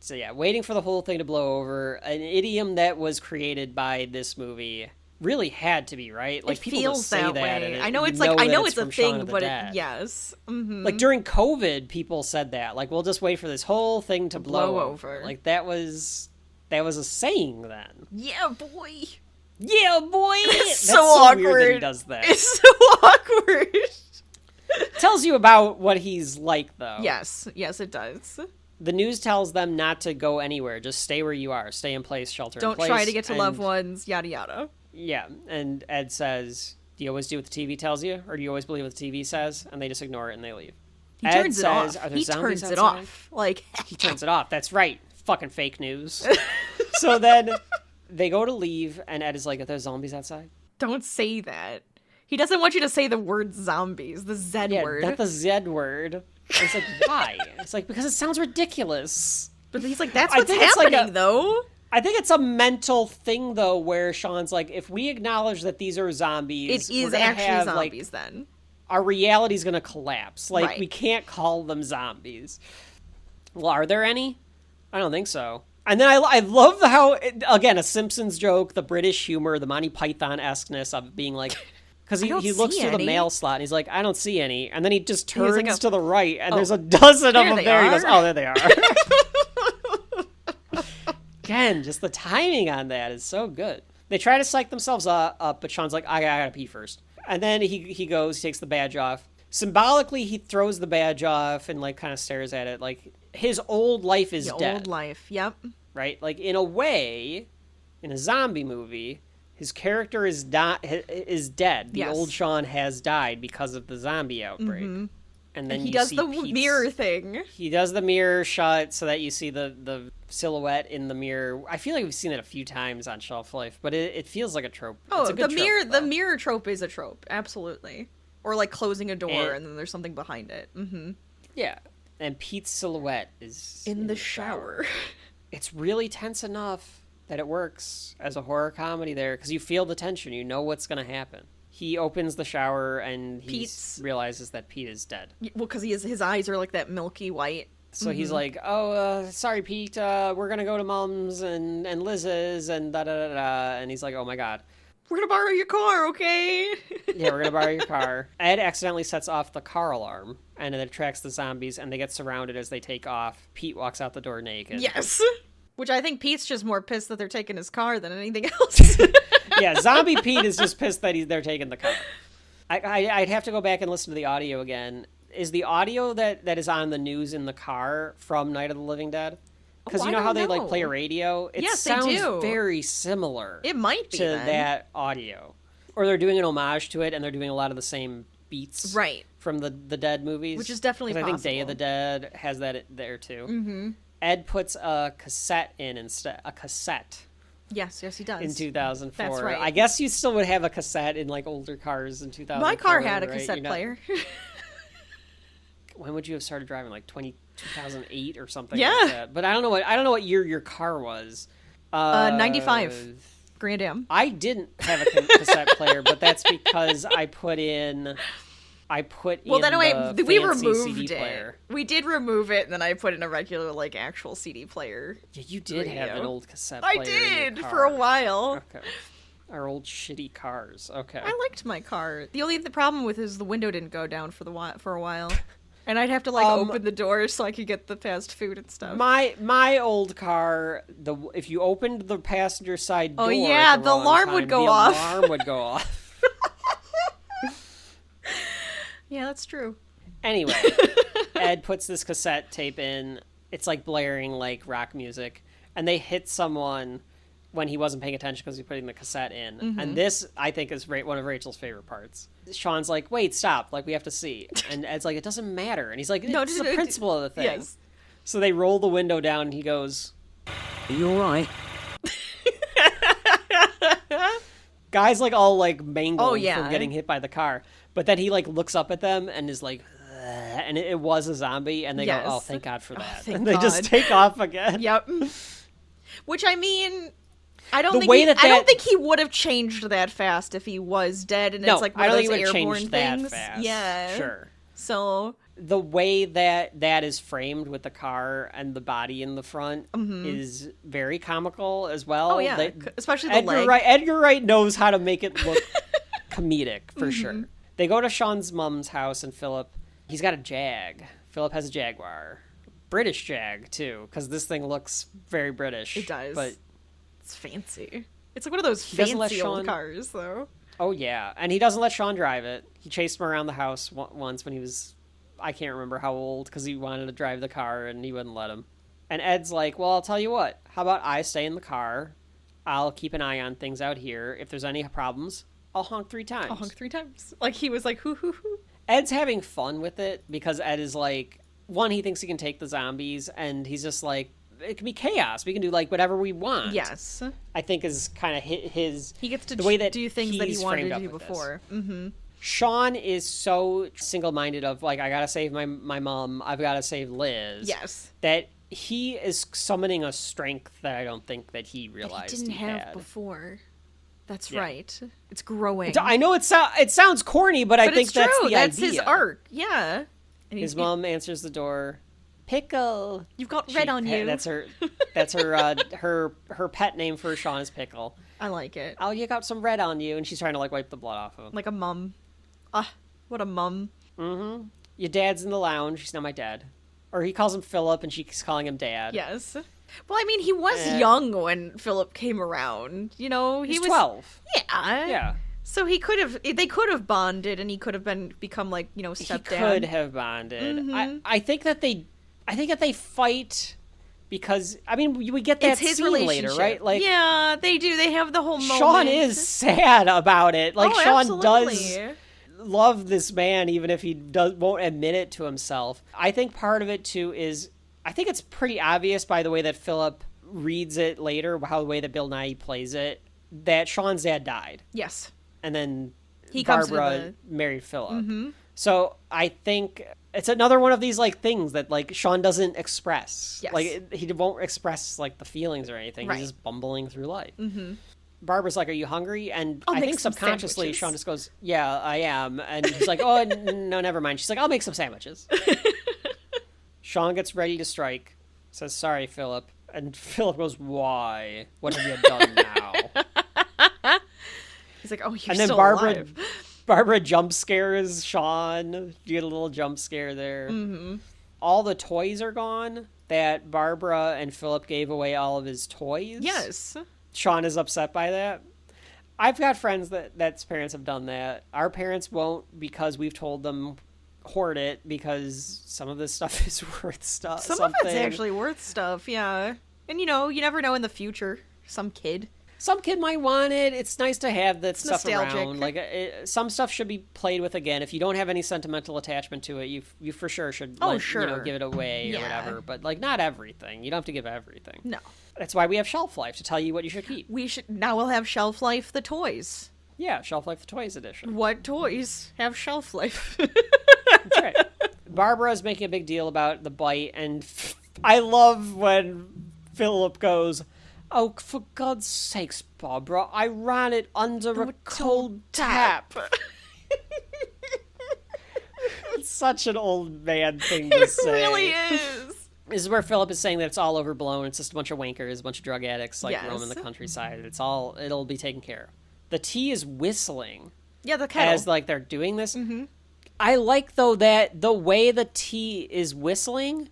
So yeah, waiting for the whole thing to blow over. An idiom that was created by this movie. Really had to be, right? Like It people feels just say that that. way. And I know you it's like I that know it's a from Shaun thing, of the but Dead. yes. Mm-hmm. Like during COVID, people said that. Like, we'll just wait for this whole thing to blow over. Like that was a saying then. Yeah, boy. Yeah, boy. That's so awkward. weird that he does that. It's so awkward. Tells you about what he's like, though. Yes, it does. The news tells them not to go anywhere. Just stay where you are. Stay in place, shelter in place. Don't try to get to loved ones, yada yada. Yeah, and Ed says, do you always do what the TV tells you? Or do you always believe what the TV says? And they just ignore it and they leave. He Ed turns says, it off. Are there He zombies turns it outside? off. Like, He turns it off. That's right. Fucking fake news. So then they go to leave, and Ed is like, are there zombies outside? don't say that. He doesn't want you to say the word zombies, the Z word. Not the Z word. It's like, why? It's like, because it sounds ridiculous. But he's like, that's what's happening, though. I think it's a mental thing, though, where Shaun's like, if we acknowledge that these are zombies, it is actually zombies, then. Our reality's going to collapse. Like, right. We can't call them zombies. Well, are there any? I don't think so. And then I love how, again, a Simpsons joke, the British humor, the Monty Python-esqueness of being like... Because he looks through the mail slot and he's like, I don't see any. And then he just turns to the right and there's a dozen of them there. And he goes, oh, there they are. Again, just the timing on that is so good. They try to psych themselves up, but Shaun's like, I gotta pee first. And then he goes, he takes the badge off. Symbolically, he throws the badge off and like kind of stares at it. Like his old life is dead. Old life, yep. Right? Like in a way, in a zombie movie, his character is dead. The old Shaun has died because of the zombie outbreak. Mm-hmm. And then he does the mirror thing. He does the mirror shot so that you see the silhouette in the mirror. I feel like we've seen it a few times on Shelf Life, but it feels like a trope. Oh, it's a good the mirror trope is a trope, absolutely. Or like closing a door and then there's something behind it. Mm-hmm. Yeah, and Pete's silhouette is in the shower. It's really tense enough that it works as a horror comedy there, because you feel the tension. You know what's going to happen. He opens the shower and he realizes that Pete is dead. Well, because his eyes are like that milky white. So he's like, oh, sorry, Pete, we're going to go to Mom's and Liz's and da-da-da-da. And he's like, oh, my God. We're going to borrow your car, okay? Yeah, we're going to borrow your car. Ed accidentally sets off the car alarm, and it attracts the zombies, and they get surrounded as they take off. Pete walks out the door naked. Yes. Which I think Pete's just more pissed that they're taking his car than anything else. Yeah, Zombie Pete is just pissed that they're taking the car. I'd have to go back and listen to the audio again. Is the audio that is on the news in the car from Night of the Living Dead? Because you know how they like play a radio? It sounds very similar. It might be to that audio. Or they're doing an homage to it, and they're doing a lot of the same beats from the Dead movies. Which is definitely possible. I think Day of the Dead has that there, too. Mm-hmm. Ed puts a cassette in instead. A cassette. Yes, he does. In 2004. That's right. I guess you still would have a cassette in like older cars in 2004. My car had a cassette player. When would you have started driving? Like 2008 or something like that. But I don't know what year your car was. 95. Grand Am. I didn't have a cassette player, but that's because I put in we removed CD it. Player. We did remove it, and then I put in a regular, like, actual CD player. Yeah, you did have an old cassette player. I did, for a while. Okay. Our old shitty cars. Okay. I liked my car. The problem with it is the window didn't go down for a while. And I'd have to, like, open the doors so I could get the fast food and stuff. My old car, if you opened the passenger side door, the alarm would go off. The alarm would go off. Yeah, that's true. Anyway, Ed puts this cassette tape in. It's like blaring like rock music, and they hit someone when he wasn't paying attention because he's putting the cassette in. Mm-hmm. And this, I think, is one of Rachel's favorite parts. Shaun's like, "Wait, stop! Like we have to see." And Ed's like, "It doesn't matter." And he's like, "It's the principle of the thing." Yes. So they roll the window down, and he goes, "Are you all right?" Guys like all like mangled from getting hit by the car. But then he, like, looks up at them and is like, ugh, and it was a zombie, and they go, oh, thank God for that. And they just take off again. Yep. Which, I mean, I don't think he would have changed that fast if he was dead, and it's like one of those airborne things. That fast. Yeah. Sure. So... The way that is framed with the car and the body in the front is very comical as well. Oh, yeah. Especially the leg. Edgar Wright knows how to make it look comedic, for sure. They go to Shaun's mom's house, and he's got a Jag. Philip has a Jaguar. British Jag, too, because this thing looks very British. It does. But it's fancy. It's like one of those fancy old cars, though. Oh, yeah. And he doesn't let Shaun drive it. He chased him around the house once when he was, I can't remember how old, because he wanted to drive the car and he wouldn't let him. And Ed's like, well, I'll tell you what. How about I stay in the car? I'll keep an eye on things out here. If there's any problems, I'll honk 3 times. Like, he was like, hoo, hoo, hoo. Ed's having fun with it because Ed is like, one, he thinks he can take the zombies, and he's just like, it can be chaos. We can do, like, whatever we want. Yes. I think is kind of his... He gets to the way that do things that he wanted to do with before. Mm-hmm. Shaun is so single-minded of, like, I gotta save my mom, I've gotta save Liz. Yes. That he is summoning a strength that I don't think that he realized he didn't have had. Before. That's right. It's growing. I know it sounds corny, but I think it's that's true. the That's idea. his arc. Yeah. And His mom answers the door. Pickle. You've got red on you. That's her. That's her pet name for Shaun is Pickle. I like it. Oh, you got some red on you, and she's trying to like wipe the blood off of him. Like a mum. What a mum. Mm-hmm. Your dad's in the lounge. He's not my dad. Or he calls him Philip, and she's calling him Dad. Yes. Well, I mean, he was young when Philip came around. You know, he was 12. Yeah. Yeah. So they could have bonded, and he could have become like, you know, stepdad. He could have bonded. Mm-hmm. I think that they fight because, I mean, we get that it's his scene relationship later, right? Like, yeah, they do. They have the whole moment. Shaun is sad about it. Like, Shaun absolutely. does love this man, even if he won't admit it to himself. I think part of it too is, I think it's pretty obvious by the way that Philip reads it later, how the way that Bill Nighy plays it, that Shaun's dad died. Yes. And then comes Barbara married Philip. Mm-hmm. So I think it's another one of these like things that like Shaun doesn't express. Yes. Like he won't express like the feelings or anything. Right. He's just bumbling through life. Mm-hmm. Barbara's like, "Are you hungry?" And I'll I make think some subconsciously sandwiches. Shaun just goes, "Yeah, I am." And he's like, "Oh, no, never mind." She's like, "I'll make some sandwiches." Shaun gets ready to strike. Says, "Sorry, Philip." And Philip goes, "Why? What have you done now?" He's like, "Oh, you're And then still Barbara alive." jump scares Shaun. You get a little jump scare there. Mm-hmm. All the toys are gone. That Barbara and Philip gave away all of his toys. Yes. Shaun is upset by that. I've got friends that's parents have done that. Our parents won't, because we've told them hoard it because some of this stuff is worth stuff. Some of it's actually worth stuff, yeah. And you know, you never know in the future. Some kid might want it. It's nice to have that stuff nostalgic. around. Like some stuff should be played with again. If you don't have any sentimental attachment to it, you for sure should. Give it away or whatever. But like not everything. You don't have to give everything. No. That's why we have Shelf Life to tell you what you should keep. We'll have Shelf Life the toys. Yeah, Shelf Life the Toys edition. What toys have shelf life? That's right. Barbara's making a big deal about the bite, and I love when Philip goes, "Oh, for God's sakes, Barbara, I ran it under a cold tap." It's such an old man thing to say. It really is. This is where Philip is saying that it's all overblown. It's just a bunch of wankers, a bunch of drug addicts, like Yes. roaming the countryside. It'll be taken care of. The tea is whistling. Yeah, the kettle. As like they're doing this. Mm-hmm. I like though that the way the tea is whistling,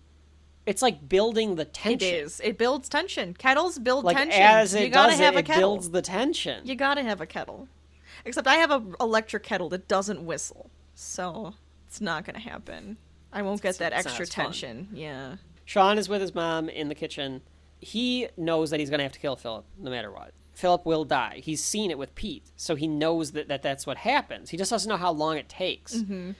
it's like building the tension. It is. It builds tension. Kettles build Like tension. as it you gotta does have it, a it kettle. builds the tension. You gotta have a kettle. Except I have an electric kettle that doesn't whistle, so it's not gonna happen. I won't get that It's not extra as fun. tension. Yeah. Shaun is with his mom in the kitchen. He knows that he's going to have to kill Philip no matter what. Philip will die. He's seen it with Pete, so he knows that that's what happens. He just doesn't know how long it takes. Mm-hmm.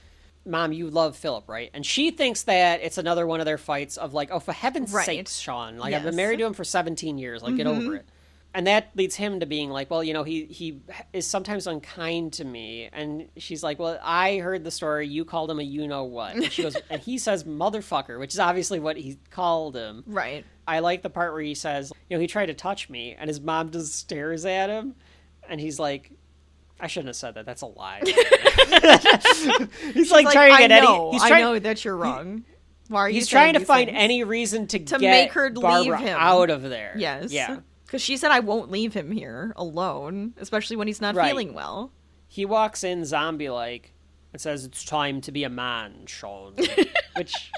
Mom, you love Philip, right? And she thinks that it's another one of their fights of like, oh, for heaven's Right. sakes, Shaun. Like, I've Yes. been married to him for 17 years. Like, get over it. And that leads him to being like, well, you know, he is sometimes unkind to me. And she's like, well, I heard the story. You called him a you-know-what. And she goes, and he says motherfucker, which is obviously what he called him. Right. I like the part where he says, you know, he tried to touch me. And his mom just stares at him. And he's like, I shouldn't have said that. That's a lie. He's like trying to get I know that you're wrong. Why are you He's saying trying to these find things? any reason to get make her leave Barbara him. out of there. Yes. Yeah. Because she said I won't leave him here alone, especially when he's not Right. feeling well. He walks in zombie-like and says, "It's time to be a man, Shaun." Which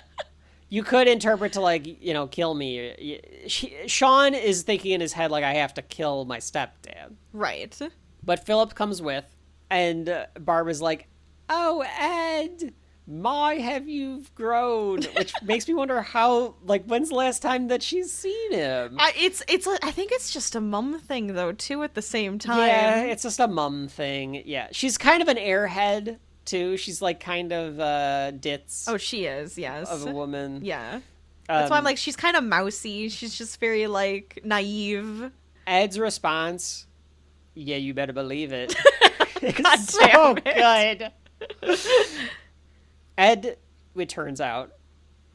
you could interpret to, like, you know, kill me. Shaun is thinking in his head, like, I have to kill my stepdad. Right. But Philip comes with, And Barbara's like, oh, Ed, my, have you grown? Which makes me wonder how, like, when's the last time that she's seen him? I think it's just a mum thing, though, too, at the same time. Yeah, it's just a mum thing. Yeah, she's kind of an airhead, too. She's, like, kind of ditz. Oh, she is, yes. Of a woman. Yeah. That's why I'm like, she's kind of mousy. She's just very, like, naive. Ed's response, yeah, you better believe it. God so damn it. good. Ed, it turns out,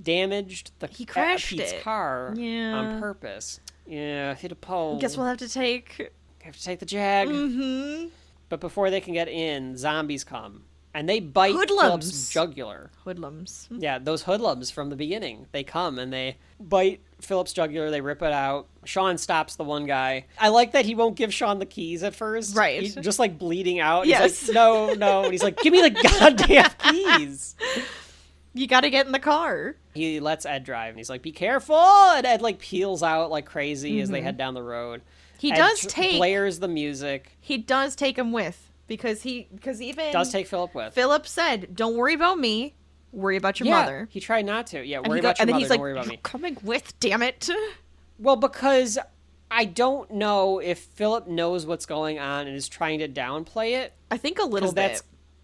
damaged He crashed Pete's it. car on Yeah. purpose. Yeah, hit a pole. Guess we'll have to take the Jag. Mm-hmm. But before they can get in, zombies come. And they bite Hoodlums. Philip's jugular. hoodlums. Yeah, those hoodlums from the beginning. They come and they bite Philip's jugular. They rip it out. Shaun stops the one guy. I like that he won't give Shaun the keys at first. Right. He's just like bleeding out. Yes. He's like, no. And he's like, give me the goddamn keys. You gotta get in the car. He lets Ed drive and he's like, be careful. And Ed like peels out like crazy as they head down the road. He Ed does take blares the music. He does take him with because even Does take Philip with. Philip said, "Don't worry about me. Worry about your mother." He tried not to. Yeah, And worry he go- about your and then mother. he's Don't like, worry about "You're me. coming with, damn it." Well, because I don't know if Philip knows what's going on and is trying to downplay it. I think a little Because bit. that's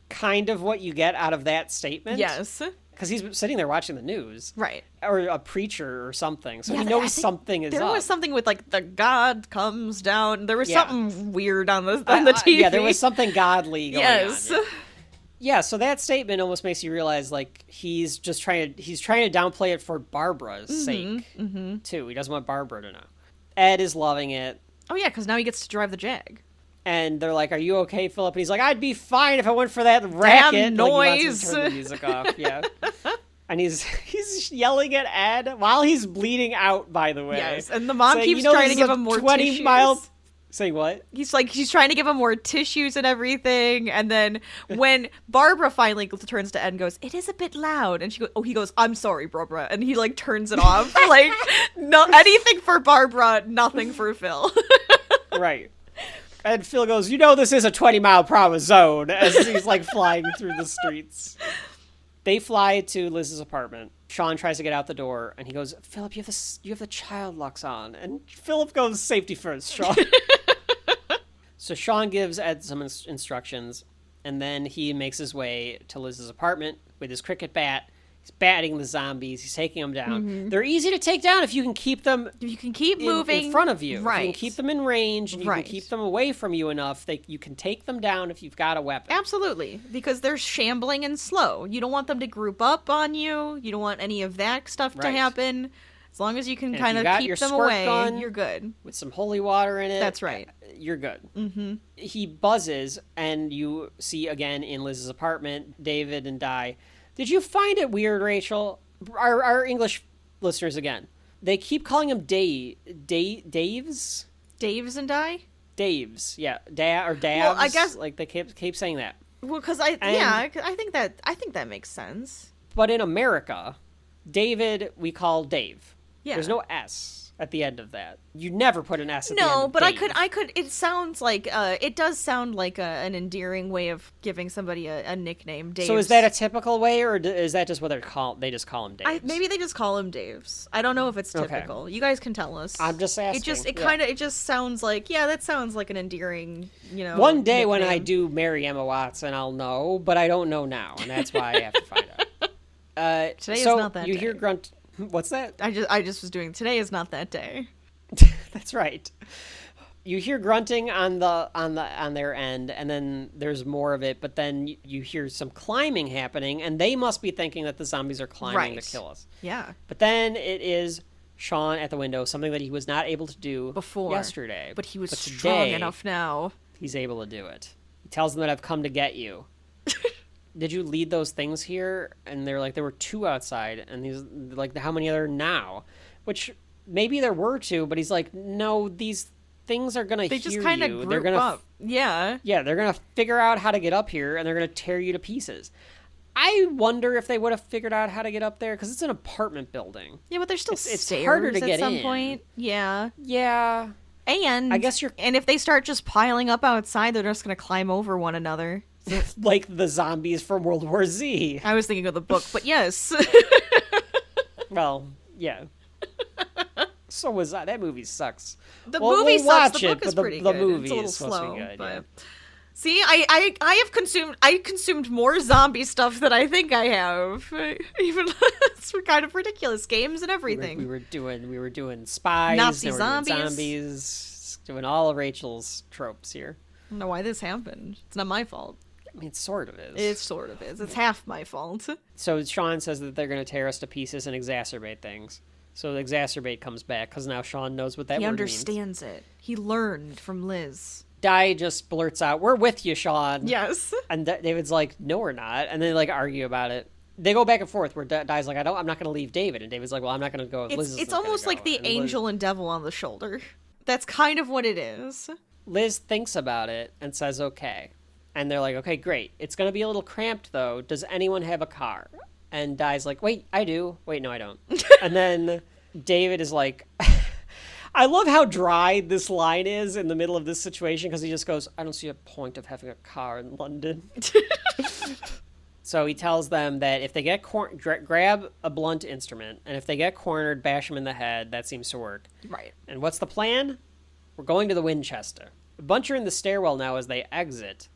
kind of what you get out of that statement. Yes. Because he's sitting there watching the news. Right. Or a preacher or something. So Yeah, he I knows think something is There up. was something with like the God comes down. There was Yeah. something weird on the TV. Yeah, there was something godly going Yes. on. Yeah, so that statement almost makes you realize like he's trying to downplay it for Barbara's sake too. He doesn't want Barbara to know. Ed is loving it. Oh yeah, because now he gets to drive the Jag. And they're like, "Are you okay, Philip?" And he's like, "I'd be fine if I went for that racket." Damn Like, he noise. wants to turn the music off. Yeah. And he's yelling at Ed while he's bleeding out. By the way, Yes, and the mom saying, keeps "You know, trying this to is give a him more 20 tissues. mile. Say what? He's trying to give him more tissues and everything, and then when Barbara finally turns to Ed and goes, "It is a bit loud," and he goes, "I'm sorry, Barbara," and he like turns it off. Like no anything for Barbara, nothing for Phil. Right. And Phil goes, "You know this is a 20-mile-per-hour zone," as he's like flying through the streets. They fly to Liz's apartment. Shaun tries to get out the door, and he goes, "Philip, you have the child locks on." And Philip goes, "Safety first, Shaun." So Shaun gives Ed some instructions, and then he makes his way to Liz's apartment with his cricket bat. He's batting the zombies. He's taking them down. They're easy to take down if you can keep them You can keep moving in front of you. right? If you can keep them in range, and you Right. can keep them away from you enough, you can take them down if you've got a weapon. Absolutely, because they're shambling and slow. You don't want them to group up on you. You don't want any of that stuff to Right. happen. As long as you can And if kind you of got keep your them squirt away, gun, you're good. With some holy water in it. That's right. You're good. Mm-hmm. He buzzes, and you see again in Liz's apartment, David and Di. Did you find it weird, Rachel? Our English listeners again. They keep calling him Daves? Daves and I? Daves, yeah. Dabs. Well, I guess- like they keep saying that. Well, because I think that makes sense. But in America, David we call Dave. Yeah. There's no S at the end of that. You never put an S at the end No, of but Dave. I could. It sounds like it does sound like an endearing way of giving somebody a nickname. Daves. So is that a typical way, or is that just what they just call him Daves? Maybe they just call him Daves. I don't know if it's Okay. typical. You guys can tell us. I'm just asking. It just sounds like that sounds like an endearing, One day when I nickname. do marry Emma Watson, I'll know, but I don't know now, and that's why I have to find out. Today is so not that you day. hear grunt. What's that? I just was doing. Today is not that day. That's right. You hear grunting on their end, and then there's more of it. But then you hear some climbing happening, and they must be thinking that the zombies are climbing Right. to kill us. Yeah. But then it is Shaun at the window, something that he was not able to do Before yesterday. but he was today, strong enough now. He's able to do it. He tells them that I've come to get you. Did you lead those things here? And they're like, there were 2 outside, and he's like, how many are there now? Which maybe there were 2, but he's like, no, these things are gonna They hear just kind of you. group They're gonna up. Yeah. yeah, they're gonna figure out how to get up here, and they're gonna tear you to pieces. I wonder if they would have figured out how to get up there, because it's an apartment building. Yeah, but there's still It's stairs harder to at get some in. point. Yeah. Yeah, And I guess and if they start just piling up outside, they're just going to climb over one another. like the zombies from World War Z. I was thinking of the book, but yes. Well, yeah. So was that. That movie sucks. The movie we'll sucks. watch The book it, is but pretty the good. movie It's a little is supposed slow, to be good. but... Yeah. See, I consumed more zombie stuff than I think I have. Even it's kind of ridiculous games and everything. We were doing spies, Nazi doing zombies, doing all of Rachel's tropes here. I don't know why this happened. It's not my fault. I mean, it sort of is. It sort of is. It's half my fault. So Shaun says that they're going to tear us to pieces and exacerbate things. So the exacerbate comes back because now Shaun knows what that He word understands it. He learned from Liz. Di just blurts out, "We're with you, Shaun." Yes. And David's like, "No, we're not." And they like argue about it. They go back and forth where Di's like, I'm not going to leave David. And David's like, well, I'm not going to go. It's almost like the angel and devil on the shoulder. That's kind of what it is. Liz thinks about it and says, okay. And they're like, okay, great. It's going to be a little cramped, though. Does anyone have a car? And Di's like, wait, I do. Wait, no, I don't. And then David is like, I love how dry this line is in the middle of this situation because he just goes, I don't see a point of having a car in London. So he tells them that if they get grab a blunt instrument, and if they get cornered, bash them in the head. That seems to work. Right. And what's the plan? We're going to the Winchester. A bunch are in the stairwell now as they exit,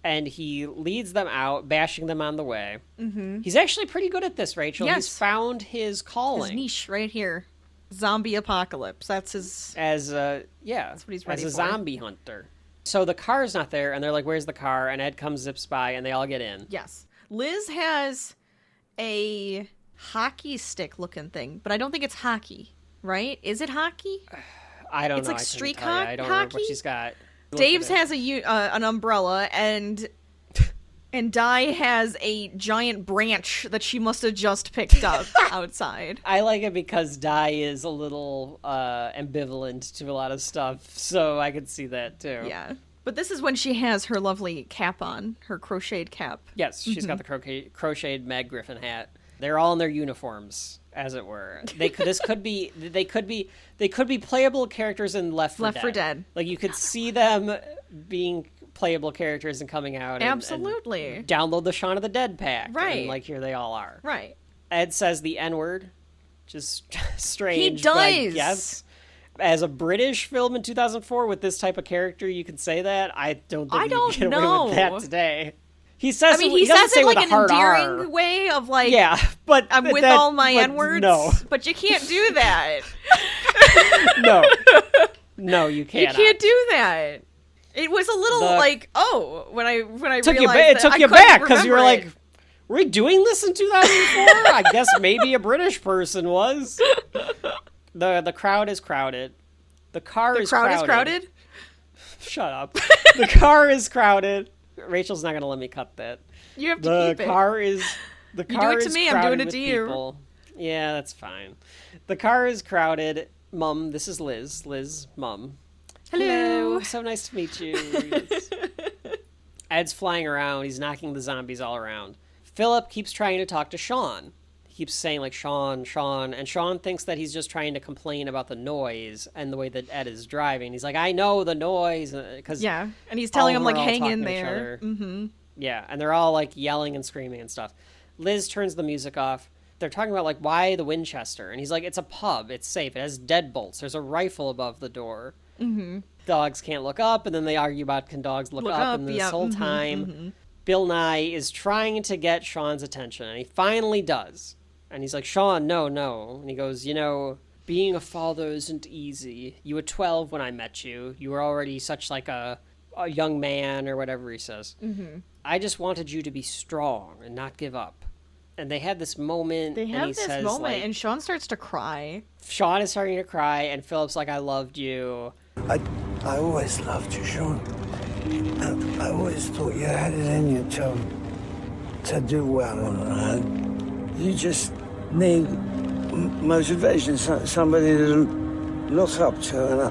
and he leads them out, bashing them on the way. Mm-hmm. He's actually pretty good at this, Rachel. Yes. He's found his calling. His niche right here. Zombie apocalypse. That's his... That's what he's ready as a for. zombie hunter. So the car's not there, and they're like, where's the car? And Ed comes, zips by, and they all get in. Yes. Liz has a hockey stick looking thing, but I don't think it's hockey, right? Is it hockey? I don't It's know. like I street couldn't tell you. I don't remember what hockey? she's got. Dave's has an umbrella, and Di has a giant branch that she must have just picked up outside. I like it because Di is a little ambivalent to a lot of stuff, so I could see that too. Yeah. But this is when she has her lovely cap on, her crocheted cap. Yes, she's got the crocheted Meg Griffin hat. They're all in their uniforms, as it were. They could be playable characters in Left 4 Dead. Like you could see them being playable characters and coming out. Absolutely. And download the Shaun of the Dead pack. Right. And like here they all are. Right. Ed says the N-word, which is strange. He does. But yes. As a British film in 2004 with this type of character, you can say that. I don't think you can get away with that today. He says, he says it like an endearing way of like, yeah, but I'm with all my N-words. No, but you can't do that. no, you can't. You can't do that. It was a little when I took realized it took you back because you were like, were we doing this in 2004? I guess maybe a British person was. The crowd is crowded. The car is crowded. Shut up. The car is crowded. Rachel's not going to let me cut that. You have to keep it. The car is crowded. You do it to me, I'm doing it to you. People. Yeah, that's fine. The car is crowded. Mum, this is Liz. Liz, Mum. Hello. So nice to meet you. Ed's flying around. He's knocking the zombies all around. Philip keeps trying to talk to Shaun. He keeps saying, like, Shaun, and Shaun thinks that he's just trying to complain about the noise and the way that Ed is driving. He's like, I know the noise. And he's telling him, like, hang in there. Mm-hmm. Yeah, and they're all, like, yelling and screaming and stuff. Liz turns the music off. They're talking about, like, why the Winchester? And he's like, it's a pub. It's safe. It has deadbolts. There's a rifle above the door. Mm-hmm. Dogs can't look up, and then they argue about can dogs look up. And this whole time, Bill Nye is trying to get Shaun's attention, and he finally does. And he's like, Shaun, no. And he goes, being a father isn't easy. You were 12 when I met you. You were already such like a young man or whatever he says. Mm-hmm. I just wanted you to be strong and not give up. And they had this moment. And Shaun starts to cry. Shaun is starting to cry, and Philip's like, I loved you. I always loved you, Shaun. I always thought you had it in you to do well. You just need motivation, somebody to look up to, and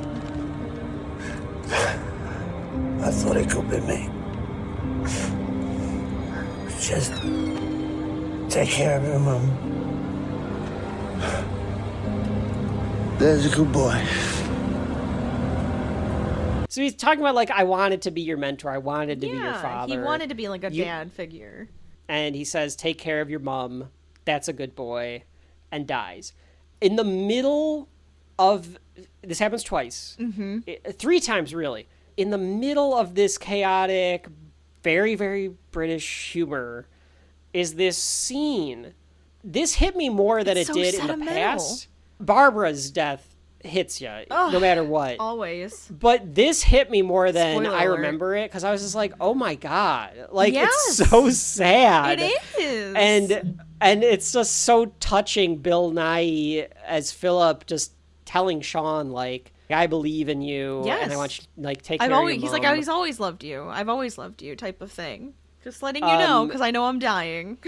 I thought it could be me. Just take care of your mum. There's a good boy. So he's talking about, like, I wanted to be your mentor. I wanted to be your father. He wanted to be like a dad figure. And he says, take care of your mom. That's a good boy. And dies. In the middle of... This happens twice. 3 times, really. In the middle of this chaotic, very, very British humor is this scene. This hit me more than it did in the past. Barbara's death hits you, no matter what. Always. But this hit me more than Spoiler I alert. remember it, because I was just like, oh my God. Like, it's so sad. It is. And it's just so touching, Bill Nighy as Philip just telling Shaun, like, I believe in you, and I want you to, like, take care of your mom. He's like, he's always loved you. I've always loved you, type of thing. Just letting you know, because I know I'm dying.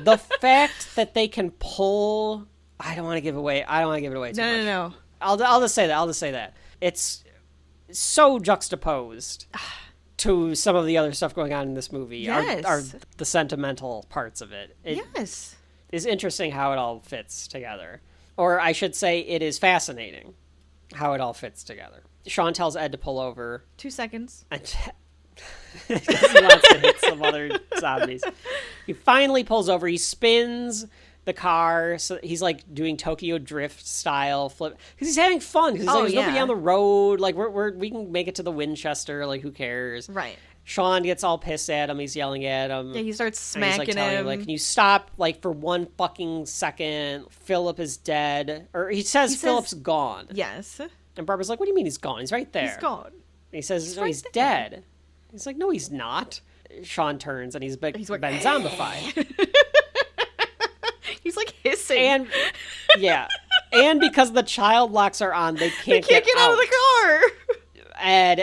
The fact that they can pull... I don't want to give it away too much. No. I'll just say that. It's so juxtaposed to some of the other stuff going on in this movie. Yes. Are the sentimental parts of it. Yes. It's interesting how it all fits together. Or I should say it is fascinating how it all fits together. Shaun tells Ed to pull over. 2 seconds. And he wants to hit some other zombies. He finally pulls over. He spins the car, so he's like doing Tokyo Drift style flip because he's having fun. Because there's nobody on the road. Like we can make it to the Winchester. Like, who cares? Right. Shaun gets all pissed at him. He's yelling at him. Yeah, he starts and he's, smacking telling him. like, can you stop? Like, for 1 fucking second. Philip is dead, or he says Philip's gone. Yes. And Barbara's like, what do you mean he's gone? He's right there. He's gone. And he says, he's dead. He's like, no, he's not. Shaun turns and he's been zombified. He's like hissing. And and because the child locks are on, they can't get out of the car. Ed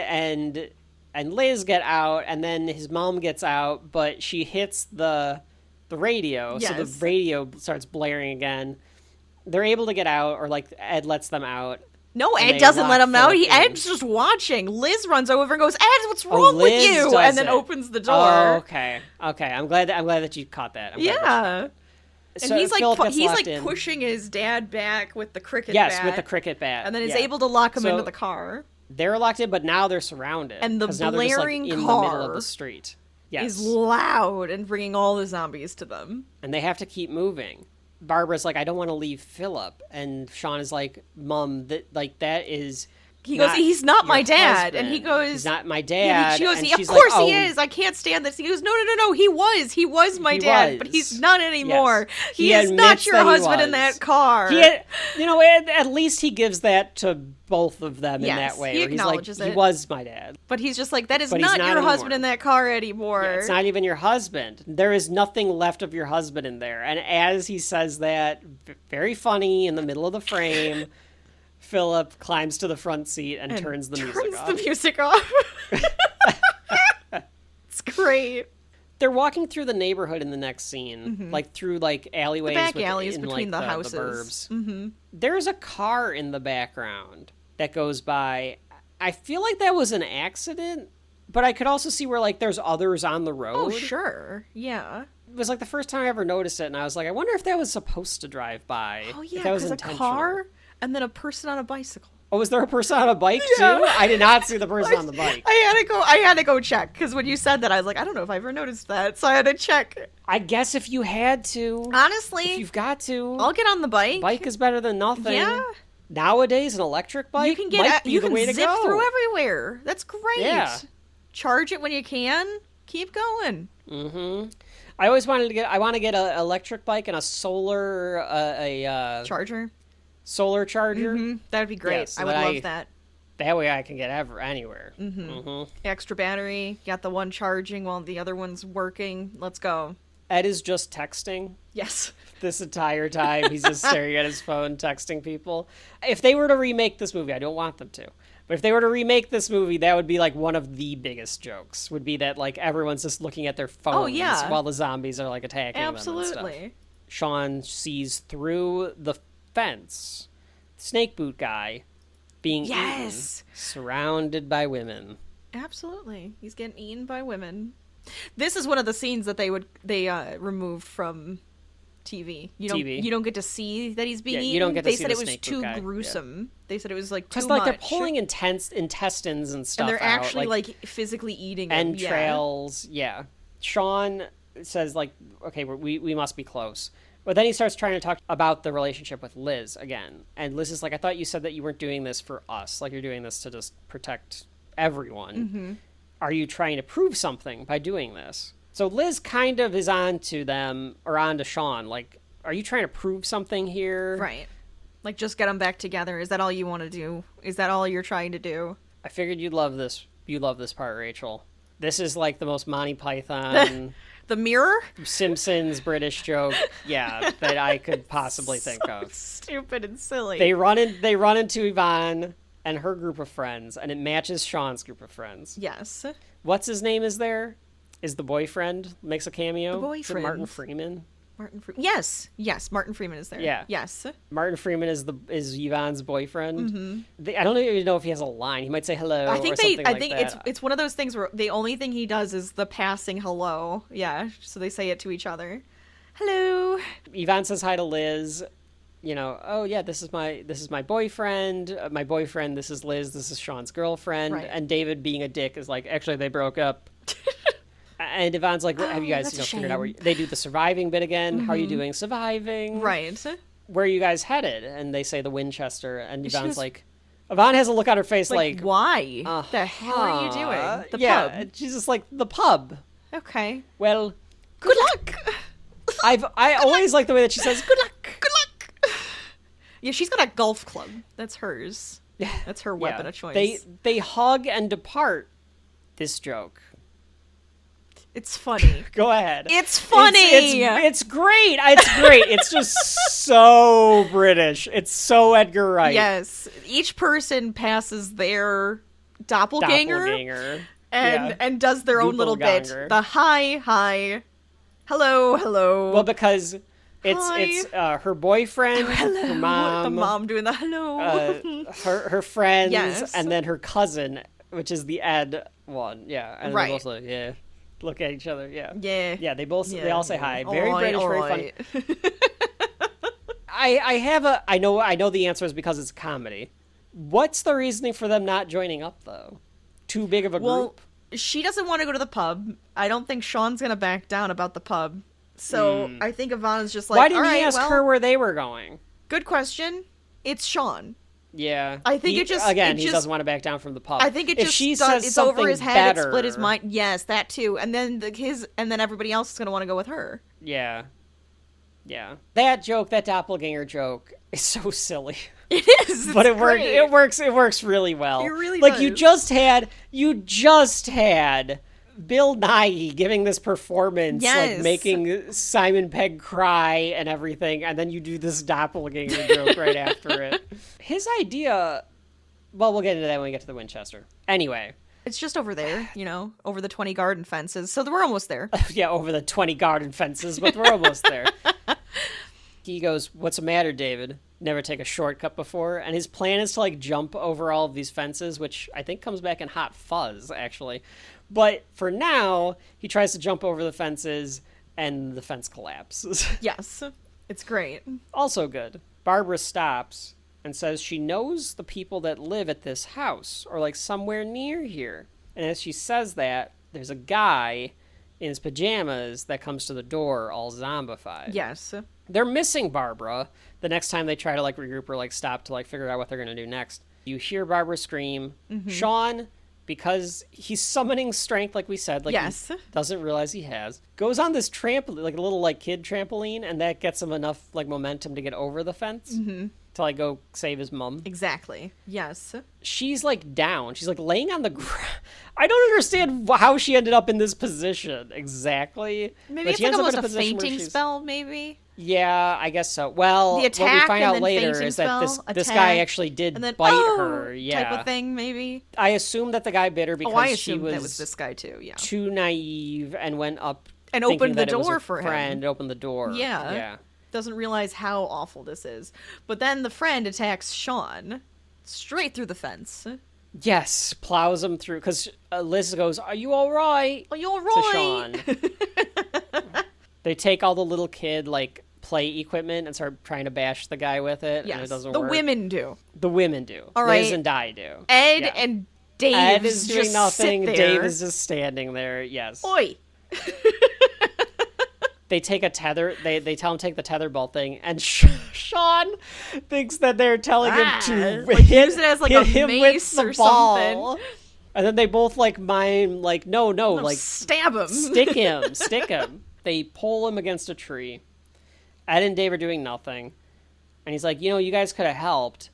and Liz get out, and then his mom gets out, but she hits the radio, so the radio starts blaring again. They're able to get out, or like Ed lets them out. No, Ed doesn't let him out. Ed's just watching. Liz runs over and goes, "Ed, what's wrong with you?" And then opens the door. Oh, okay. I'm glad that you caught that. And he's like pushing his dad back with the cricket bat. Yes, with the cricket bat. And then is able to lock him into the car. They're locked in, but now they're surrounded. And the blaring in car the middle of the street. Yes. Is loud and bringing all the zombies to them. And they have to keep moving. Barbara's like, I don't want to leave Philip. And Shaun is like, Mom, that is... He goes, he's not my dad. Husband. And he goes... He's not my dad. She goes, and of course he is. I can't stand this. He goes, no. He was my dad. But he's not anymore. Yes. He is not your husband in that car. At least he gives that to both of them in that way. He acknowledges it. He was my dad. But he's just like, that is not your husband in that car anymore. Yeah, it's not even your husband. There is nothing left of your husband in there. And as he says that, very funny, in the middle of the frame... Philip climbs to the front seat and turns the music off. It's great. They're walking through the neighborhood in the next scene, like through like alleyways, the back alleys between the houses. The burbs. Mm-hmm. There's a car in the background that goes by. I feel like that was an accident, but I could also see where like there's others on the road. Oh, sure, yeah. It was like the first time I ever noticed it, and I was like, I wonder if that was supposed to drive by. Oh yeah, because a car. And then a person on a bicycle. Oh, was there a person on a bike too? I did not see the person on the bike. I had to go check because when you said that, I was like, I don't know if I ever noticed that, so I had to check. I guess if you had to, honestly, if you've got to, I'll get on the bike. Bike is better than nothing. Yeah. Nowadays, an electric bike you can get you can zip through everywhere. That's great. Yeah. Charge it when you can. Keep going. Mm-hmm. I always wanted to get. I want to get an electric bike and a solar charger. Solar charger. Mm-hmm. That'd be great. Yes, I would love that. That way I can get anywhere. Mm-hmm. Mm-hmm. Extra battery. Got the one charging while the other one's working. Let's go. Ed is just texting. Yes. This entire time he's just staring at his phone, texting people. If they were to remake this movie, I don't want them to, but if they were to remake this movie, that would be like one of the biggest jokes. Would be that like everyone's just looking at their phones while the zombies are like attacking them and stuff. Shaun sees through the fence, snake boot guy being eaten, surrounded by women. Absolutely, he's getting eaten by women. This is one of the scenes that they removed from TV. TV. You don't get to see that he's being eaten. You don't get to they see said the it was snake too boot guy. gruesome. Yeah. They said it was like too Because much. like they're pulling intestines and stuff and they're out, actually like physically eating them. entrails. Yeah. Shaun says like, okay, we must be close. But then he starts trying to talk about the relationship with Liz again. And Liz is like, I thought you said that you weren't doing this for us. Like, you're doing this to just protect everyone. Mm-hmm. Are you trying to prove something by doing this? So Liz kind of is on to them, or on to Shaun. Like, are you trying to prove something here? Right. Like, just get them back together. Is that all you want to do? Is that all you're trying to do? I figured you'd love this. You love this part, Rachel. This is like the most Monty Python... The mirror? Simpsons British joke, yeah, that I could possibly think of. Stupid and silly. They run into Yvonne and her group of friends, and it matches Shaun's group of friends. Yes. What's his name is there? Is the boyfriend makes a cameo? The boyfriend. Is it Martin Freeman? Yes, Martin Freeman is there. Yeah. Yes. Martin Freeman is Yvonne's boyfriend. Mm-hmm. I don't even know if he has a line. He might say hello. I think that. it's one of those things where the only thing he does is the passing hello. Yeah, so they say it to each other. Hello. Yvonne says hi to Liz. You know, oh yeah, this is my boyfriend. My boyfriend. This is Liz. This is Shaun's girlfriend. Right. And David, being a dick, is like, actually they broke up. And Yvonne's like, have you guys figured out where they do the surviving bit again? Mm-hmm. How are you doing surviving? Right. Where are you guys headed? And they say the Winchester. And Yvonne's like, Yvonne has a look on her face like why? The hell are you doing? The pub. She's just like, the pub. Okay. Well, good luck. I always like the way that she says, good luck. Good luck. Yeah, she's got a golf club. That's hers. Yeah. That's her weapon of choice. They hug and depart. This joke. It's funny. Go ahead. It's funny. It's great. It's great. It's just so British. It's so Edgar Wright. Yes. Each person passes their doppelganger. And does their own little bit. The hi. Hello. Well, because it's her boyfriend, her mom. The mom doing the hello. Her friends, yes. and then her cousin, which is the Ed one. Yeah. And right. they're both like, yeah. Look at each other, yeah. Yeah. They all say hi. Very British, very funny. I know the answer is because it's a comedy. What's the reasoning for them not joining up though? Too big of a group? She doesn't want to go to the pub. I don't think Shaun's gonna back down about the pub. So I think Yvonne's just like, why didn't he ask her where they were going? Good question. It's Shaun. Yeah, I think he doesn't want to back down from the pub. I think it's over his head. It split his mind. Yes, that too. And then everybody else is gonna want to go with her. Yeah. That joke, that doppelganger joke, is so silly. It is, but it works. It works really well. It really does. You just had Bill Nighy giving this performance, yes. like making Simon Pegg cry and everything, and then you do this doppelganger joke right after it. His idea, well, we'll get into that when we get to the Winchester. Anyway. It's just over there, over the 20 garden fences, so we're almost there. Yeah, over the 20 garden fences, but we're almost there. He goes, what's the matter, David? Never take a shortcut before? And his plan is to, like, jump over all of these fences, which I think comes back in Hot Fuzz, actually. But for now, he tries to jump over the fences, and the fence collapses. Yes, it's great. Also good. Barbara stops and says she knows the people that live at this house, or, like, somewhere near here. And as she says that, there's a guy in his pajamas that comes to the door all zombified. Yes. They're missing Barbara the next time they try to, like, regroup or, like, stop to, like, figure out what they're going to do next. You hear Barbara scream. Mm-hmm. Shaun, because he's summoning strength, like we said, like, yes. He doesn't realize he has, goes on this trampoline, like a little, like, kid trampoline, and that gets him enough, like, momentum to get over the fence. Mm-hmm. To, like, go save his mom. Exactly. Yes. She's, like, down. She's, like, laying on the ground. I don't understand how she ended up in this position exactly. Maybe it's like almost a fainting spell, maybe? Yeah, I guess so. Well, the attack, what we find out and later is that this guy actually did bite her. Yeah. Type of thing, maybe? I assume that the guy bit her because she was that was this guy, too, yeah. Too naive and went up and opened the door for him. Friend opened the door. Yeah. Doesn't realize how awful this is. But then the friend attacks Shaun straight through the fence. Yes, plows him through. Because Liz goes, "Are you all right?" Are you all right? To Shaun. They take all the little kid, like, play equipment and start trying to bash the guy with it, and it doesn't work. The women do. The women do. All right. Liz and Di do. Ed and Dave Ed is doing just nothing. sit there. Dave is just standing there. Yes. Oi. They take a tether. They tell him to take the tetherball thing, and Shaun thinks that they're telling him to like, use it as like a hit him mace with the or ball. something. And then they both like mime like no, like stab him, stick him. They pull him against a tree. Ed and Dave are doing nothing, and he's like, you guys could have helped.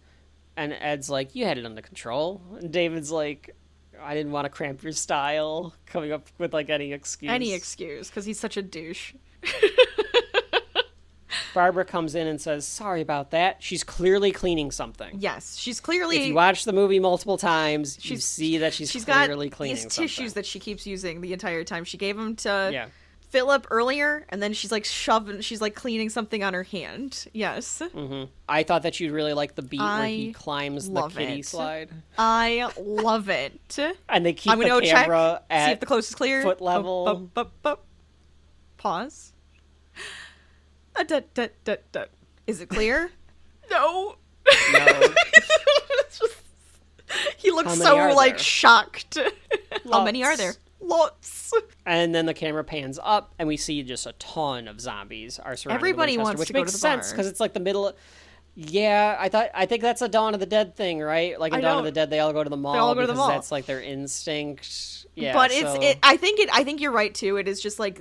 And Ed's like, you had it under control. And David's like, I didn't want to cramp your style, coming up with like any excuse, because he's such a douche. Barbara comes in and says, sorry about that. She's clearly cleaning something. Yes, she's clearly... If you watch the movie multiple times, you see that she's clearly cleaning something. She's got these tissues that she keeps using the entire time. She gave them to Philip earlier, and then she's like she's like cleaning something on her hand. Yes. Mm-hmm. I thought that you'd really like the beat where he climbs the kiddie slide. I love it. And they keep the camera at see if the coast is clear. Foot level. Pause. Is it clear? No. He looks so like shocked. How many are there? Lots. And then the camera pans up, and we see just a ton of zombies are surrounding Everybody Winchester, wants which to go makes to the sense bar. because it's like the middle. Yeah, I think that's a Dawn of the Dead thing, right? Like in Dawn of the Dead, they all go to the mall. They all go to the mall. That's like their instinct. Yeah, but I think you're right too. It is just like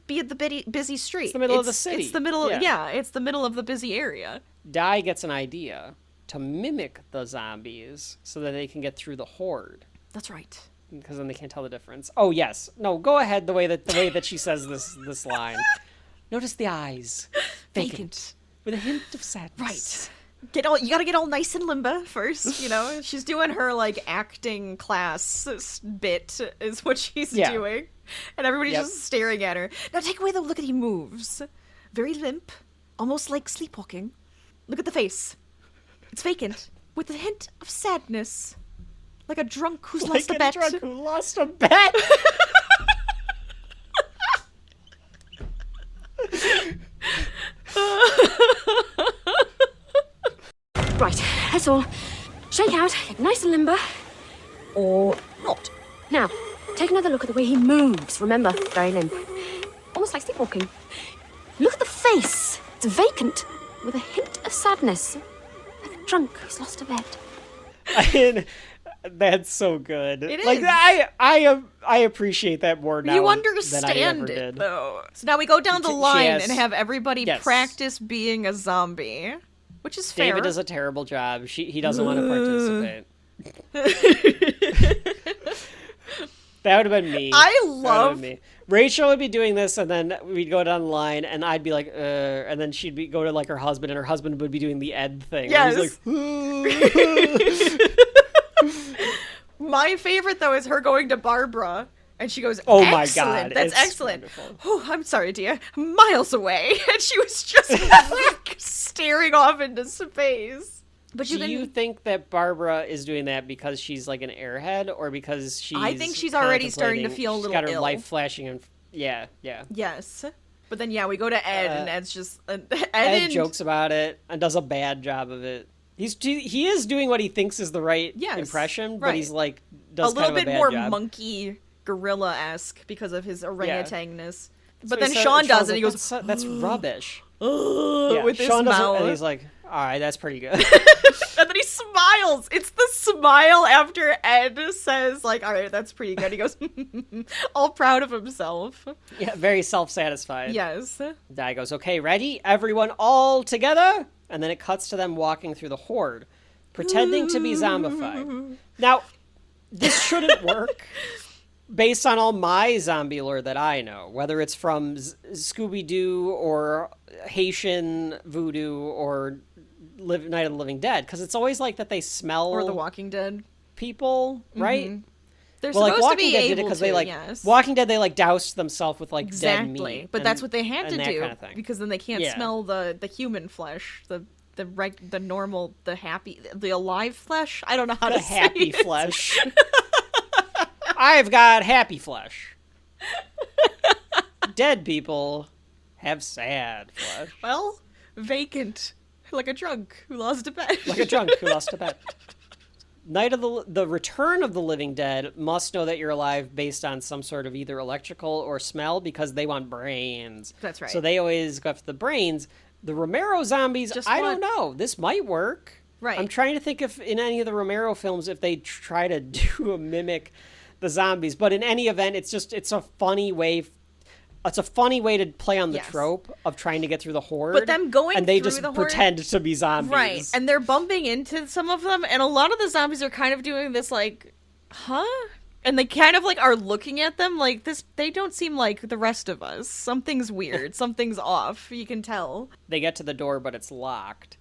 be at the busy street. It's the middle of the city. It's the middle. It's the middle of the busy area. Di gets an idea to mimic the zombies so that they can get through the horde. That's right. Because then they can't tell the difference. Oh yes, no. Go ahead. The way that she says this line. Notice the eyes, vacant, with a hint of sadness. Right. You gotta get all nice and limber first. She's doing her like acting class bit is what she's doing, and everybody's just staring at her. Now take away the look at he moves, very limp, almost like sleepwalking. Look at the face. It's vacant, with a hint of sadness. Like a drunk who's lost a bet. Like a drunk who lost a bet. Right, that's all. Shake out, get nice and limber. Or not. Now, take another look at the way he moves. Remember, very limp. Almost like sleepwalking. Look at the face. It's vacant, with a hint of sadness. Like a drunk who's lost a bet. I mean, that's so good. It like, is. I appreciate that more now. You than I understand ever it, did. though. So now we go down the line and have everybody practice being a zombie, which is fair. David does a terrible job. He doesn't want to participate. That would have been me. I love me. Rachel would be doing this, and then we'd go down the line, and I'd be like, and then she'd go to like her husband, and her husband would be doing the Ed thing. Yes. He's like, My favorite though is her going to Barbara, and she goes, "Oh excellent. my god, that's it's excellent." Wonderful. Oh, I'm sorry, dear. Miles away, and she was just staring off into space. But do you think that Barbara is doing that because she's like an airhead, or because she's? I think she's already starting to feel a little got her ill. Life flashing, and yeah. Yes, but then we go to Ed, and Ed's just Ed jokes about it and does a bad job of it. He is doing what he thinks is the right impression, but he's like does a little kind of bit bad more job. monkey gorilla-esque because of his orangutangness. But So then Shaun does it. Like, He goes, "That's rubbish." with his Shaun does it, mouth, and he's like, "All right, that's pretty good." and then he smiles. It's the smile after Ed says, like, "All right, that's pretty good." He goes, all proud of himself. Yeah, very self-satisfied. Yes. Di goes, "Okay, ready? Everyone all together?" And then it cuts to them walking through the horde, pretending to be zombified. Now, this shouldn't work based on all my zombie lore that I know, whether it's from Scooby-Doo or Haitian voodoo or Night of the Living Dead, because it's always like that they smell Or The Walking Dead. people, right? Mm-hmm. They're Well, like supposed to Walking be Dead did it able because to, they like yes. Walking Dead, they like doused themselves with like dead meat. But that's what they had to that do kind of thing. because then they can't smell the human flesh, the normal, the happy, the alive flesh. I don't know how to say happy it. flesh. I've got happy flesh. Dead people Have sad flesh. Well, vacant. Like a drunk who lost a bet. Like a drunk who lost a bet. Night of the Return of the Living Dead must know that you're alive based on some sort of either electrical or smell because they want brains. That's right. So they always go after the brains. The Romero zombies, don't know. This might work. Right. I'm trying to think if in any of the Romero films if they try to do a mimic the zombies. But in any event, it's a funny way. It's a funny way to play on the trope of trying to get through the horde. But them going and they through just the horde, pretend to be zombies. Right. And they're bumping into some of them, and a lot of the zombies are kind of doing this like, huh? And they kind of like are looking at them like this. They don't seem like the rest of us. Something's weird. Something's off. You can tell. They get to the door, but it's locked.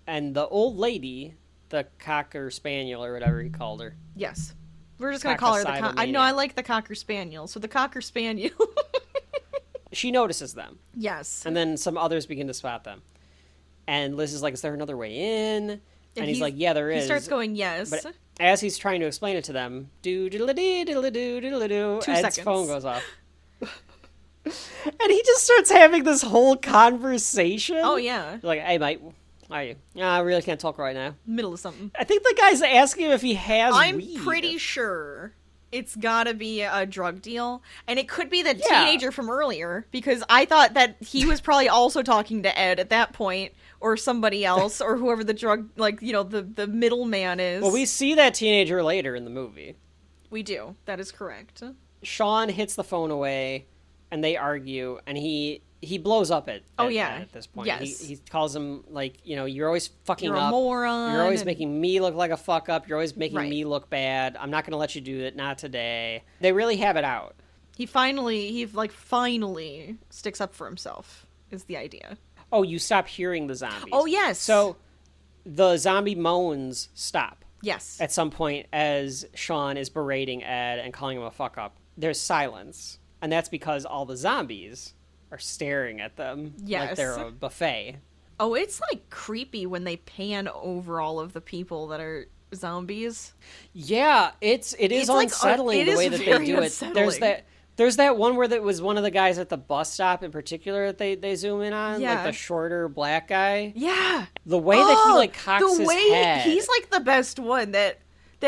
And the old lady, the Cocker Spaniel or whatever he called her. Yes. We're just going to call her the I know, I like the Cocker Spaniel. So the Cocker Spaniel. She notices them. Yes. And then some others begin to spot them. And Liz is like, is there another way in? And he's like, yeah, there is. He starts going, yes. But as he's trying to explain it to them, do-diddle-dee-diddle-doo-diddle-doo, Ed's phone goes off. And he just starts having this whole conversation. Oh, yeah. Like, hey, mate, how are you? I really can't talk right now. Middle of something. I think the guy's asking him if he has weed. I'm pretty sure it's gotta be a drug deal. And it could be the teenager from earlier, because I thought that he was probably also talking to Ed at that point, or somebody else, or whoever the drug, like, you know, the middleman is. Well, we see that teenager later in the movie. We do. That is correct. Shaun hits the phone away, and they argue, and he blows up at this point. Yes. He calls him, like, you know, you're always fucking up. You're a moron. You're always making me look like a fuck up. You're always making me look bad. I'm not going to let you do it. Not today. They really have it out. He finally sticks up for himself, is the idea. Oh, you stop hearing the zombies. Oh, yes. So the zombie moans stop. Yes. At some point as Shaun is berating Ed and calling him a fuck up. There's silence. And that's because all the zombies are staring at them like they're a buffet. Oh, it's like creepy when they pan over all of the people that are zombies. Yeah, it is unsettling the way that they do it. There's that one where that was one of the guys at the bus stop in particular that they zoom in on, like the shorter black guy. Yeah. The way that he like cocks his head. He's like the best one. That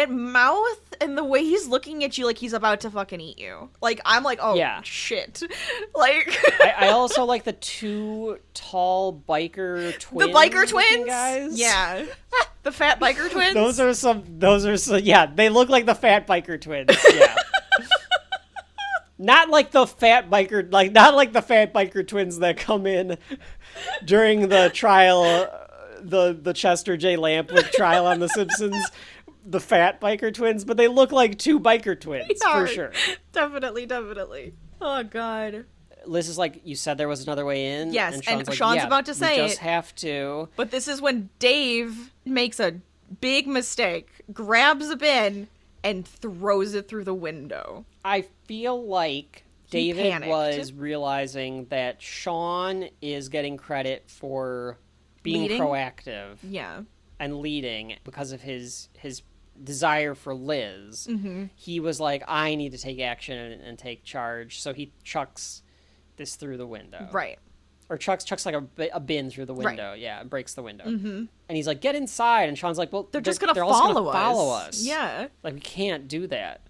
mouth and the way he's looking at you like he's about to fucking eat you. Like, I'm like, oh, shit. Like... I also like the two tall biker twins. The biker twins? Guys. Yeah. The fat biker twins? Those are some, yeah, they look like the fat biker twins. Yeah. Not like the fat biker twins that come in during the trial, the Chester J. Lampwick trial on The Simpsons. The fat biker twins, but they look like two biker twins for sure. Definitely. Oh god. Liz is like, you said there was another way in. Yes, and Shaun's like, about to say you just have to. But this is when Dave makes a big mistake, grabs a bin, and throws it through the window. I feel like David was realizing that Shaun is getting credit for being proactive. Yeah. And leading because of his desire for Liz. Mm-hmm. He was like, I need to take action and take charge. So he chucks this through the window. Right. Or chucks like a bin through the window. Right. Yeah, and breaks the window. Mm-hmm. And he's like, get inside. And Shaun's like, well, they're just going to follow us. Yeah. Like, we can't do that.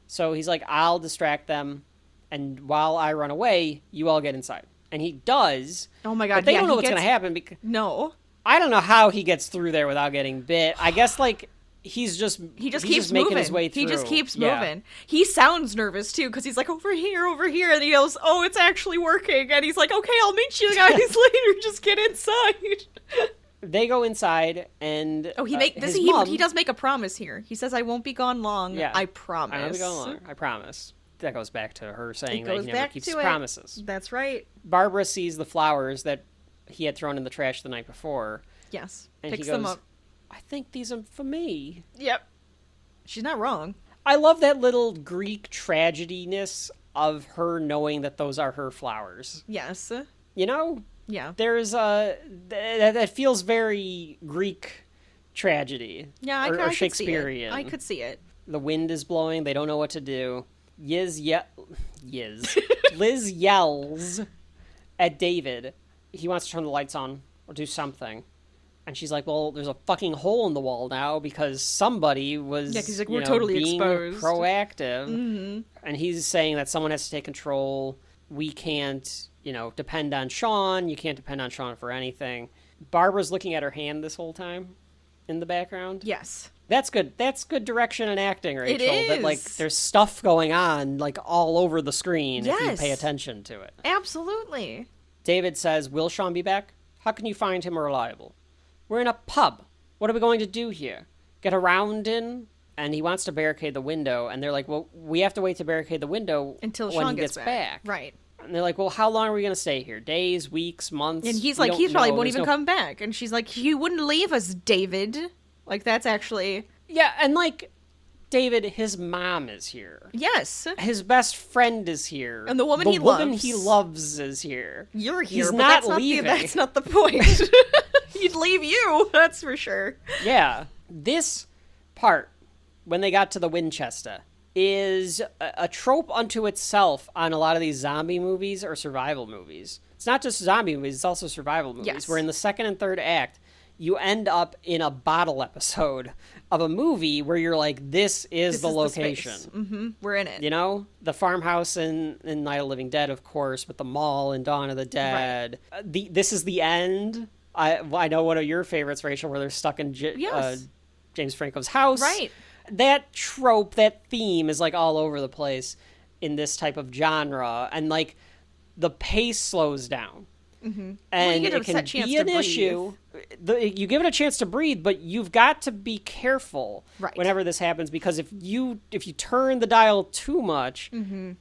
So he's like, I'll distract them. And while I run away, you all get inside. And he does. Oh my God. But they don't know what's going to happen. No. I don't know how he gets through there without getting bit. I guess, like, he just keeps making moving. His way through. He just keeps moving. He sounds nervous, too, because he's like, over here. And he goes, oh, it's actually working. And he's like, okay, I'll meet you guys later. Just get inside. They go inside, and he does make a promise here. He says, I won't be gone long. Yeah. I promise. I won't be gone long. I promise. That goes back to her saying that he never keeps his promises. That's right. Barbara sees the flowers that he had thrown in the trash the night before. Yes. And picks he goes, them up. I think these are for me. Yep. She's not wrong. I love that little Greek tragedy-ness of her knowing that those are her flowers. Yes. You know? Yeah. There's that feels very Greek tragedy. Yeah, or Shakespearean. I could see it. The wind is blowing. They don't know what to do. Liz yells. at David. He wants to turn the lights on or do something. And she's like, well, there's a fucking hole in the wall now because somebody was because like, we're totally being exposed. proactive. Mm-hmm. And he's saying that someone has to take control. We can't, depend on Shaun. You can't depend on Shaun for anything. Barbara's looking at her hand this whole time in the background. Yes. That's good. That's good direction and acting, Rachel. It is. That, like, there's stuff going on, like, all over the screen if you Yes. pay attention to it. Absolutely. David says, will Shaun be back? How can you find him reliable? We're in a pub. What are we going to do here? Get around in? And he wants to barricade the window. And they're like, well, we have to wait to barricade the window until when Shaun he gets back. Right. And they're like, well, how long are we going to stay here? Days, weeks, months? And he's like, he probably won't even come back. And she's like, you wouldn't leave us, David. Like, that's actually... Yeah, and like, David, his mom is here. Yes. His best friend is here. And the woman he loves is here. You're here, He's but not that's leaving. That's not the point. He'd leave you, that's for sure. Yeah. This part, when they got to the Winchester, is a trope unto itself on a lot of these zombie movies or survival movies. It's not just zombie movies, it's also survival movies. Yes. Where in the second and third act, you end up in a bottle episode of a movie where you're like, this is the location. We're in it. The farmhouse in Night of the Living Dead, of course, but the mall in Dawn of the Dead. Right. This is the end. I know one of your favorites, Rachel, where they're stuck in James Franco's house. Right. That trope, that theme is like all over the place in this type of genre. And like the pace slows down. Mm-hmm. And it can be an issue. You give it a chance to breathe, but you've got to be careful whenever this happens, because if you turn the dial too much,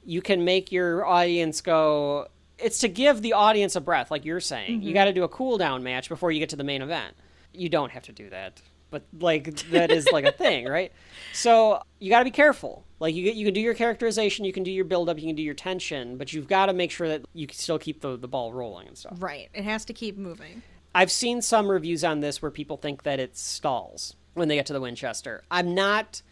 you can make your audience go... It's to give the audience a breath, like you're saying. You got to do a cool down match before you get to the main event. You don't have to do that, but like that is like a thing, right? So you got to be careful. Like you can do your characterization, you can do your build up, you can do your tension, but you've got to make sure that you can still keep the ball rolling and stuff. Right. It has to keep moving. I've seen some reviews on this where people think that it stalls when they get to the Winchester. I don't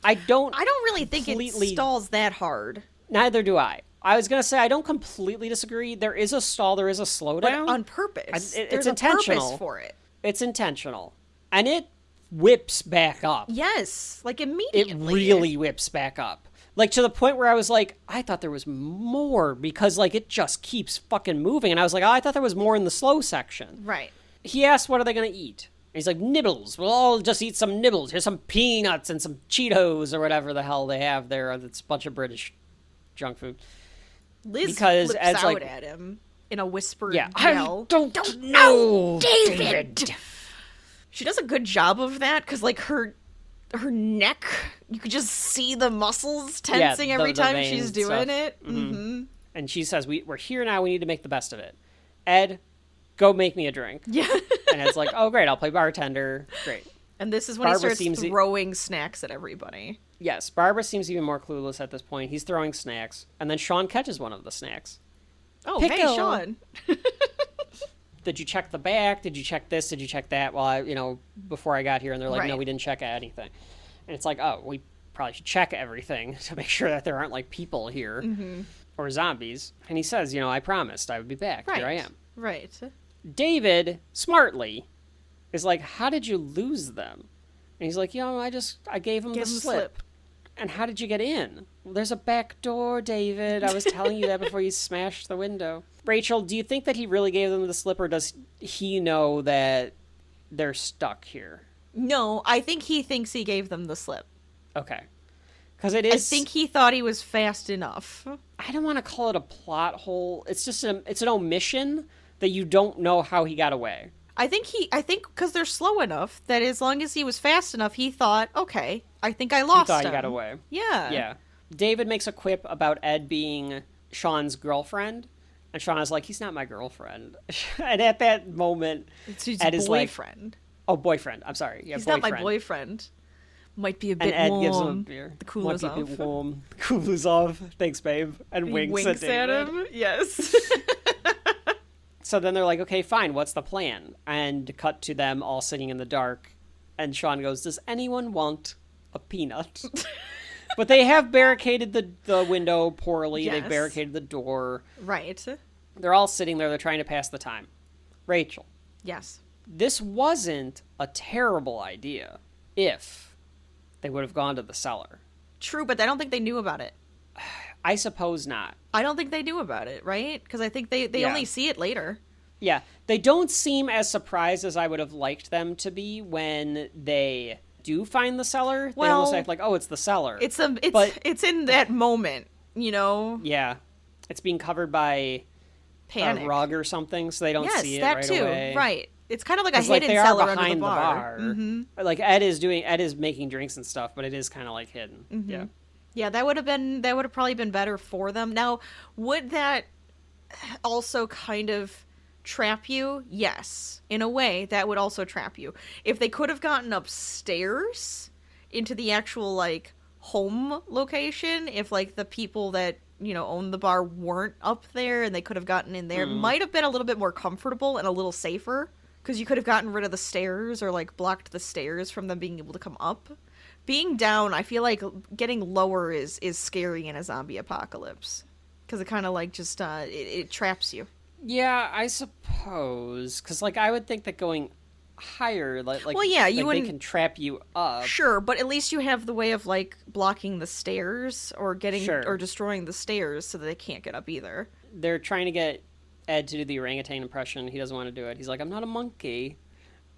really think it stalls that hard. Neither do I. I was going to say, I don't completely disagree. There is a stall, there is a slowdown. But on purpose. It's intentional. A purpose for it. It's intentional. And it whips back up. Yes, like immediately. It really whips back up. Like to the point where I was like, I thought there was more, because like it just keeps fucking moving. And I was like, oh, I thought there was more in the slow section. Right. He asked, what are they going to eat? And he's like, nibbles. We'll all just eat some nibbles. Here's some peanuts and some Cheetos or whatever the hell they have there. It's a bunch of British junk food. Liz flips out at him in a whispered yell. I don't know, David. She does a good job of that, because like her neck, you could just see the muscles tensing every time she's doing it. Mm-hmm. And she says, we're here now, we need to make the best of it. Ed, go make me a drink. Yeah. And Ed's like, oh great, I'll play bartender. Great. And this is when Barbara he starts throwing snacks at everybody. Yes, Barbara seems even more clueless at this point. He's throwing snacks, and then Shaun catches one of the snacks. Oh, Pickle. Hey, Shaun. Did you check the back? Did you check this? Did you check that? Well, before I got here, and they're like, no, we didn't check anything. And it's like, oh, we probably should check everything to make sure that there aren't like people here or zombies. And he says, I promised I would be back. Right. Here I am. Right. David, smartly, is like, how did you lose them? And he's like, I gave him the slip. And how did you get in? Well, there's a back door, David. I was telling you that before you smashed the window. Rachel, do you think that he really gave them the slip, or does he know that they're stuck here? No, I think he thinks he gave them the slip. Okay. Because it is... I think he thought he was fast enough. I don't want to call it a plot hole. It's just it's an omission that you don't know how he got away. I think because they're slow enough that as long as he was fast enough, he thought, okay, I think I lost him. He thought he got away. Yeah. Yeah. David makes a quip about Ed being Shaun's girlfriend, and Shaun is like, he's not my girlfriend. And at that moment, Ed is boyfriend. Boyfriend. I'm sorry. Yeah, he's boyfriend. not my boyfriend. Might be a bit and Ed warm. gives him a beer. The coolers off. Might be a bit warm. The coolers off. Thanks, babe. And he winks at him. Yes. So then they're like, okay, fine, what's the plan? And cut to them all sitting in the dark. And Shaun goes, does anyone want a peanut? But they have barricaded the window poorly. Yes. They've barricaded the door. Right. They're all sitting there. They're trying to pass the time. Rachel. Yes. This wasn't a terrible idea if they would have gone to the cellar. True, but I don't think they knew about it. I suppose not. I don't think they knew about it, right? Because I think they only see it later. Yeah. They don't seem as surprised as I would have liked them to be when they do find the cellar. They almost act like, oh, it's the cellar. It's in that moment, you know? Yeah. It's being covered by Panic. a rug or something, so they don't see it right away. Right. It's kind of like a hidden like they cellar are behind under the bar. Mm-hmm. Like Ed is making drinks and stuff, but it is kind of like hidden. Mm-hmm. Yeah. Yeah, that would have probably been better for them. Now, would that also kind of trap you? Yes. In a way, that would also trap you. If they could have gotten upstairs into the actual, like, home location, if, like, the people that, you know, own the bar weren't up there and they could have gotten in there, might have been a little bit more comfortable and a little safer. Because you could have gotten rid of the stairs or, like, blocked the stairs from them being able to come up. Being down, I feel like getting lower is scary in a zombie apocalypse. Because it kind of, like, just, it traps you. Yeah, I suppose. Because, like, I would think that going higher, well, yeah, they can trap you up. Sure, but at least you have the way of, like, blocking the stairs or or destroying the stairs so that they can't get up either. They're trying to get Ed to do the orangutan impression. He doesn't want to do it. He's like, I'm not a monkey.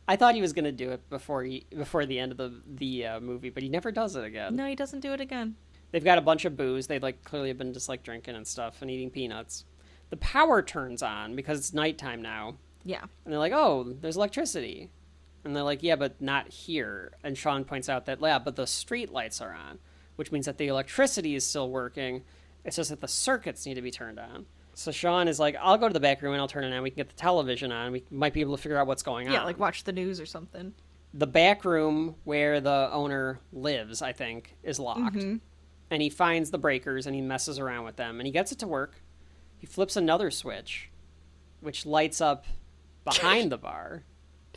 I thought he was going to do it before the end of the movie, but he never does it again. No, he doesn't do it again. They've got a bunch of booze. They like clearly have been just like drinking and stuff and eating peanuts. The power turns on because it's nighttime now. Yeah. And they're like, oh, there's electricity. And they're like, yeah, but not here. And Shaun points out that, yeah, but the street lights are on, which means that the electricity is still working. It's just that the circuits need to be turned on. So Shaun is like, I'll go to the back room and I'll turn it on. We can get the television on. We might be able to figure out what's going on. Yeah, like watch the news or something. The back room where the owner lives, I think, is locked. Mm-hmm. And he finds the breakers and he messes around with them. And he gets it to work. He flips another switch, which lights up behind the bar.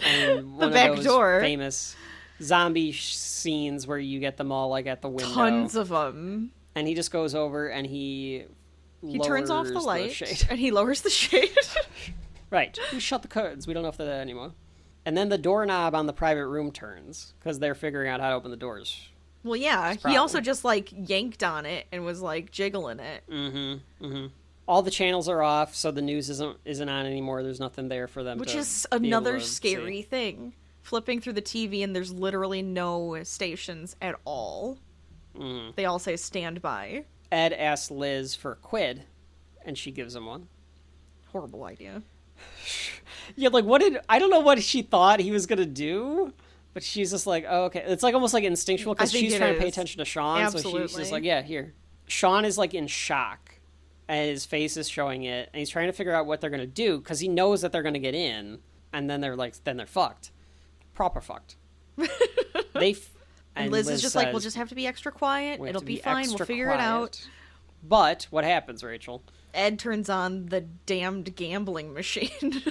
And one the back of those door. Famous zombie scenes where you get them all like at the window. Tons of them. And he just goes over and he turns off the light and he lowers the shade. Right. We shut the curtains. We don't know if they're there anymore. And then the doorknob on the private room turns because they're figuring out how to open the doors. Well, yeah. He also just like yanked on it and was like jiggling it. Mm-hmm. Mm-hmm. All the channels are off, so the news isn't on anymore. There's nothing there for them. Which is another scary thing. Flipping through the TV and there's literally no stations at all. Mm. They all say stand by. Ed asks Liz for a quid, and she gives him one. Horrible idea. Yeah, like I don't know what she thought he was gonna do, but she's just like, oh, okay. It's like almost like instinctual because she's trying to pay attention to Shaun, Absolutely. so she's just like, yeah, here. Shaun is like in shock, and his face is showing it, and he's trying to figure out what they're gonna do because he knows that they're gonna get in, and then they're fucked, proper fucked. And Liz is just like, we'll just have to be extra quiet. It'll be fine. We'll figure it out. But what happens, Rachel? Ed turns on the damned gambling machine.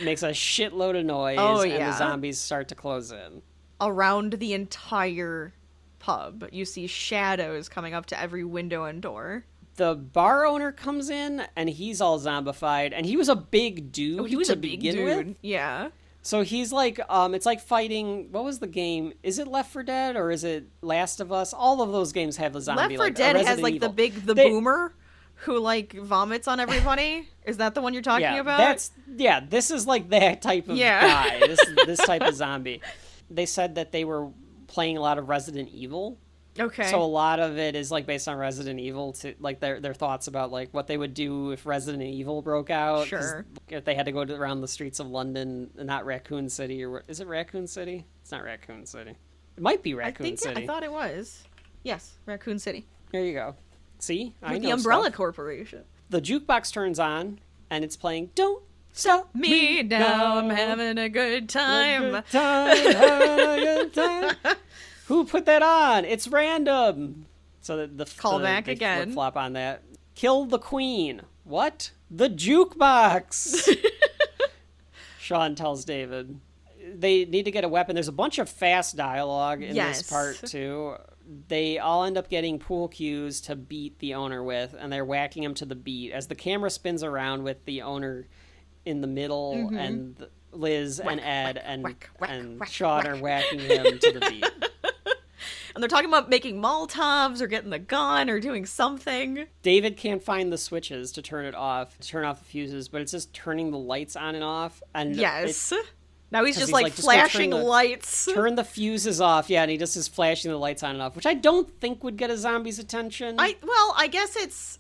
Makes a shitload of noise, and the zombies start to close in. Around the entire pub, you see shadows coming up to every window and door. The bar owner comes in, and he's all zombified, and he was a big dude. Oh, he was to a big begin dude. with. Yeah. So he's like, it's like fighting. What was the game? Is it Left 4 Dead or is it Last of Us? All of those games have a zombie. Left 4 Dead has like Evil. the boomer who like vomits on everybody. Is that the one you're talking about? This is like that type of guy. This type of zombie. They said that they were playing a lot of Resident Evil. Okay. So a lot of it is like based on Resident Evil, to like their thoughts about like what they would do if Resident Evil broke out. Sure. If they had to go around the streets of London, not Raccoon City, or is it Raccoon City? It's not Raccoon City. It might be Raccoon City. I thought it was. Yes, Raccoon City. There you go. See, With the Umbrella Corporation. The jukebox turns on and it's playing "Don't Stop Me Now, I'm having a good time." Having a good time. Who put that on? It's random. So the call back again. Flip flop on that. Kill the queen. What? The jukebox. Shaun tells David. They need to get a weapon. There's a bunch of fast dialogue in this part too. they all end up getting pool cues to beat the owner with, and they're whacking him to the beat as the camera spins around with the owner in the middle, and Liz and Ed and Shaun are whacking him to the beat. And they're talking about making Molotovs or getting the gun or doing something. David can't find the switches to turn off the fuses, but it's just turning the lights on and off. And yes. Now he's just like flashing lights. Turn the fuses off, yeah, and he just is flashing the lights on and off, which I don't think would get a zombie's attention. I guess it's...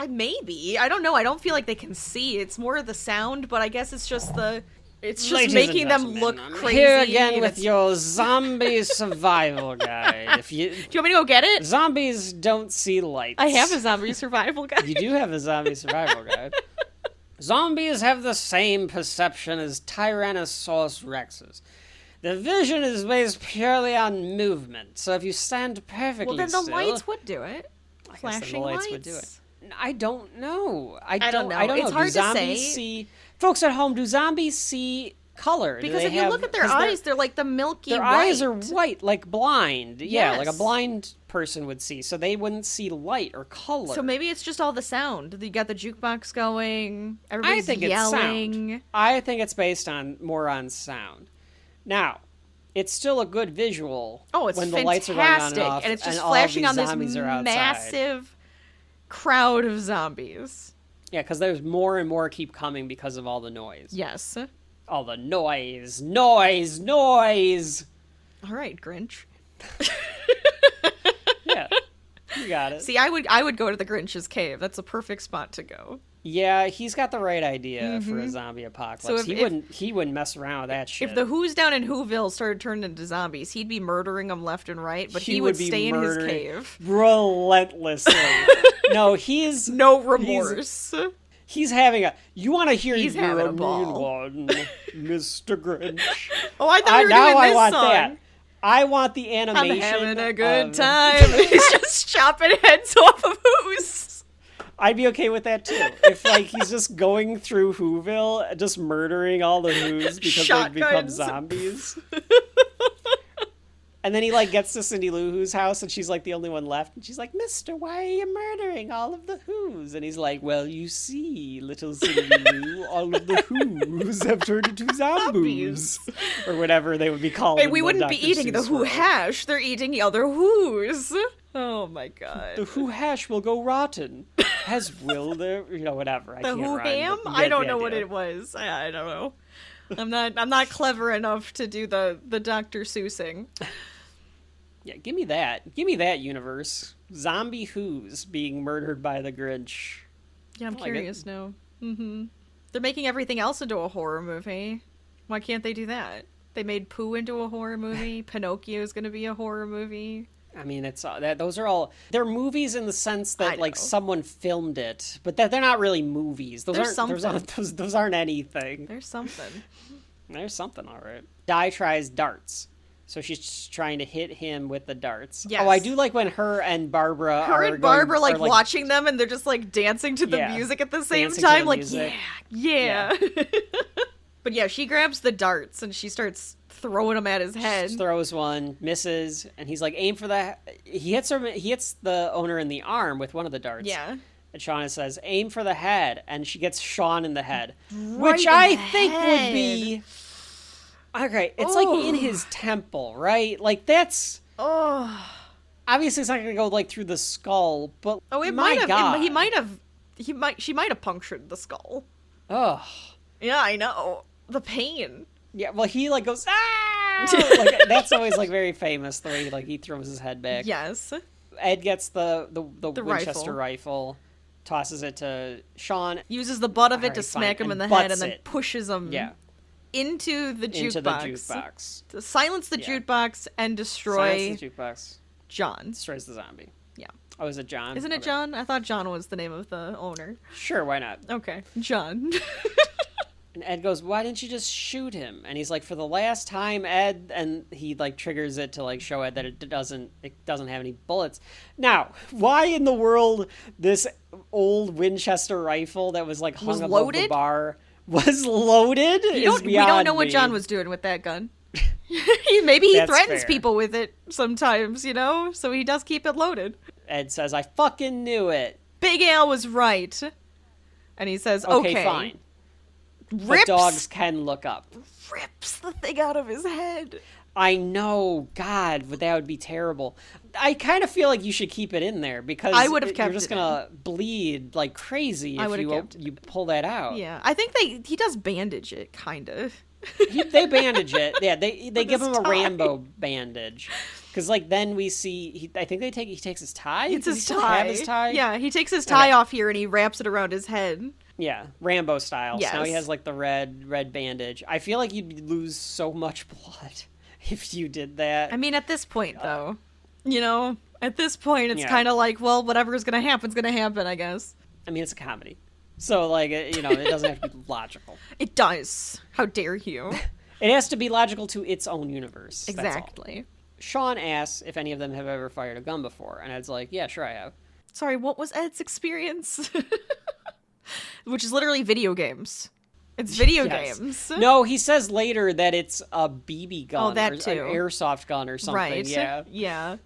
maybe. I don't know. I don't feel like they can see. It's more the sound, but I guess it's just the... It's just Ladies making them look crazy. Here again with your zombie survival guide. Do you want me to go get it? Zombies don't see lights. I have a zombie survival guide. You do have a zombie survival guide. Zombies have the same perception as Tyrannosaurus rexes. The vision is based purely on movement, so if you stand perfectly then the still... lights would do it. Flashing lights would do it. I don't know. I don't know. It's hard to say. See... Folks at home, do zombies see color? Because if you look at their eyes, they're like the milky white. Their eyes are white, like blind. Yeah, like a Yes. blind person would see. So they wouldn't see light or color. So maybe it's just all the sound. You got the jukebox going. Everybody's I think yelling. It's sound. I think it's based more on sound. Now, it's still a good visual. Oh, it's when fantastic. the lights are going on and off, and it's just and flashing all on these this zombies are outside. massive crowd of zombies. Yeah, because there's more and more keep coming because of all the noise. Yes. All the noise, noise, noise. All right, Grinch. Yeah, you got it. See, I would go to the Grinch's cave. That's a perfect spot to go. Yeah, he's got the right idea for a zombie apocalypse. So he wouldn't mess around with that shit. If the Who's down in Whoville started turning into zombies, he'd be murdering them left and right, but he would be stay in his murdering cave. Relentlessly. No, he's... No remorse. He's having a... You want to hear He's you're having a a ball. mean one, Mr. Grinch. Oh, I thought you were now doing I this want song. that. I want the animation. I'm having a good time. He's just chopping heads off of Who's. I'd be okay with that too. If he's just going through Whoville, just murdering all the Who's because they've become zombies. And then he gets to Cindy Lou Who's house, and she's the only one left, and she's like, "Mister, why are you murdering all of the Who's?" And he's like, "Well, you see, little Cindy Lou, all of the Who's have turned into zombies," or whatever they would be called. And we wouldn't be eating the Who hash; they're eating the other Who's. Oh my god! The Who hash will go rotten, as will the whatever. The Who ham? I don't know what it was. I don't know. I'm not clever enough to do the Dr. Seussing. Yeah, give me that. Give me that universe. Zombie Who's being murdered by the Grinch. Yeah, I'm curious now. Mm-hmm. They're making everything else into a horror movie. Why can't they do that? They made Pooh into a horror movie. Pinocchio's going to be a horror movie. I mean, it's those are all... They're movies in the sense that, someone filmed it. But they're not really movies. Those aren't anything. There's something. There's something, all right. Di tries darts. So she's trying to hit him with the darts. Yes. Oh, I do like when her and Barbara watching them, and they're just dancing to the music at the same time. Yeah. But yeah, she grabs the darts and she starts throwing them at his head. She throws one, misses, and he's like, aim for the... He hits the owner in the arm with one of the darts. Yeah. And Shauna says, aim for the head, and she gets Shaun in the head. Right which in I the think head. would be... Okay, it's in his temple, right? That's... Oh. Obviously, it's not going to go through the skull, but she might have punctured the skull. Oh. Yeah, I know. The pain. Yeah, well, he goes, ah! That's always very famous, the way he throws his head back. Yes. Ed gets the Winchester rifle, tosses it to Shaun. Uses the butt of it to smack him in the head, and then pushes him into the jukebox. To silence the jukebox and destroy John. Destroys the zombie. Yeah. Oh, is it John? Isn't it John? I thought John was the name of the owner. Sure, why not? Okay, John. And Ed goes, why didn't you just shoot him? And he's like, for the last time, Ed, and he triggers it to show Ed that it doesn't have any bullets. Now, why in the world this old Winchester rifle that was hung above the bar was loaded? We don't know what John was doing with that gun. Maybe he That's threatens fair. people with it sometimes, you know? So he does keep it loaded. Ed says, I fucking knew it. Big Al was right. And he says, okay. Fine. Rips, But dogs can look up. rips the thing out of his head. I know, God, but that would be terrible. I kind of feel like you should keep it in there because I would have kept you're just it gonna bleed like crazy I if would've kept it you pull that out. Yeah, I think he does bandage it, kind of. They bandage it. Yeah, they give his him a tie. Rambo bandage. Because like then we see, I think he takes his tie. It's Does his he still tie. have his tie? Yeah, he takes his tie Okay. off here and he wraps it around his head. Yeah, Rambo style. Yes. So now he has like the red bandage. I feel like you'd lose so much blood if you did that. I mean, at this point, though, you know, at this point, it's Yeah. kind of like, well, whatever's gonna happen's gonna happen, I guess. I mean, it's a comedy. So like, you know, it doesn't have to be logical. It does. How dare you? It has to be logical to its own universe. That's all. Exactly. Shaun asks if any of them have ever fired a gun before, and Ed's like, yeah, sure I have. Sorry, what was Ed's experience? Which is literally video games. It's video Yes. games. No, he says later that it's a BB gun. Oh, that or too. An airsoft gun or something. Right. Yeah. Yeah.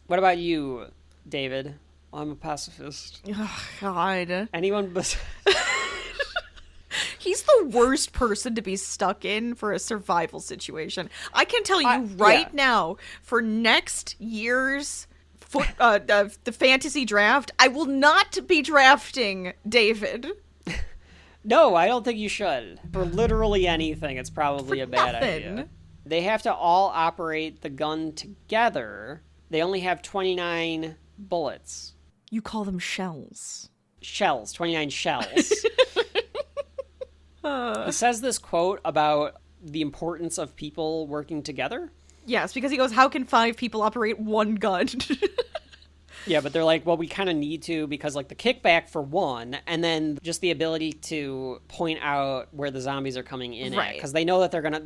What about you, David? I'm a pacifist. Oh, God. Anyone but... He's the worst person to be stuck in for a survival situation. I can tell you right now, for next year's the fantasy draft, I will not be drafting David. No, I don't think you should. For literally anything, it's probably For a bad nothing. idea. They have to all operate the gun together. They only have 29 bullets. You call them shells. Shells, 29 shells. He says this quote about the importance of people working together. Yes, because he goes, how can 5 people operate one gun? Yeah, but they're like, well, we kind of need to because, like, the kickback for one, and then just the ability to point out where the zombies are coming in at, Right. because they know that they're gonna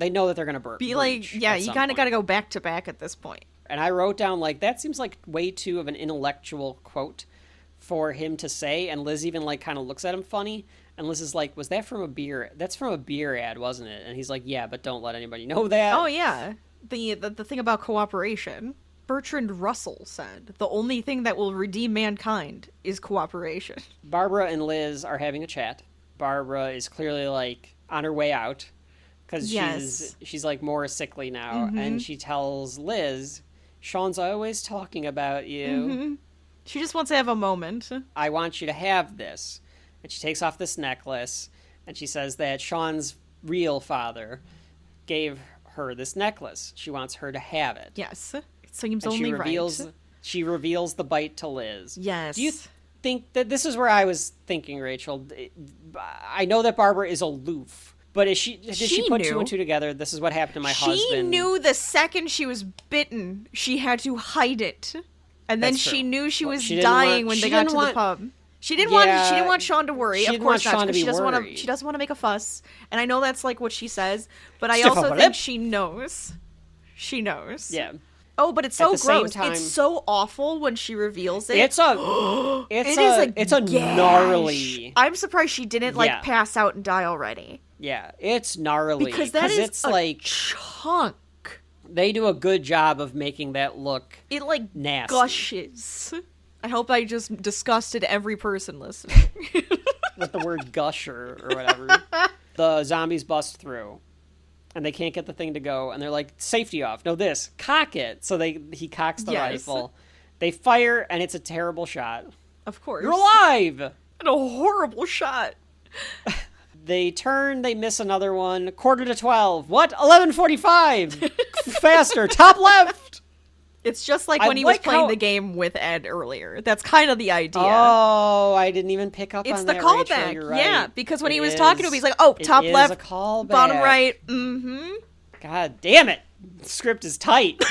Be like, yeah, you kind of got to go back to back at this point. And I wrote down, like, that seems like way too of an intellectual quote for him to say, and Liz even, like, kind of looks at him funny, and Liz is like, was that from a beer? That's from a beer ad, wasn't it? And he's like, yeah, but don't let anybody know that. Oh, yeah. The thing about cooperation. Bertrand Russell said, the only thing that will redeem mankind is cooperation. Barbara and Liz are having a chat. Barbara is clearly, like, on her way out, because Yes. she's, like, more sickly now, and she tells Liz, Shaun's always talking about you. She just wants to have a moment. I want you to have this. And she takes off this necklace, and she says that Shaun's real father gave her this necklace. She wants her to have it. Yes. It seems And only she right. reveals the bite to Liz. Yes. Do you think that this is where I was thinking, Rachel? I know that Barbara is aloof, but did she put knew. 2 and 2 together? This is what happened to my She husband. knew the second she was bitten, she had to hide it. And then That's she true. knew she Well, was she didn't dying want- when she they got didn't to want- the pub. She didn't Yeah, want Shaun to worry. she Of didn't course want not, Shaun to because be she worried. doesn't want to make a fuss. And I know that's like what she says, but I Stiff also upper think lip. she knows. She knows. Yeah. Oh, but it's At so the same gross. time- It's so awful when she reveals it. It's a gash. gnarly. I'm surprised she didn't like Yeah. pass out and die already. Yeah, it's gnarly. Because that is it's a like chunk. they do a good job of making that look It like nasty. gushes. I hope I just disgusted every person listening. with the word gusher or whatever. The zombies bust through, and they can't get the thing to go, and they're like, safety off. No, this. Cock it. So he cocks the Yes. rifle. They fire, and it's a terrible shot. Of course. You're alive! And a horrible shot. They turn, they miss another one. 11:45. What? 11:45! Faster. Top left! It's just like I when he was like playing how- the game with Ed earlier. That's kind of the idea. Oh, I didn't even pick up It's on the that, Rachel. callback. You're right. Yeah, because when It he was talking to is- him, he's like, oh, top it is left, a callback. bottom right. Mm-hmm. God damn it! The script is tight.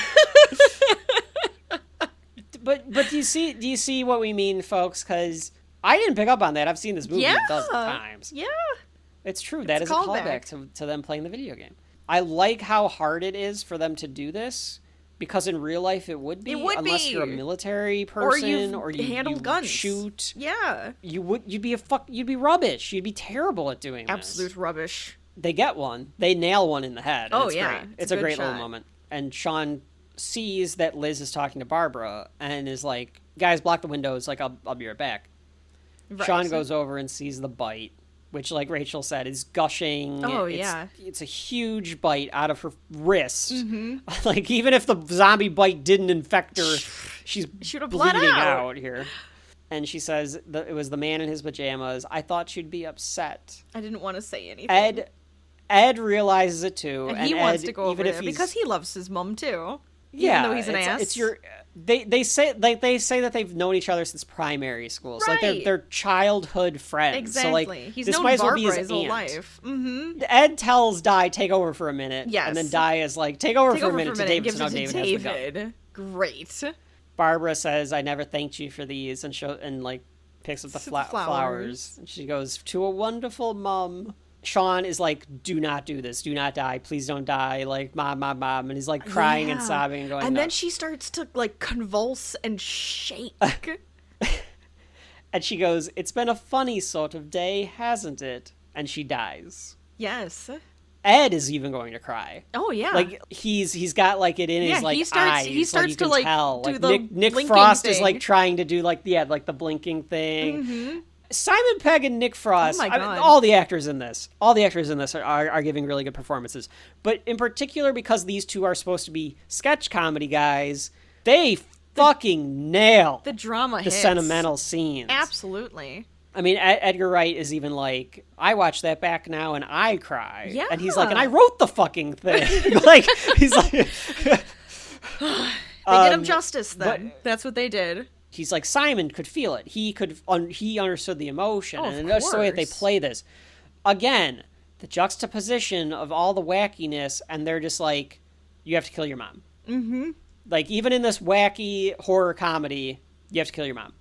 But do you see what we mean, folks? Because I didn't pick up on that. I've seen this movie a dozen times. Yeah. It's true. That It's is a callback. callback to them playing the video game. I like how hard it is for them to do this, because in real life it would be, It would unless be. you're a military Or person you handle guns. shoot. Yeah. You'd be rubbish. You'd be terrible at doing Absolute this. rubbish. They get one. They nail one in the head. and Oh, it's yeah. great. It's It's a a good great little shot. moment. and Shaun sees that Liz is talking to Barbara and is like, guys, block the windows, like, I'll be right back. Right. Shaun goes over and sees the bite, which, like Rachel said, is gushing. Oh, yeah. It's a huge bite out of her wrist. Like, even if the zombie bite didn't infect her, she's bleeding out here. And she says it was the man in his pajamas. I thought she'd be upset. I didn't want to say anything. Ed realizes it too. And he wants to go over there because he loves his mom too. Yeah. Even though he's an ass. It's they say that they've known each other since primary school. So right. like they're childhood friends. Exactly. So like he's this known might as well Barbara be his his whole aunt. life. Ed tells Di, take over for a minute. Yes. And then Di is like, take over for a minute to David. So now David has the gun. Great. Barbara says, I never thanked you for these, and picks up the flowers. And she goes, to a wonderful mom. Shaun is like, do not do this. Do not die. Please don't die. Like, mom. And he's like crying and sobbing and going, and then nuts. she starts to like convulse and shake. And she goes, it's been a funny sort of day, hasn't it? And she dies. Yes. Ed is even going to cry. Oh yeah, like he's got like it in his like eyes. He starts to like tell. do like, the Nick Frost is like trying to do like the blinking thing. Simon Pegg and Nick Frost. Oh my God. I mean, all the actors in this are giving really good performances. But in particular, because these two are supposed to be sketch comedy guys, they fucking nail the drama, the hits. Sentimental scenes. Absolutely. I mean, Edgar Wright is even like, I watch that back now and I cry. Yeah. And he's like, and I wrote the fucking thing. Like, he's like... They did him justice then. But that's what they did. He's like, Simon could feel it. He understood the emotion. And that's the way that they play this. Again, the juxtaposition of all the wackiness, and they're just like, you have to kill your mom. Mm-hmm. Like, even in this wacky horror comedy, you have to kill your mom.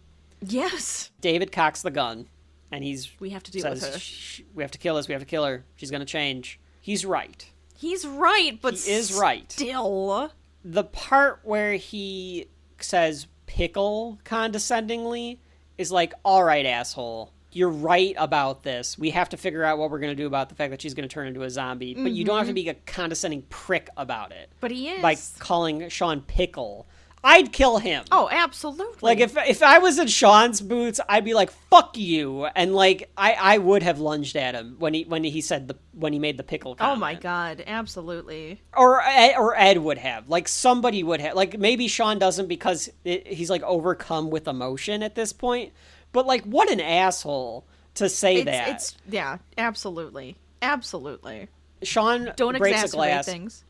Yes. David cocks the gun, and we have to deal with her. We have to kill this. We have to kill her. She's going to change. He's right. He's right, but he is right. Still, the part where he says pickle condescendingly is like, all right, asshole, you're right about this. We have to figure out what we're going to do about the fact that she's going to turn into a zombie. But you don't have to be a condescending prick about it. But he is. By calling Shaun pickle. I'd kill him. Oh, absolutely. Like, if I was in Shaun's boots, I'd be like, fuck you. And, like, I would have lunged at him when he made the pickle comment. Oh, my God. Absolutely. Or Ed would have. Like, somebody would have. Like, maybe Shaun doesn't because he's, like, overcome with emotion at this point. But, like, what an asshole to say that. Yeah, absolutely. Absolutely. Shaun don't breaks exacerbate a glass. Things.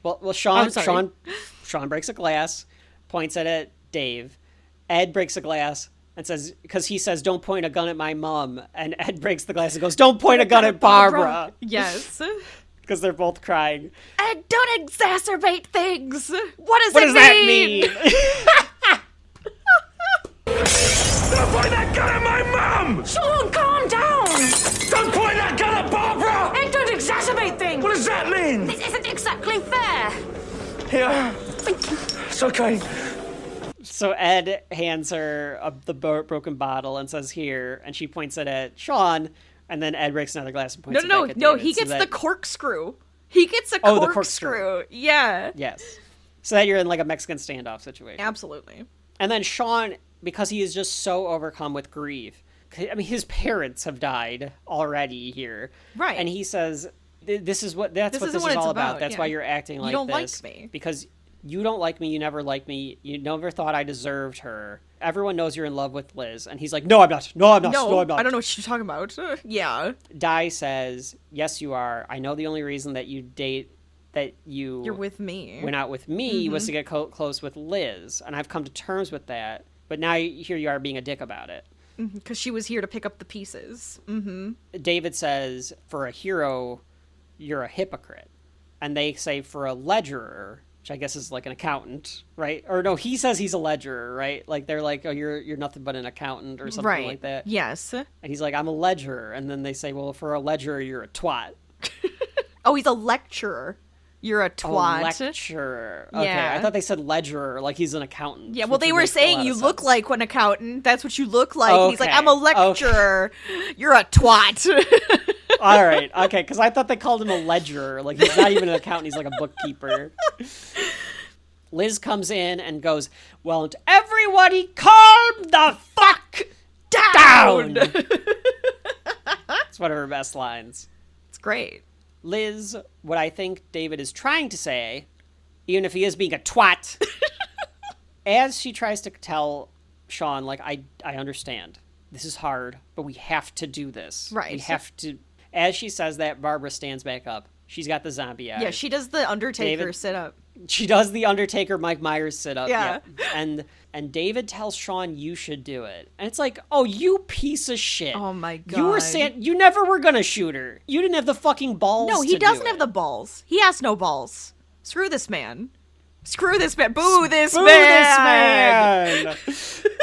Well, Shaun breaks a glass, points at Dave. Ed breaks a glass and says, because he says, don't point a gun at my mom. And Ed breaks the glass and goes, don't point a gun at Barbara. Yes. Because they're both crying. Ed, don't exacerbate things. What does that mean? Don't point that gun at my mum! Shaun, calm down! Don't point that gun at Barbara! Ed, don't exacerbate things! What does that mean? This isn't exactly fair! Here. It's okay. So Ed hands her the broken bottle and says, here, and she points it at Shaun, and then Ed breaks another glass and points it back at David. He gets the corkscrew. He gets a corkscrew. The corkscrew. Yeah. Yes. So that you're in like a Mexican standoff situation. Absolutely. And then Shaun, because he is just so overcome with grief, I mean, his parents have died already here. Right. And he says, this is what this is all about. That's why you're acting like this. You don't like me. Because you don't like me. You never liked me. You never thought I deserved her. Everyone knows you're in love with Liz. And he's like, no, I'm not. No, I'm not. No, I'm not. I don't know what you're talking about. Yeah. Di says, yes, you are. I know the only reason that you're with me. Went out with me was to get close with Liz. And I've come to terms with that. But now here you are being a dick about it. Because she was here to pick up the pieces. Mm-hmm. David says, for a hero, you're a hypocrite. And they say for a ledgerer, which I guess is like an accountant, right? Or no, he says he's a ledgerer, right? Like they're like, oh, you're nothing but an accountant or something like that. Yes. And he's like, I'm a ledgerer. And then they say, well, for a ledgerer, you're a twat. Oh, he's a lecturer. You're a twat. Oh, lecturer. Okay, yeah. I thought they said ledgerer, like he's an accountant. Yeah, well, they were saying you look like an accountant. That's what you look like. Okay. And he's like, I'm a lecturer. Okay. You're a twat. All right. Okay, because I thought they called him a ledger. Like, he's not even an accountant. He's like a bookkeeper. Liz comes in and goes, "Won't everybody calm the fuck down?" It's one of her best lines. It's great. Liz, what I think David is trying to say, even if he is being a twat, as she tries to tell Shaun, like, I understand. This is hard, but we have to do this. Right. We have to. As she says that, Barbara stands back up. She's got the zombie eyes. Yeah, she does the Undertaker David- sit up. She does the Undertaker Mike Myers sit up. Yeah. And David tells Shaun, "You should do it." And it's like, "Oh, you piece of shit. Oh my god. You were saying you never were gonna shoot her. You didn't have the fucking balls." No, he to doesn't do have it. the balls. He has no balls. Screw this man. Screw this man. Boo this Boo man. this man.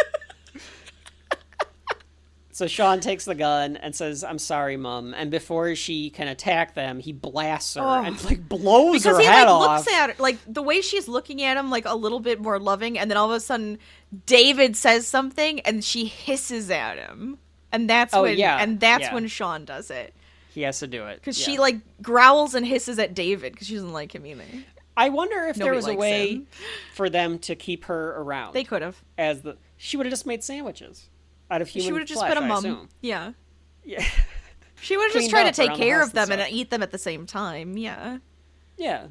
So Shaun takes the gun and says, "I'm sorry, Mum." And before she can attack them, he blasts her and like blows Because her he head like off. looks at her, like the way she's looking at him, like a little bit more loving, and then all of a sudden David says something and she hisses at him, and that's when Shaun does it, He has to do it because she like growls and hisses at David because she doesn't like him either. I wonder if there Nobody was a likes way him. for them to keep her around. They could have. She would have just made sandwiches out of human She would have just flesh, been a I mum. assume. Yeah. Yeah. She would have just Cleaned tried to up take around the care house of them and and stuff. eat them at the same time. Yeah. Yeah.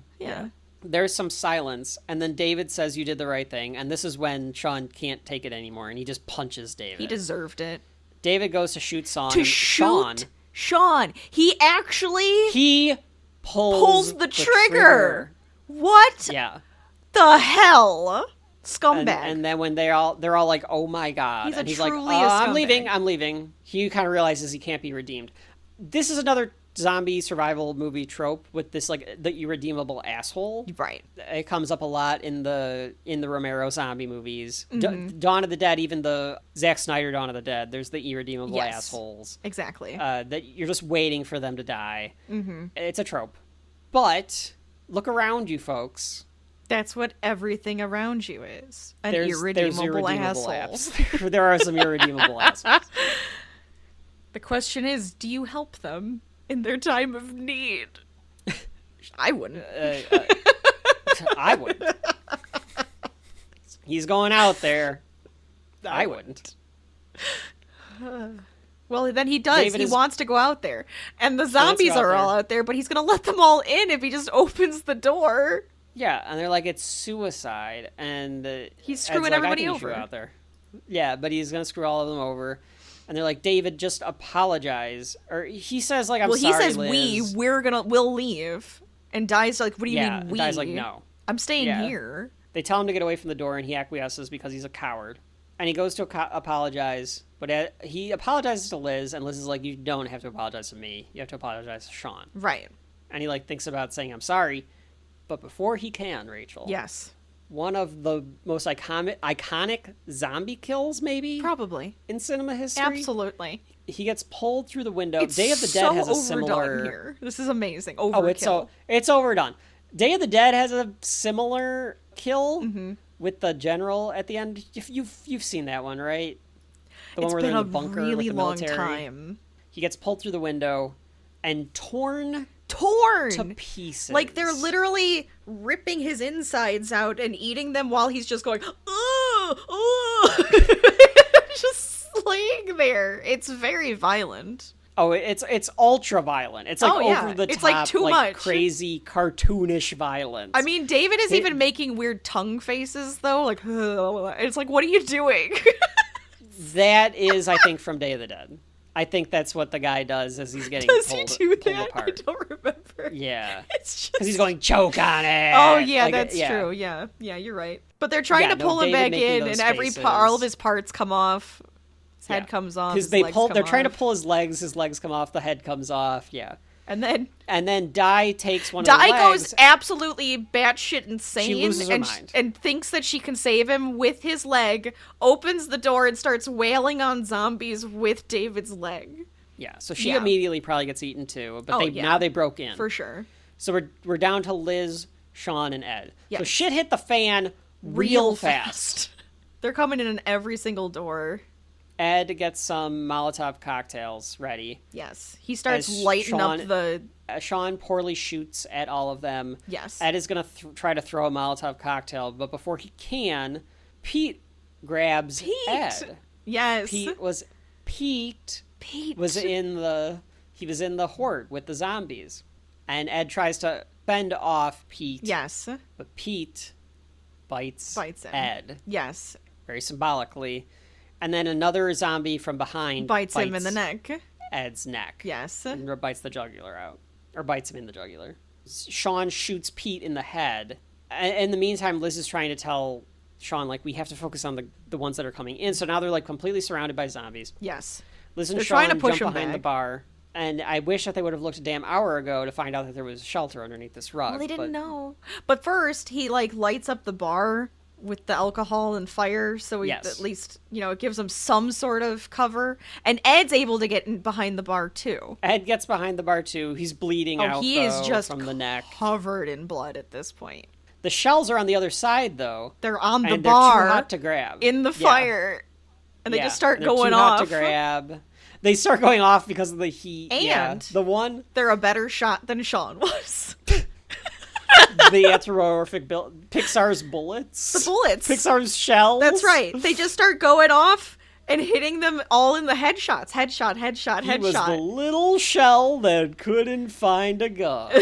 There's some silence, and then David says, "You did the right thing," and this is when Shaun can't take it anymore, and he just punches David. He deserved it. David goes to shoot Shaun. To and shoot Shaun. He actually he pulls the trigger. What Yeah. the hell? Scumbag. And then when they're all like, "Oh my god," He's and he's like, truly a "I'm scumbag. leaving." He kind of realizes he can't be redeemed. This is another zombie survival movie trope with this like the irredeemable asshole. Right. It comes up a lot in the Romero zombie movies. Mm-hmm. Dawn of the Dead, even the Zack Snyder Dawn of the Dead. There's the irredeemable Yes. assholes. Exactly. That you're just waiting for them to die. Mm-hmm. It's a trope. But look around you, folks. That's what everything around you is. An There's irredeemable irredeemable asshole. there are some irredeemable assholes. The question is, do you help them in their time of need? I wouldn't. I wouldn't. He's going out there. I wouldn't. Well, then he does. David He is- wants to go out there. And the zombies go out are all there. out there, but he's going to let them all in if he just opens the door. Yeah, and they're like, it's suicide, and He's Ed's screwing like, everybody I think you should over. go out there. Yeah, but he's gonna screw all of them over, and they're like, David, just apologize, or he says like, I'm Well, he sorry, says Liz. we'll leave. And Di's like, what do you Yeah, mean we? Di's like, no. I'm staying Yeah. here. They tell him to get away from the door, and he acquiesces because he's a coward. And he goes to apologize, but he apologizes to Liz, and Liz is like, you don't have to apologize to me. You have to apologize to Shaun. Right. And he like thinks about saying, I'm sorry. But before he can, Rachel. Yes. One of the most iconic zombie kills, maybe? Probably. In cinema history? Absolutely. He gets pulled through the window. It's Day of the Dead so has a overdone similar... here. This is amazing. Overkill. Oh, it's overdone. Day of the Dead has a similar kill Mm-hmm. with the general at the end. You've seen that one, right? The It's one where been they're a in the bunker really with the long military. time. He gets pulled through the window and torn to pieces. Like they're literally ripping his insides out and eating them while he's just going, just laying there. It's very violent. Oh, it's ultra violent. It's like over the top, It's like too much. crazy cartoonish violence. I mean, David is even making weird tongue faces though. Like, it's like, what are you doing? That is, I think, from Day of the Dead. I think that's what the guy does as he's getting Does pulled, he do pulled that? apart. I don't remember. Yeah, It's just because he's going choke on it. Oh yeah, Like, that's yeah. true. Yeah, you're right. But they're trying Yeah, to pull him David back making in, those and all of faces. his parts come off. His head Yeah. comes off. Because his they legs pull. come They're trying to off. pull his legs come off. The head comes off. Yeah, And then Di takes one of Di the legs. goes absolutely batshit insane loses her and, mind. and thinks that she can save him with his leg, opens the door and starts wailing on zombies with David's leg. Yeah, so she Yeah. immediately probably gets eaten too. But Oh, yeah. now they broke in. For sure. So we're down to Liz, Shaun, and Ed. So Yes. shit hit the fan real fast. They're coming in every single door. Ed gets some Molotov cocktails ready. Yes. He starts As lighting Shaun- up the... Shaun poorly shoots at all of them. Yes. Ed is going to try to throw a Molotov cocktail, but before he can, Pete grabs Ed. Yes. Pete was in the horde with the zombies. And Ed tries to fend off Pete. Yes. But Pete bites him. Ed. Yes. Very symbolically. And then another zombie from behind bites him in the neck. Ed's neck. Yes. And bites the jugular out. Or bites him in the jugular. Shaun shoots Pete in the head. In the meantime, Liz is trying to tell Shaun, like, we have to focus on the ones that are coming in. So now they're, like, completely surrounded by zombies. Yes. Liz and They're Shaun trying to push jump him behind back. the bar. And I wish that they would have looked a damn hour ago to find out that there was shelter underneath this rug. Well, they didn't know. But first, he, like, lights up the bar with the alcohol and fire, so at least, it gives him some sort of cover. And Ed's able to get in behind the bar, too. Ed gets behind the bar, too. He's bleeding out, he is just from the neck. Covered in blood at this point. The shells are on the other side, though. They're on the and bar. They're too hot to grab. In the fire. And they just start they're going too off. Hot to grab. They start going off because of the heat. And they're a better shot than Shaun was. The anthropomorphic Pixar's bullets. The bullets. Pixar's shells. That's right. They just start going off and hitting them all in the headshots. Headshot. He was the little shell that couldn't find a gun.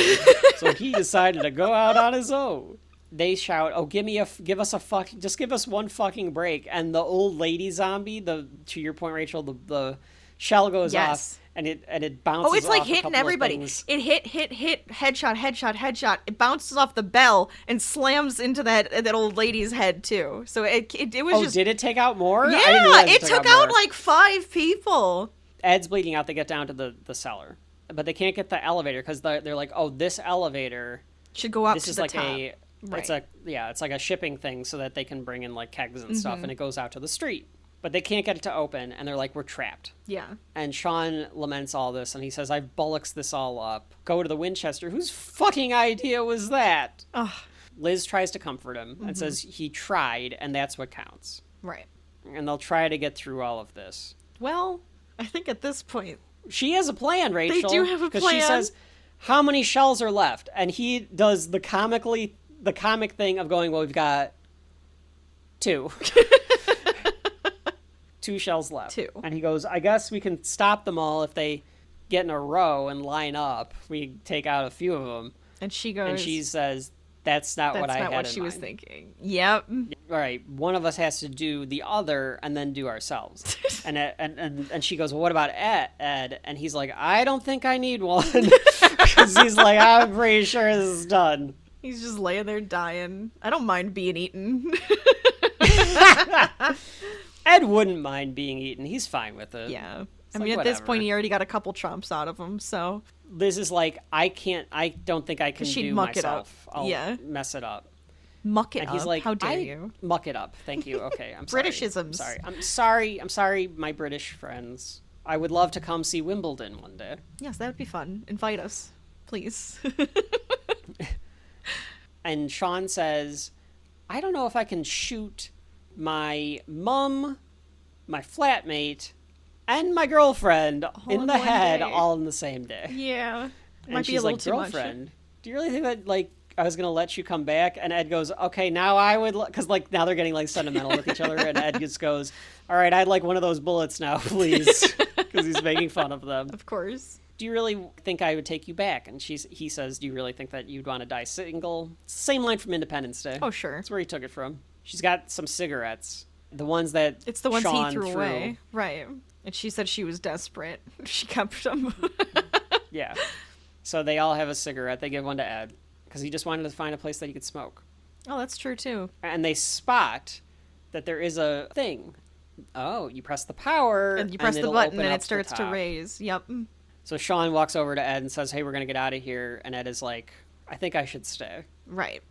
So he decided to go out on his own. They shout, "Oh, just give us one fucking break." And the old lady zombie, to your point, Rachel, the shell goes off and it bounces off. Oh, it's like hitting everybody. It hit, headshot. It bounces off the bell and slams into that old lady's head too. So it was just. Did it take out more? Yeah, I didn't realize it took out more. like 5 people. Ed's bleeding out. They get down to the cellar, but they can't get the elevator because they're like, "Oh, this elevator should go up this to is the like top." It's like a shipping thing so that they can bring in like kegs and stuff, and it goes out to the street. But they can't get it to open, and they're like, we're trapped. Yeah. And Shaun laments all this, and he says, I've bullocks this all up. Go to the Winchester. Whose fucking idea was that? Ugh. Liz tries to comfort him and says he tried, and that's what counts. Right. And they'll try to get through all of this. Well, I think at this point... She has a plan, Rachel. They do have a plan. Because she says, how many shells are left? And he does the comic thing of going, well, we've got 2. 2 shells left. 2. And he goes, I guess we can stop them all if they get in a row and line up. We take out a few of them. And she goes... And she says, that's not what I had in mind. That's not what she was thinking. Yep. All right, one of us has to do the other and then do ourselves. and she goes, well, what about Ed? And he's like, I don't think I need one. Because he's like, I'm pretty sure this is done. He's just laying there dying. I don't mind being eaten. Ed wouldn't mind being eaten. He's fine with it. Yeah. It's I like, mean, at whatever. this point, he already got a couple chomps out of him, so... Liz is like, I don't think I can she'd do muck myself. it up. I'll mess it up. Muck it And up? he's like, How dare you? Muck it up. Thank you. Okay, I'm sorry. Britishisms. I'm sorry, my British friends. I would love to come see Wimbledon one day. Yes, that would be fun. Invite us, please. And Shaun says, I don't know if I can shoot my mum, my flatmate, and my girlfriend in the head all in the same day. Yeah. And Might she's be a little like, too girlfriend, do you really think that, like, I was going to let you come back? And Ed goes, okay, now I would, because, like, now they're getting, like, sentimental with each other. And Ed just goes, all right, I'd like one of those bullets now, please. Because he's making fun of them. Of course. Do you really think I would take you back? And he says, do you really think that you'd want to die single? It's the same line from Independence Day. Oh, sure. That's where he took it from. She's got some cigarettes. The ones that It's the ones Shaun he threw away. Right. And she said she was desperate. She kept them. Yeah. So they all have a cigarette. They give one to Ed. Because he just wanted to find a place that he could smoke. Oh, that's true, too. And they spot that there is a thing. Oh, you press the power. And you press the it'll button open and up it starts the to top. raise. Yep. So Shaun walks over to Ed and says, hey, we're going to get out of here. And Ed is like, I think I should stay. Right.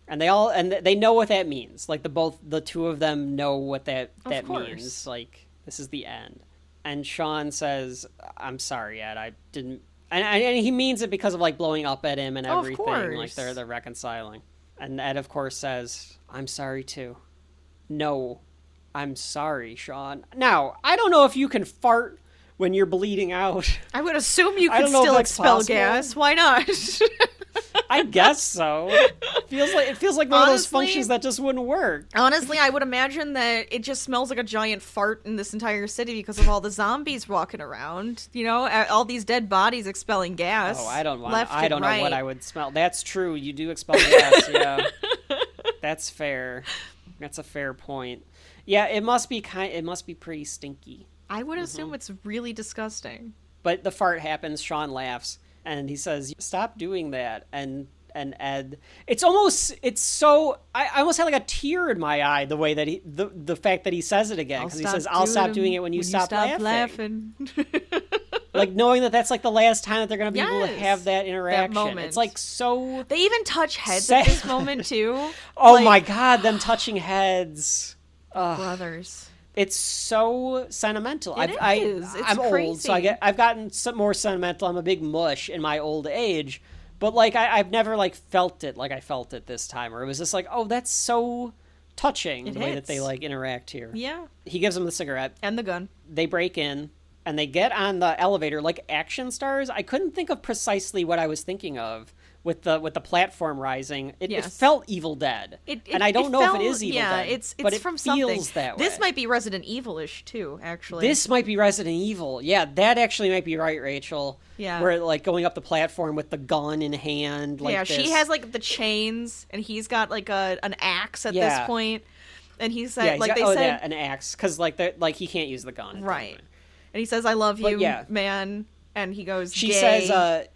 And they know what that means. Like the two of them know what that means. Like, this is the end. And Shaun says, I'm sorry, Ed, I didn't... And he means it because of, like, blowing up at him and everything. Of course. Like, they're reconciling. And Ed, of course, says, I'm sorry, too. No, I'm sorry, Shaun. Now, I don't know if you can fart when you're bleeding out. I would assume you I could don't know if still that's expel possible. gas. Why not? I guess so. It feels like one of those Honestly- functions that just wouldn't work. Honestly, I would imagine that it just smells like a giant fart in this entire city because of all the zombies walking around. You know, all these dead bodies expelling gas. Oh, I don't know right. what I would smell. That's true. You do expel gas. Yeah, that's fair. That's a fair point. Yeah, it must be pretty stinky. I would assume it's really disgusting. But the fart happens. Shaun laughs and he says, "Stop doing that." And Ed, I almost had like a tear in my eye the way that the fact that he says it again, because he says, "I'll stop doing it when you stop laughing." Like knowing that that's like the last time that they're going to be able to have that interaction. That moment. It's like so. They even touch heads sad. at this moment too. Oh my God, them touching heads. Brothers. It's so sentimental. It is. It's I'm old, so crazy. I've gotten some more sentimental. I'm a big mush in my old age, but like I've never like felt it like I felt it this time, or it was just like, oh, that's so touching the way that they like interact here. Yeah. He gives them the cigarette And the gun. They break in and they get on the elevator like action stars. I couldn't think of precisely what I was thinking of with the platform rising. It felt Evil Dead, and I don't know if it is Evil Dead. It's but it from feels something. that way. This might be Resident Evil-ish too, actually. This might be Resident Evil. Yeah, that actually might be right, Rachel. Yeah. Where like going up the platform with the gun in hand. Like she this. has like the chains, and he's got like an axe at this Yeah. point, and he said, Yeah, he's like got, they said, an axe, because like he can't use the gun. right? And he says, "I love But you, yeah. man," and he goes, She "Gay." says,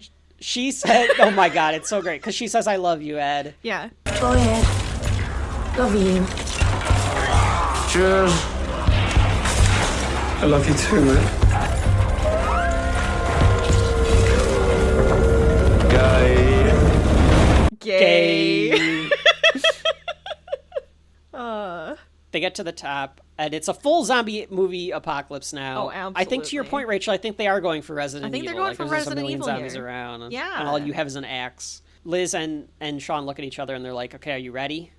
she said, oh my God, it's so great, because she says, "I love you, Ed." "Yeah, Go ahead. Love you. Cheers. I love you too, man. gay." They get to the top, and it's a full zombie movie apocalypse now. Oh, I think to your absolutely. point, Rachel, I think they are going for Resident Evil. I think they're going for there's just Resident a million Evil zombies here. around. Yeah. And all you have is an axe. Liz and Shaun look at each other, and they're like, "Okay, are you ready?"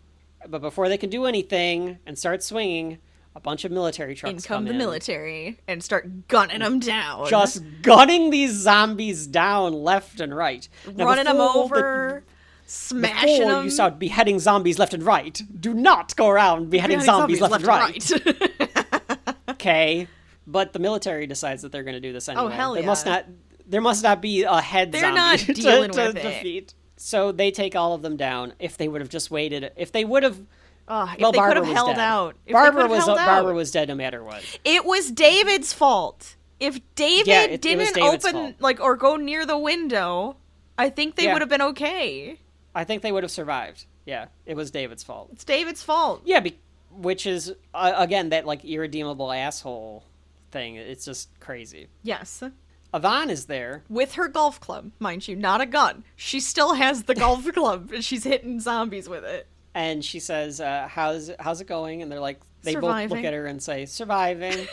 But before they can do anything and start swinging, a bunch of military trucks In come the in. military and start gunning them down, Just gunning these zombies down left and right. Now, running them before over, smashing Before them. you start beheading zombies left and right, do not go around beheading zombies left and right. Okay, but the military decides that they're going to do this anyway. Oh, hell There yeah. must not be a head They're zombie not to dealing with it. defeat. So they take all of them down. If they would have just waited, if they would have, If well, they could Barbara have was held dead. out. If they Barbara could have held out. Barbara was dead no matter what. It was David's fault. If David Yeah, it was didn't David's open fault. or go near the window, I think they Yeah. would have been okay. I think they would have survived. Yeah, it was David's fault. It's David's fault. Yeah, which is again that like irredeemable asshole thing. It's just crazy. Yes. Yvonne is there. With her golf club, mind you, not a gun. She still has the golf club and she's hitting zombies with it. And she says, how's it going? And they're like, they both Surviving. look at her and say, surviving.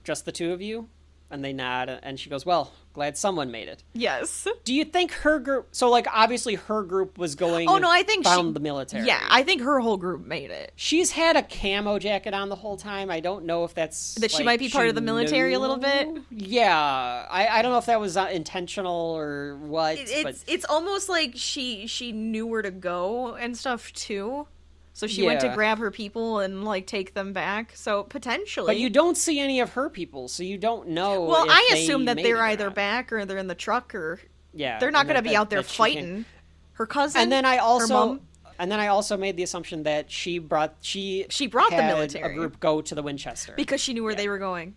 Just the two of you? And they nod, and she goes, well, glad someone made it. Yes. Do you think her group, so like obviously her group was going, Oh, no, I think found she, the military. Yeah, I think her whole group made it. She's had a camo jacket on the whole time. I don't know if that's... That she like, might be part of the military a little bit? Yeah. I don't know if that was intentional or what, but... It's almost like she knew where to go and stuff, too. So she went to Yeah. grab her people and, like, take them back. So, potentially. But you don't see any of her people, so you don't know. Well, if I they assume that made they're it or either not. back or they're in the truck or... Yeah. They're not and going to be out there that she can- fighting. Her cousin, And then I her also mom, made the assumption that she brought the the military. a group go to the Winchester because she knew where they were going.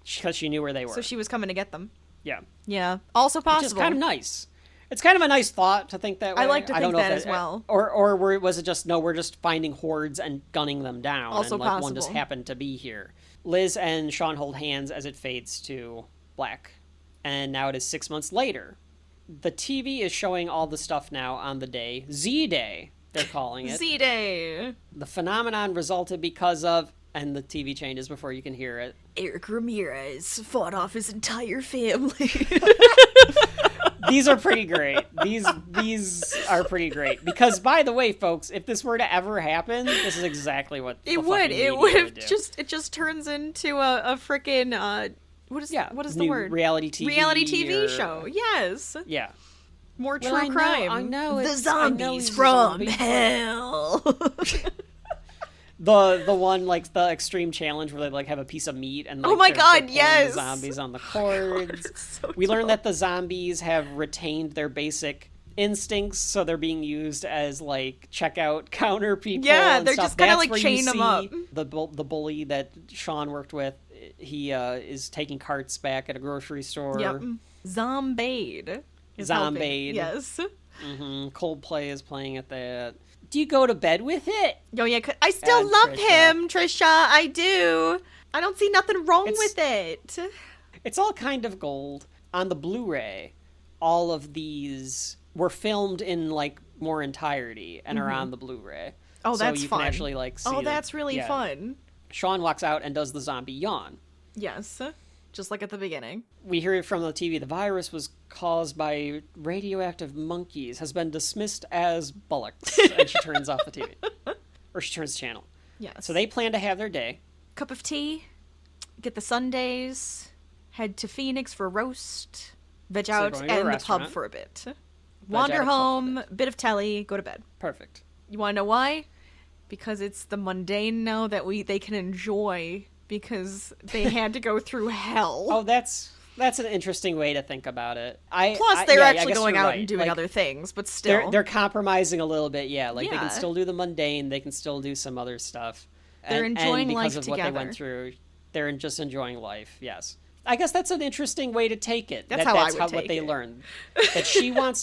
because she knew where they were. So she was coming to get them. yeah, Yeah. Also possible. which is kind of nice. It's kind of a nice thought to think that way. I like to don't think know that if as well. Or was it just no? We're just finding hordes and gunning them down. Also and like one just possible. happened to be here. Liz and Shaun hold hands as it fades to black, and now it is 6 months later. The TV is showing all the stuff now on the day Z-Day. They're calling it. Z-Day. The phenomenon resulted because of, and the TV changes before you can hear it. Eric Ramirez fought off his entire family. These are pretty great. These are pretty great. Because, by the way, folks, if this were to ever happen, this is exactly what it would. It would just turns into a frickin' what is the word? Reality TV. Reality TV show. Yes. Yeah. More true crime. I know. The zombies from hell. The one, like, the extreme challenge where they, like, have a piece of meat and, like, oh my god, they're yes! the zombies on the cords. So we learned that the zombies have retained their basic instincts, so they're being used as, like, checkout counter people. Yeah, and they're stuff. just kind of, That's like, where chain you them see up. The bully that Shaun worked with, he is taking carts back at a grocery store. Yep. Zombied. Yes. Coldplay is playing at that. Do you go to bed with it? Oh yeah, I still love Trisha. him, Trisha. I do. I don't see nothing wrong with it. It's all kind of gold. On the Blu-ray, all of these were filmed in, like, more entirety and are on the Blu-ray. Oh, so that's you fun. can actually, like, see Oh, them. that's really fun. Shaun walks out and does the zombie yawn. Yes. Just like at the beginning. We hear it from the TV. The virus was caused by radioactive monkeys, has been dismissed as bullocks. And she turns off the TV. Or she turns the channel. Yes. So they plan to have their day. Cup of tea, get the sundaes, head to Phoenix for roast, veg out, going to a and the restaurant. pub for a bit. out Wander of pub for a home, bit of telly, go to bed. Perfect. You want to know why? Because it's the mundane now that they can enjoy because they had to go through hell. Oh, that's an interesting way to think about it. Plus, they're I actually guess going you're out right. and doing Like, other things, but still. They're compromising a little bit, yeah. Like, they Yeah. can still do the mundane, they can still do some other stuff. They're enjoying and because life of what they together. went through, they're just enjoying life, yes. I guess that's an interesting way to take it. That's how I would what take they it. learned. That she wants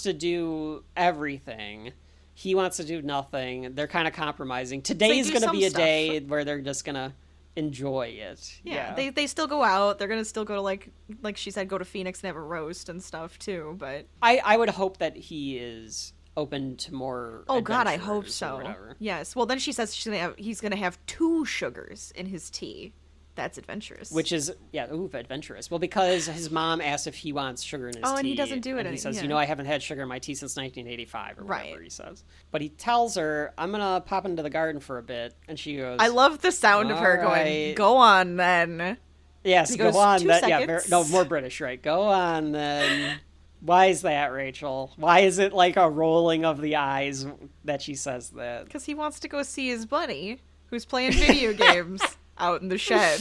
to do everything. He wants to do nothing. They're kind of compromising. Today's do going to some be a stuff. day where they're just going to enjoy it. Yeah, they still go out. They're gonna still go to like she said, go to Phoenix and have a roast and stuff too. But I would hope that he is open to more. oh god, I hope adventures or so. whatever. Yes. Well, then she says he's gonna have 2 sugars in his tea. That's adventurous. Which is adventurous. Well, because his mom asked if he wants sugar in his tea. Oh, and he doesn't do it And he says, yeah. I haven't had sugar in my tea since 1985 or whatever Right. he says. But he tells her, I'm gonna pop into the garden for a bit, and she goes, I love the sound of her "All going, right." "Go on then." Yes, He go goes, on. 2 That, seconds. no, more British, right? Go on then. Why is that, Rachel? Why is it like a rolling of the eyes that she says that? Because he wants to go see his buddy who's playing video games out in the shed.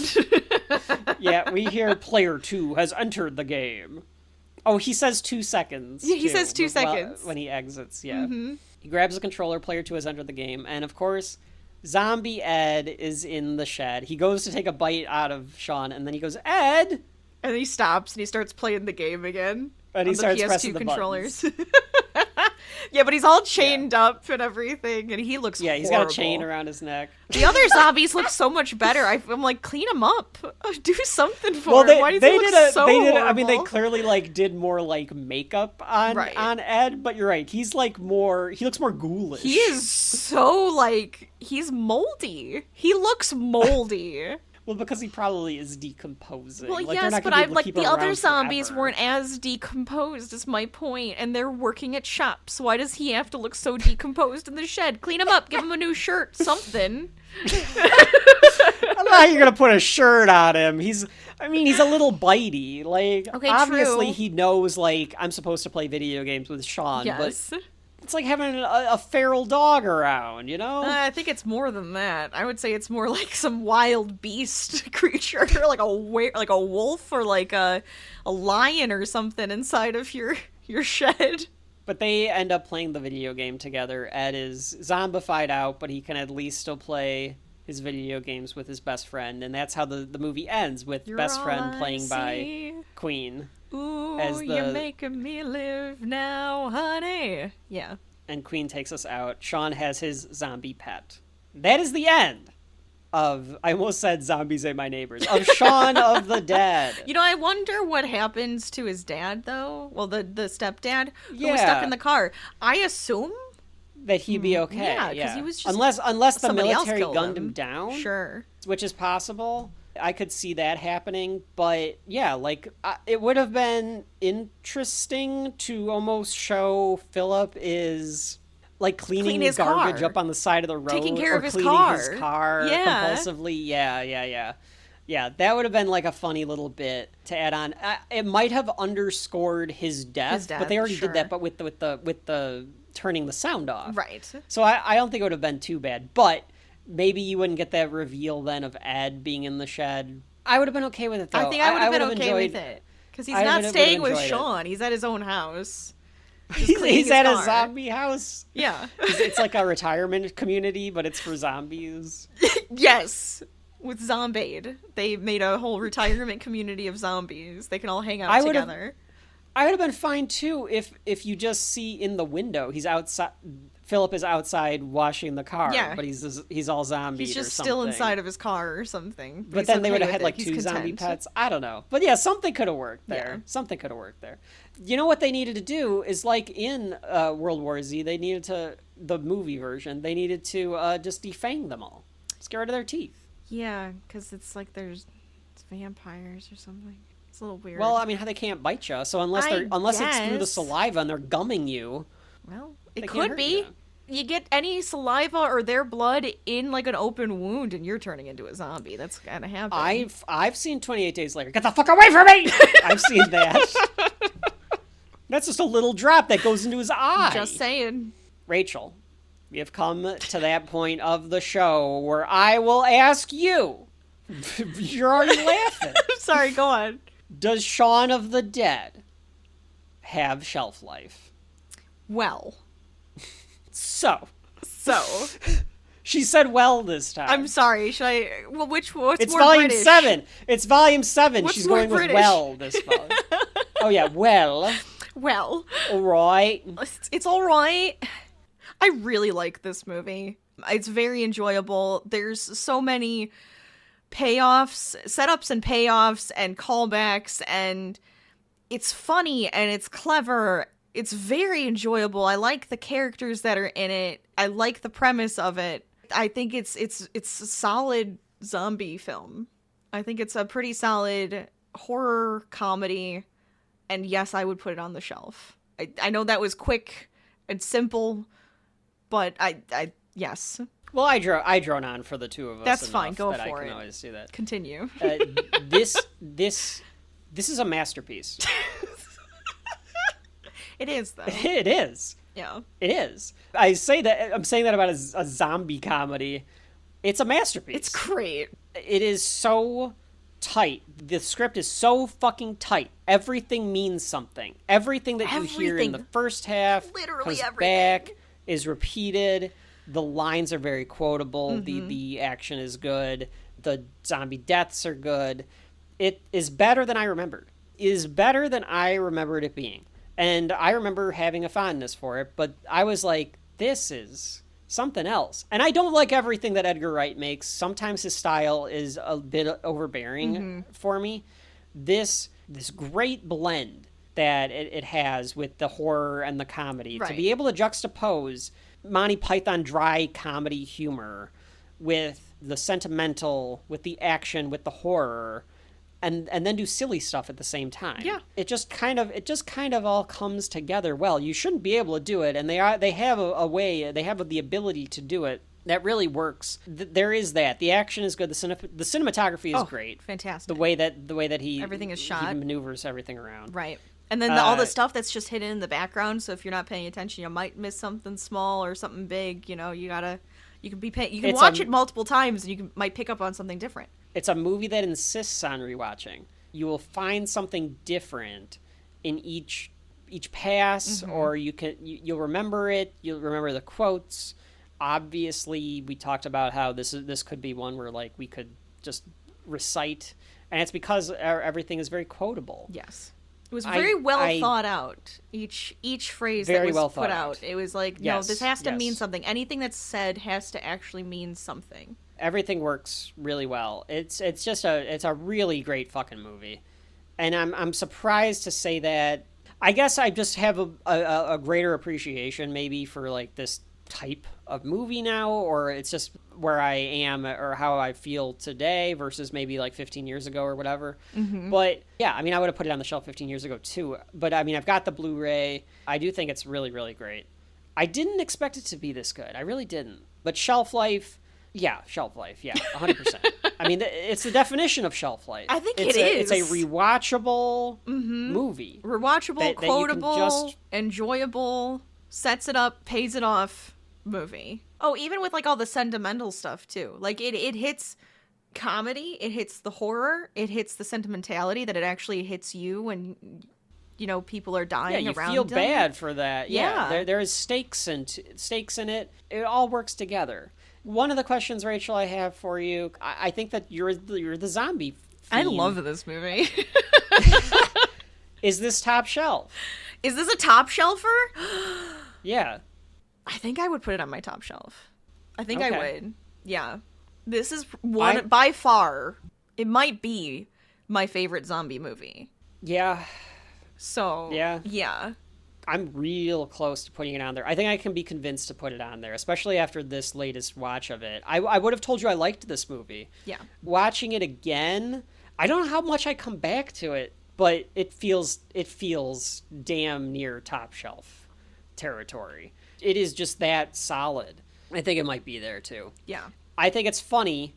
Yeah, we hear player 2 has entered the game. Oh, he says 2 seconds. Yeah, he too, says 2 seconds. when he exits, yeah. Mm-hmm. He grabs the controller, player 2 has entered the game, and of course, Zombie Ed is in the shed. He goes to take a bite out of Shaun, and then he goes, Ed! And then he stops and he starts playing the game again. And he on the starts PS2 pressing the controllers. Yeah, but he's all chained up and everything, and he looks Yeah, he's horrible. got a chain around his neck. The other zombies look so much better. I'm like, clean him up. Do something for Well, him. Why does he look so horrible? I mean, they clearly like did more like makeup on Right. on Ed, but you're right. He's like he looks more ghoulish. He is so like he's moldy. He looks moldy. Well, because he probably is decomposing. Well, Like, they're yes, not but gonna be I able to like keep the him other around zombies forever. weren't as decomposed. Is my point, and they're working at shops. Why does he have to look so decomposed in the shed? Clean him up. Give him a new shirt. Something. I don't know how you're gonna put a shirt on him. He's a little bitey. Like, Okay, obviously true. he knows, like, I'm supposed to play video games with Shaun, Yes. but it's like having a feral dog around, you know? I think it's more than that. I would say it's more like some wild beast creature, like a wolf or like a lion or something inside of your shed. But they end up playing the video game together. Ed is zombified out, but he can at least still play his video games with his best friend, and that's how the movie ends, with You're best all friend I playing by see. Queen. Ooh, as the- you're making me live now, honey. Yeah. And Queen takes us out. Shaun has his zombie pet. That is the end of, I almost said Zombies Ate My Neighbors, of Shaun of the Dead. You know, I wonder what happens to his dad, though. Well, the stepdad who was Yeah. stuck in the car. I assume. That he'd be okay. Yeah, 'cause he was just- unless the somebody else military killed gunned him. him down, Sure. which is possible. I could see that happening, but yeah, like it would have been interesting to almost show Philip is like cleaning his garbage car. up on the side of the road, Taking care or of his cleaning car. his car Yeah. compulsively. Yeah, that would have been like a funny little bit to add on. It might have underscored his death, but they already did that. But with the turning the sound off, Right. So I don't think it would have been too bad. But maybe you wouldn't get that reveal then of Ed being in the shed. I would have been okay with it though. I think I would have been okay enjoyed, with it because he's not staying with Shaun. He's at his own house. He's at a zombie house. Yeah. It's like a retirement community, but it's for zombies. Yes. With Zombade. They made a whole retirement community of zombies. They can all hang out together. I would have been fine too if you just see in the window he's outside. Philip is outside washing the car, but he's all zombie. He's just still inside of his car or something. But then they would have had like two zombie pets. I don't know. But yeah, something could have worked there. Yeah. Something could have worked there. You know what they needed to do is like in World War Z, they needed to, the movie version, they needed to just defang them all. Just get rid of their teeth. Yeah, because it's like it's vampires or something. It's a little weird. Well, I mean, they can't bite you, so unless it's through the saliva and they're gumming you. Well, it could be. You get any saliva or their blood in like an open wound and you're turning into a zombie. That's gonna happen. I've seen 28 Days Later. Get the fuck away from me! I've seen that. That's just a little drop that goes into his eye. Just saying. Rachel, we have come to that point of the show where I will ask you. You're already laughing. Sorry, go on. Does Shaun of the Dead have shelf life? Well. So. She said well this time. I'm sorry. Should I? Well, what's it's more volume British? 7. It's volume 7. What's She's more going British? with well this volume. Oh yeah, well. Well. All right. It's all right. I really like this movie. It's very enjoyable. There's so many payoffs, setups and payoffs and callbacks, and it's funny and it's clever. It's very enjoyable. I like the characters that are in it. I like the premise of it. I think it's a solid zombie film. I think it's a pretty solid horror comedy. And yes, I would put it on the shelf. I know that was quick and simple, but yes. Well, I drone on for the two of us. That's fine. Go for I can it. Always see that. Continue. This is a masterpiece. It is, though. It is. Yeah. It is. I'm saying that about a zombie comedy. It's a masterpiece. It's great. It is so tight. The script is so fucking tight. Everything means something. Everything that you hear in the first half literally comes everything back, is repeated. The lines are very quotable. Mm-hmm. The action is good. The zombie deaths are good. It is better than I remembered. It is better than I remembered it being. And I remember having a fondness for it, but I was like, this is something else. And I don't like everything that Edgar Wright makes. Sometimes his style is a bit overbearing for me. This great blend that it has with the horror and the comedy, to be able to juxtapose Monty Python dry comedy humor with the sentimental, with the action, with the horror, and then do silly stuff at the same time. Yeah. It just kind of all comes together well. You shouldn't be able to do it, and they have a way, they have the ability to do it that really works. There is that. The action is good. The cinematography is great. Fantastic. The way that he everything is shot. He maneuvers everything around. Right. And then all the stuff that's just hidden in the background, so if you're not paying attention, you might miss something small or something big, you can watch it multiple times and you might pick up on something different. It's a movie that insists on rewatching. You will find something different in each pass, or you'll remember it. You'll remember the quotes. Obviously, we talked about how this could be one where like we could just recite, and it's because everything is very quotable. Yes, it was very well thought out. Each phrase that was put out, it was like, no, this has to mean something. Anything that's said has to actually mean something. Everything works really well. It's a really great fucking movie, and I'm surprised to say that. I guess I just have a greater appreciation maybe for like this type of movie now, or it's just where I am or how I feel today versus maybe like 15 years ago or whatever. But yeah, I mean, I would have put it on the shelf 15 years ago too. But I mean, I've got the Blu-ray. I do think it's really, really great. I didn't expect it to be this good. I really didn't. But shelf life, yeah, 100%. I mean, it's the definition of shelf life. I think it is. It's a rewatchable movie. Rewatchable, that quotable, enjoyable, sets it up, pays it off movie. Oh, even with like all the sentimental stuff too. Like it hits comedy, it hits the horror, it hits the sentimentality that it actually hits you when people are dying around. You feel them. Bad for that. Yeah. There is stakes in it. It all works together. One of the questions, Rachel, I have for you, I think that you're the zombie I fiend. love this movie. Is this top shelf? Is this a top shelfer? Yeah. I think I would put it on my top shelf. I think I Okay. would. Yeah. This is by far, it might be my favorite zombie movie. Yeah. So, yeah. I'm real close to putting it on there. I think I can be convinced to put it on there, especially after this latest watch of it. I would have told you I liked this movie. Yeah. Watching it again, I don't know how much I come back to it, but it feels damn near top shelf territory. It is just that solid. I think it might be there too. Yeah. I think it's funny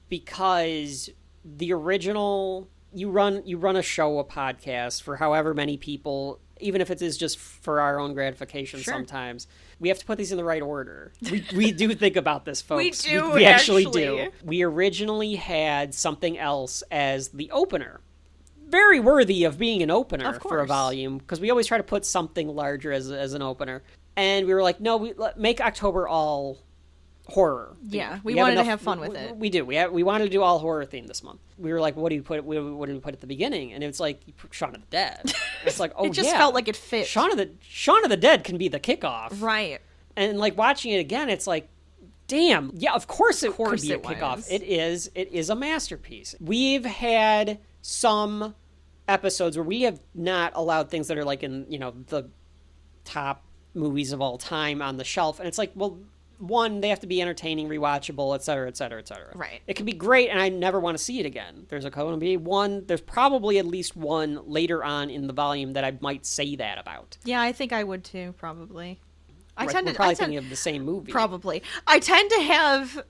because the original, you run a show, a podcast for however many people, even if it is just for our own gratification. Sure. Sometimes we have to put these in the right order. We do think about this, folks. We do, we actually do. We originally had something else as the opener. Very worthy of being an opener for a volume, because we always try to put something larger as an opener. And we were like, no, make October all horror. Yeah, we wanted to have fun with it. We do. We wanted to do all horror theme this month. We were like, what do you put? What do we put at the beginning? And it's like Shaun of the Dead. It's like, oh, it just felt like it fit. Shaun of the Dead can be the kickoff, right? And like watching it again, it's like, damn, yeah, of course it could be a kickoff. Was. It is a masterpiece. We've had some episodes where we have not allowed things that are like in the top movies of all time on the shelf, and it's like, well, one, they have to be entertaining, rewatchable, et cetera, et cetera, et cetera. Right. It can be great, and I never want to see it again. There's there's probably at least one later on in the volume that I might say that about. Yeah, I think I would too, probably. We're probably thinking of the same movie. Probably. I tend to have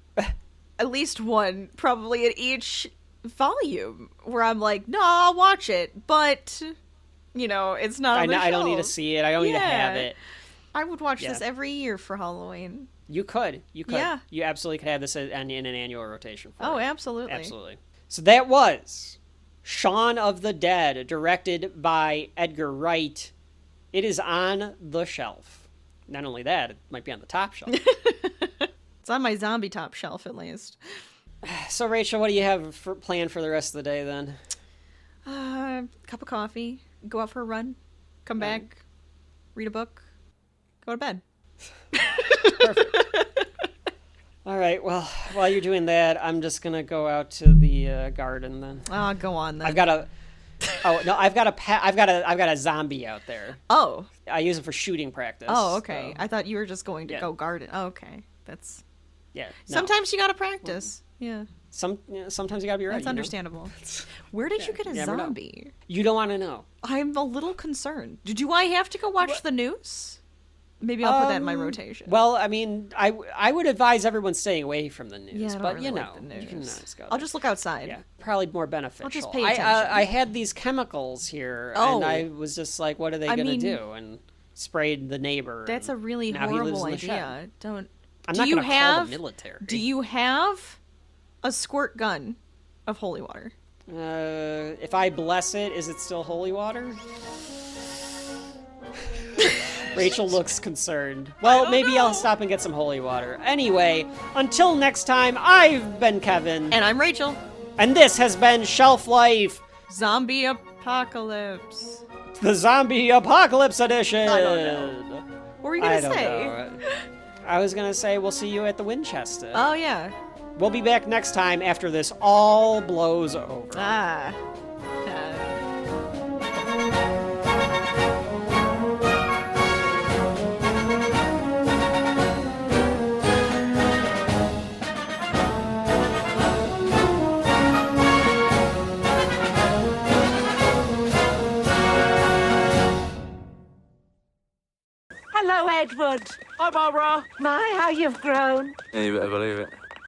at least one, probably in each volume, where I'm like, no, I'll watch it, but, it's not on the I don't need to shelf. see it. I don't need to have it. I would watch this every year for Halloween. You could. Yeah. You absolutely could have this in an annual rotation. Absolutely. Absolutely. So that was Shaun of the Dead, directed by Edgar Wright. It is on the shelf. Not only that, it might be on the top shelf. It's on my zombie top shelf, at least. So, Rachel, what do you have planned for the rest of the day, then? Cup of coffee, go out for a run, come back, read a book, go to bed. Perfect. All right. Well, while you're doing that, I'm just gonna go out to the garden then. Go on then. I've got a zombie out there. Oh. I use it for shooting practice. Oh, okay. So. I thought you were just going to go garden. Oh, okay. That's. Yeah. No. Sometimes you gotta practice. Yeah. Sometimes you gotta be ready. That's understandable. Where did you get a zombie? Know. You don't want to know. I'm a little concerned. Do I have to go watch the news? Maybe I'll put that in my rotation. Well, I mean, I would advise everyone staying away from the news. Yeah, I don't but really like the news. You can always go there. I'll just look outside. Yeah, probably more beneficial. I'll just pay attention. I had these chemicals here, and I was just like, what are they going to do? And sprayed the neighbor. That's a really horrible idea. I'm not going to call the military. Do you have a squirt gun of holy water? If I bless it, is it still holy water? Rachel looks concerned. Well, maybe I'll stop and get some holy water. Anyway, until next time, I've been Kevin. And I'm Rachel. And this has been Shelf Life. Zombie Apocalypse. The Zombie Apocalypse Edition. I don't know. What were you going to say? I was going to say we'll see you at the Winchester. Oh, yeah. We'll be back next time after this all blows over. Hello, Edward. Hi, Barbara. My, how you've grown. Yeah, you better believe it.